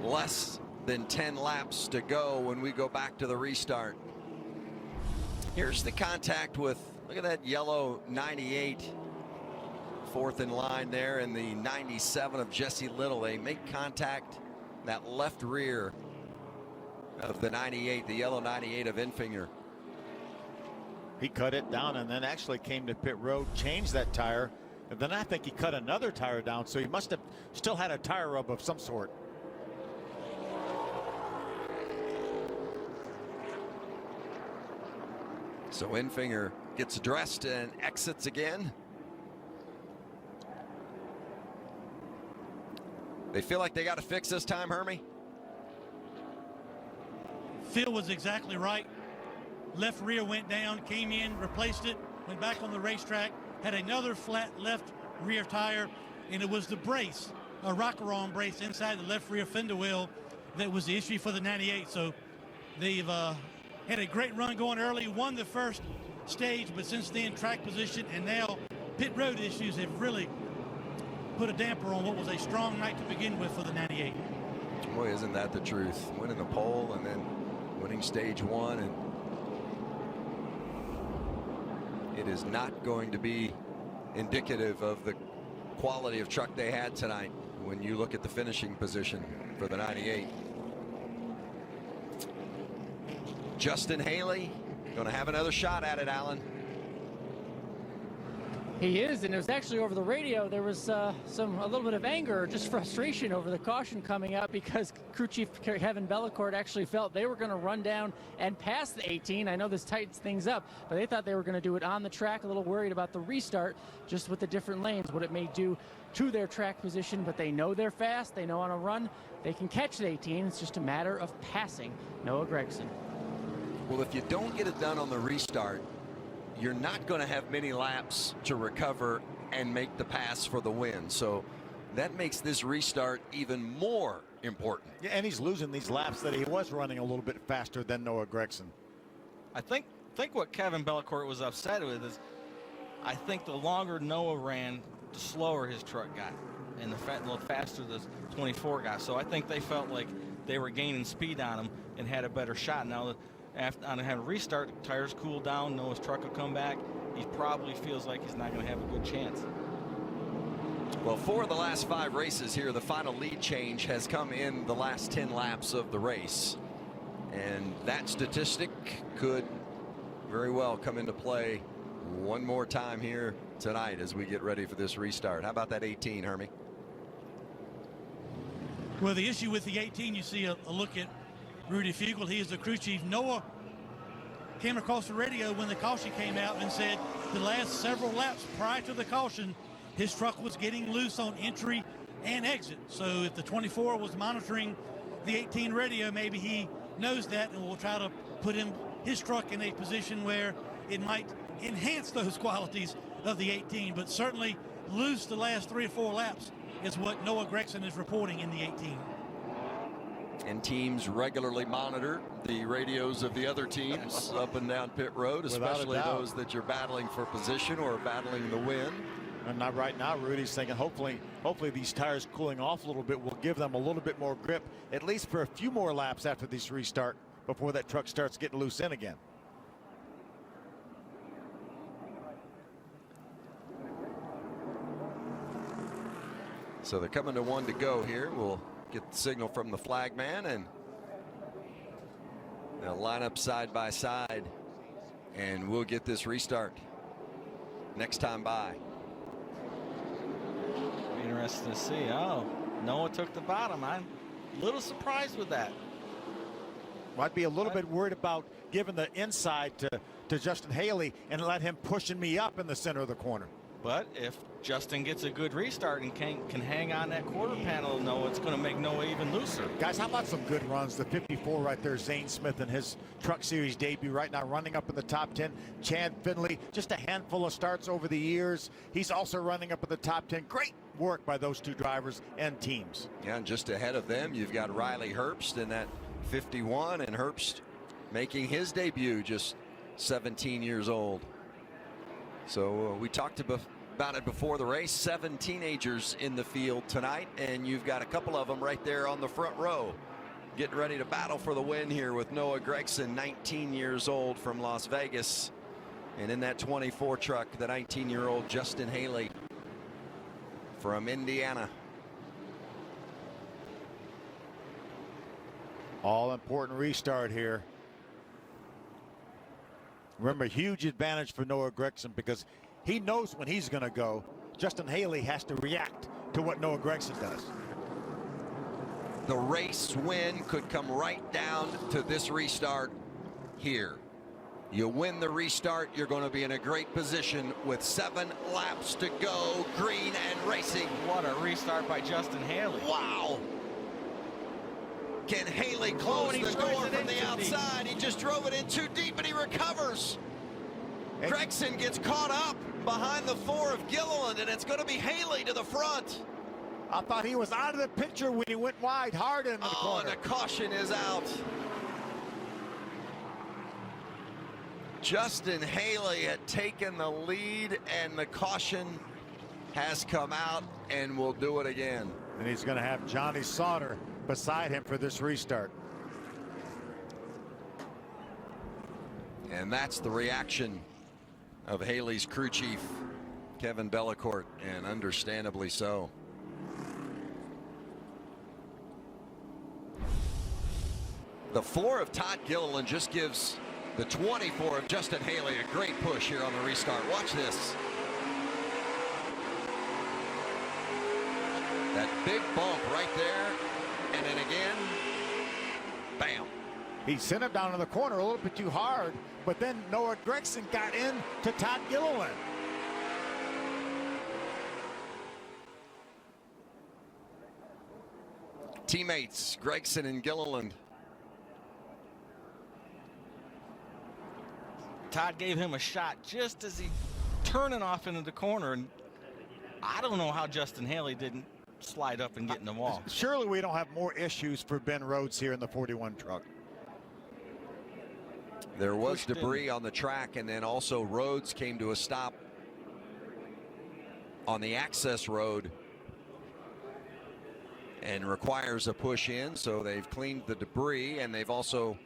less than 10 laps to go when we go back to the restart. Here's the contact with, look at that yellow 98, fourth in line there, and the 97 of Jesse Little. They make contact, that left rear of the 98, the yellow 98 of Enfinger. He cut it down and then actually came to pit road, changed that tire, and then I think he cut another tire down, so he must have still had a tire rub of some sort. So Enfinger gets dressed and exits again. They feel like they got to fix this time, Hermie? Phil was exactly right. Left rear went down, came in, replaced it, went back on the racetrack, had another flat left rear tire, and it was the brace, a rocker arm brace inside the left rear fender well that was the issue for the 98. So they've had a great run going early, won the first stage, but since then track position and now pit road issues have really put a damper on what was a strong night to begin with for the 98. Boy, isn't that the truth? Winning the pole and then winning stage one, and it is not going to be indicative of the quality of truck they had tonight when you look at the finishing position for the 98. Justin Haley going to have another shot at it, Alan. He is, and it was actually over the radio. There was a little bit of anger or just frustration over the caution coming out because crew chief Kevin Bellecourt actually felt they were going to run down and pass the 18. I know this tightens things up, but they thought they were going to do it on the track. A little worried about the restart, just with the different lanes, what it may do to their track position. But they know they're fast. They know on a run they can catch the 18. It's just a matter of passing Noah Gragson. Well, if you don't get it done on the restart, you're not going to have many laps to recover and make the pass for the win. So that makes this restart even more important. Yeah, and he's losing these laps that he was running a little bit faster than Noah Gragson. I think what Kevin Bellecourt was upset with is I think the longer Noah ran, the slower his truck got, and the faster the 24 got. So I think they felt like they were gaining speed on him and had a better shot. Now, after on a restart, the tires cool down, Noah's truck will come back. He probably feels like he's not going to have a good chance. Well, 4 of the last 5 races here, the final lead change has come in the last 10 laps of the race. And that statistic could very well come into play one more time here tonight as we get ready for this restart. How about that 18, Hermie? Well, the issue with the 18, you see a look at Rudy Fugel. He is the crew chief. Noah came across the radio when the caution came out and said the last several laps prior to the caution, his truck was getting loose on entry and exit. So if the 24 was monitoring the 18 radio, maybe he knows that and will try to put his truck in a position where it might enhance those qualities of the 18, but certainly loose the last 3 or 4 laps is what Noah Gregson is reporting in the 18. And teams regularly monitor the radios of the other teams up and down pit road, especially those that you're battling for position or battling the win. And not right now, Rudy's thinking hopefully these tires cooling off a little bit will give them a little bit more grip, at least for a few more laps after this restart before that truck starts getting loose in again. So they're coming to 1 to go here. We'll get the signal from the flag man, and they'll line up side by side, and we'll get this restart next time by. Interesting to see. Oh, Noah took the bottom. I'm a little surprised with that. I'd be a little bit worried about giving the inside to Justin Haley and let him pushing me up in the center of the corner. But if Justin gets a good restart and can hang on that quarter panel, Noah, it's going to make Noah even looser. Guys, how about some good runs? The 54 right there, Zane Smith in his Truck Series debut right now, running up in the top 10. Chad Finley, just a handful of starts over the years. He's also running up in the top 10. Great work by those 2 drivers and teams. Yeah, and just ahead of them, you've got Riley Herbst in that 51, and Herbst making his debut, just 17 years old. So we talked about it before the race. 7 teenagers in the field tonight, and you've got a couple of them right there on the front row getting ready to battle for the win here with Noah Gregson, 19 years old from Las Vegas. And in that 24 truck, the 19-year-old Justin Haley from Indiana. All important restart here. Remember, huge advantage for Noah Gregson because he knows when he's going to go. Justin Haley has to react to what Noah Gregson does. The race win could come right down to this restart here. You win the restart, you're going to be in a great position with 7 laps to go, green and racing. What a restart by Justin Haley. Wow. Can Haley close the door from the outside? He just drove it in too deep, and he recovers. Gregson gets caught up behind the 4 of Gilliland, and it's going to be Haley to the front. I thought he was out of the picture when he went wide hard into the corner. And the caution is out. Justin Haley had taken the lead, and the caution has come out, and will do it again. And he's going to have Johnny Sauter beside him for this restart. And that's the reaction of Haley's crew chief, Kevin Bellecourt, and understandably so. The 4 of Todd Gilliland just gives the 24 of Justin Haley a great push here on the restart. Watch this. That big bump right there, and then again, bam. He sent him down in the corner a little bit too hard, but then Noah Gregson got in to Todd Gilliland. Teammates Gregson and Gilliland. Todd gave him a shot just as he turning off into the corner, and I don't know how Justin Haley didn't slide up and get in the wall. Surely we don't have more issues for Ben Rhodes here in the 41 truck. There was debris on the track, and then also Rhodes came to a stop on the access road and requires a push in, so they've cleaned the debris, and they've also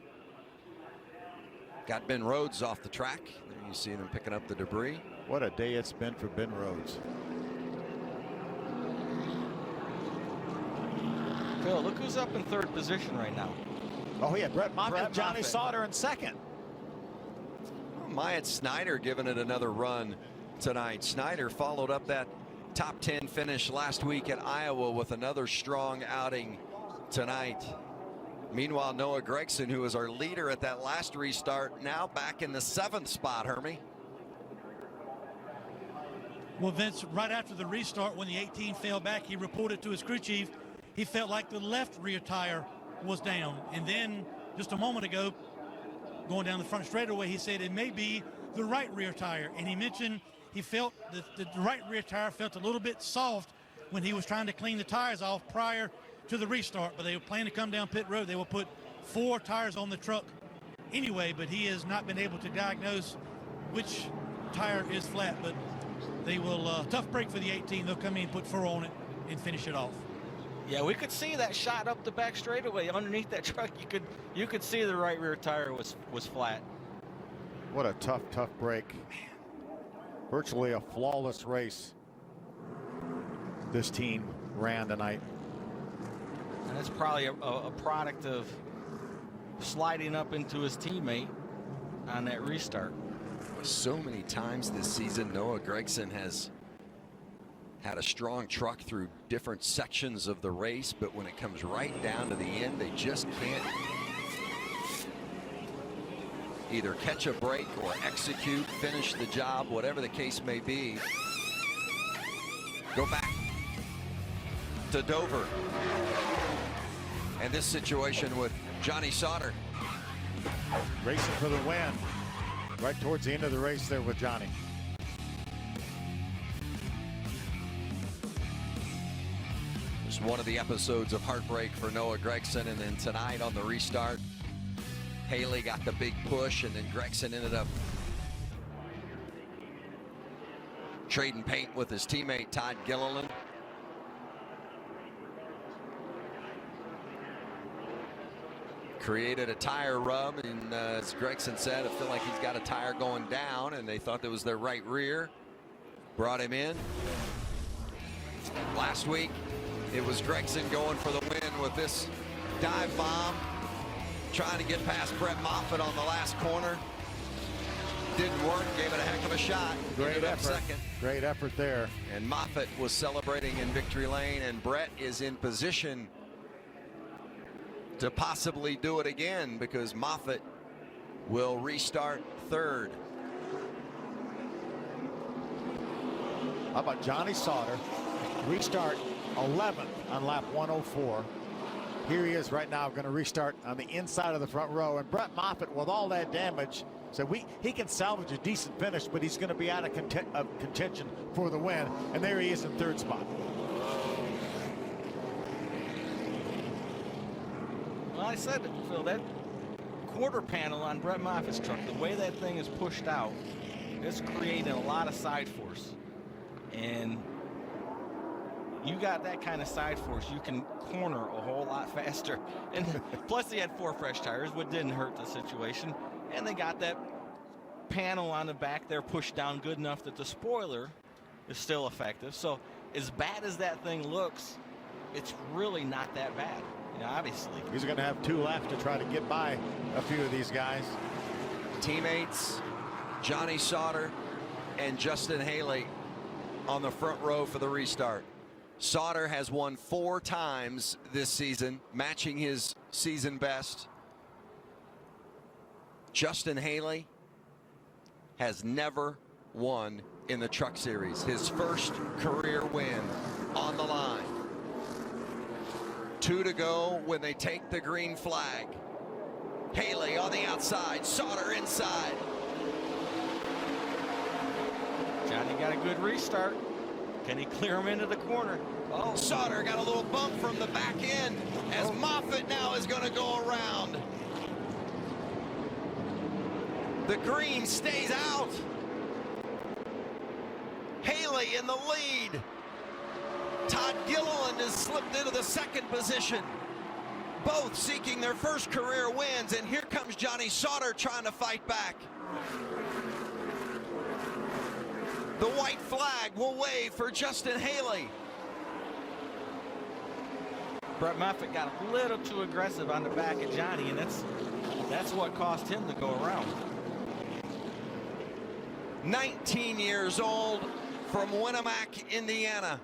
got Ben Rhodes off the track. There you see them picking up the debris. What a day it's been for Ben Rhodes. Phil, look who's up in 3rd position right now. Oh yeah, Brett Moffitt, Johnny Sauter in 2nd. Myatt Snyder giving it another run tonight. Snyder followed up that top 10 finish last week at Iowa with another strong outing tonight. Meanwhile, Noah Gregson, who was our leader at that last restart, now back in the 7th spot, Hermie. Well, Vince, right after the restart, when the 18 fell back, he reported to his crew chief he felt like the left rear tire was down. And then just a moment ago, going down the front straightaway, he said it may be the right rear tire. And he mentioned he felt that the right rear tire felt a little bit soft when he was trying to clean the tires off prior to the restart. But they were planning to come down pit road. They will put 4 tires on the truck anyway, but he has not been able to diagnose which tire is flat. But they will, tough break for the 18. They'll come in, put 4 on it, and finish it off. Yeah, we could see that shot up the back straightaway underneath that truck. You could see the right rear tire was flat. What a tough break. Virtually a flawless race this team ran tonight. And it's probably a product of sliding up into his teammate on that restart. So many times this season, Noah Gregson has had a strong truck through different sections of the race, but when it comes right down to the end, they just can't either catch a break or execute, finish the job, whatever the case may be. Go back to Dover. And this situation with Johnny Sauter. Racing for the win. Right towards the end of the race there with Johnny. Just one of the episodes of heartbreak for Noah Gregson, and then tonight on the restart, Haley got the big push, and then Gregson ended up trading paint with his teammate Todd Gilliland. Created a tire rub, and as Gregson said, I feel like he's got a tire going down, and they thought that was their right rear. Brought him in. Last week, it was Gregson going for the win with this dive bomb, trying to get past Brett Moffitt on the last corner. Didn't work, gave it a heck of a shot. Great effort. Second. Great effort there. And Moffitt was celebrating in victory lane, and Brett is in position to possibly do it again because Moffitt will restart 3rd. How about Johnny Sauter? Restart 11th on lap 104. Here he is right now, going to restart on the inside of the front row. And Brett Moffitt, with all that damage, said he can salvage a decent finish, but he's going to be out of contention for the win. And there he is in 3rd spot. Well, I said it, Phil, that quarter panel on Brett Moffitt's truck, the way that thing is pushed out, it's creating a lot of side force. And you got that kind of side force, you can corner a whole lot faster. And plus he had 4 fresh tires, which didn't hurt the situation. And they got that panel on the back there pushed down good enough that the spoiler is still effective. So as bad as that thing looks, it's really not that bad. Yeah, obviously. He's going to have 2 left to try to get by a few of these guys. Teammates Johnny Sauter and Justin Haley on the front row for the restart. Sauter has won 4 times this season, matching his season best. Justin Haley has never won in the Truck Series. His first career win on the line. 2 to go when they take the green flag. Haley on the outside, Sauter inside. Johnny got a good restart. Can he clear him into the corner? Oh, Sauter got a little bump from the back end as Moffitt now is going to go around. The green stays out. Haley in the lead. Todd Gilliland has slipped into the 2nd position. Both seeking their first career wins, and here comes Johnny Sauter trying to fight back. The white flag will wave for Justin Haley. Brett Moffitt got a little too aggressive on the back of Johnny, and that's what cost him to go around. 19 years old from Winamac, Indiana.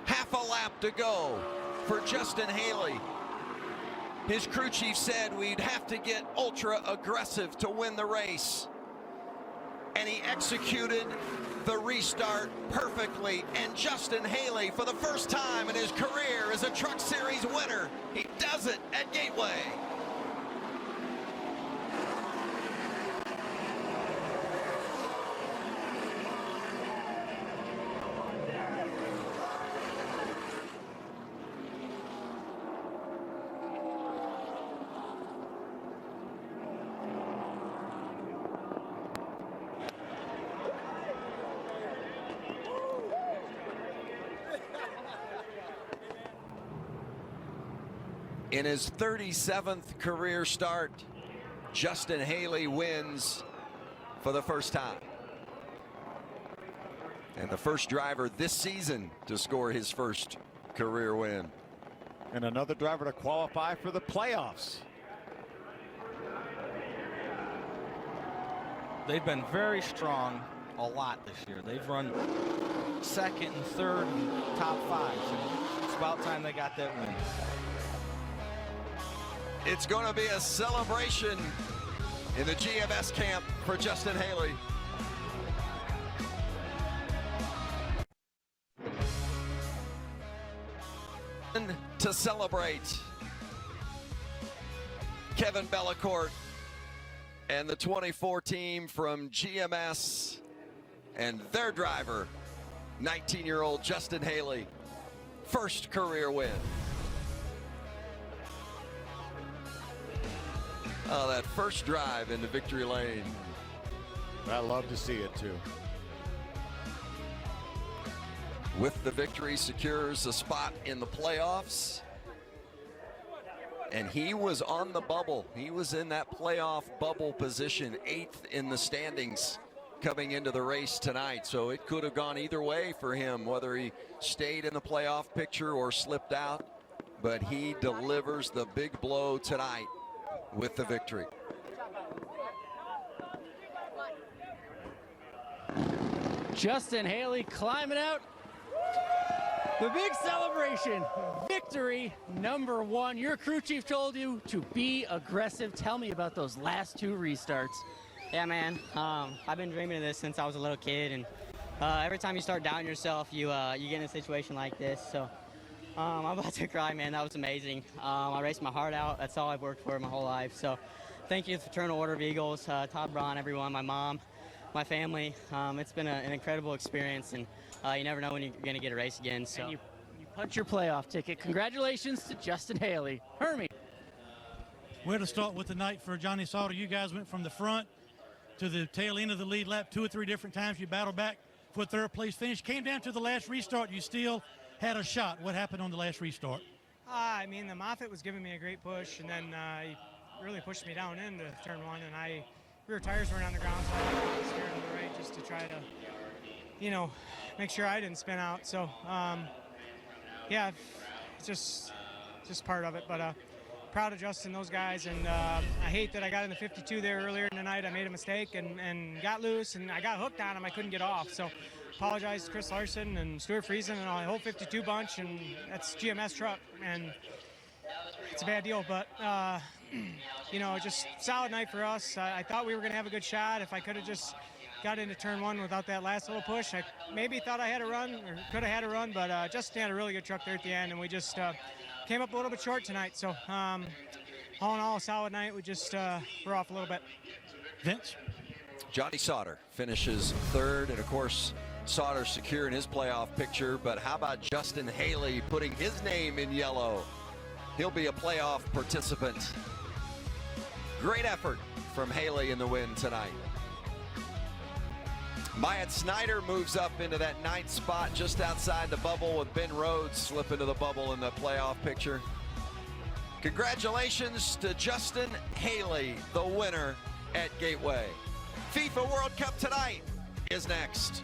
Half a lap to go for Justin Haley. His crew chief said we'd have to get ultra aggressive to win the race. And he executed the restart perfectly. And Justin Haley, for the first time in his career, is a Truck Series winner. He does it at Gateway. In his 37th career start, Justin Haley wins for the first time. And the first driver this season to score his first career win. And another driver to qualify for the playoffs. They've been very strong a lot this year. They've run second and third and top five. So it's about time they got that win. It's going to be a celebration in the GMS camp for Justin Haley. To celebrate, Kevin Bellecourt and the 24 team from GMS and their driver, 19-year-old Justin Haley, first career win. Oh, that first drive into victory lane. I love to see it too. With the victory, secures a spot in the playoffs. And he was on the bubble. He was in that playoff bubble position, 8th in the standings coming into the race tonight. So it could have gone either way for him, whether he stayed in the playoff picture or slipped out. But he delivers the big blow tonight with the victory. Justin Haley climbing out. The big celebration. Victory number 1. Your crew chief told you to be aggressive. Tell me about those last 2 restarts. Yeah, man. I've been dreaming of this since I was a little kid, and every time you start doubting yourself, you get in a situation like this. So I'm about to cry, man. That was amazing. I raced my heart out. That's all I've worked for my whole life. So thank you to the Fraternal Order of Eagles, Todd Braun, everyone, my mom, my family. It's been an incredible experience, and you never know when you're going to get a race again. So And you punch your playoff ticket. Congratulations to Justin Haley. Hermie. Where to start with the night for Johnny Sauter? You guys went from the front to the tail end of the lead lap 2 or 3 different times. You battled back for a 3rd place finish. Came down to the last restart. You still had a shot. What happened on the last restart? I mean, the Moffitt was giving me a great push, and then he really pushed me down into turn 1, and rear tires weren't on the ground, so I was steering to the right just to try to, you know, make sure I didn't spin out. So, yeah, it's just part of it. But proud of Justin, those guys, and I hate that I got in the 52 there earlier in the night. I made a mistake and got loose, and I got hooked on him. I couldn't get off. So, apologize to Chris Larson and Stewart Creason and the whole 52 bunch, and that's GMS truck, and it's a bad deal. But you know, just solid night for us. I thought we were going to have a good shot. If I could have just got into turn 1 without that last little push, I maybe thought I had a run or could have had a run, but Justin had a really good truck there at the end, and we just came up a little bit short tonight. So all in all, a solid night. We just we're off a little bit. Vince? Johnny Sauter finishes 3rd, and of course Sauter secure in his playoff picture, but how about Justin Haley putting his name in yellow? He'll be a playoff participant. Great effort from Haley in the win tonight. Myatt Snyder moves up into that 9th spot just outside the bubble, with Ben Rhodes slip into the bubble in the playoff picture. Congratulations to Justin Haley, the winner at Gateway. FIFA World Cup tonight is next.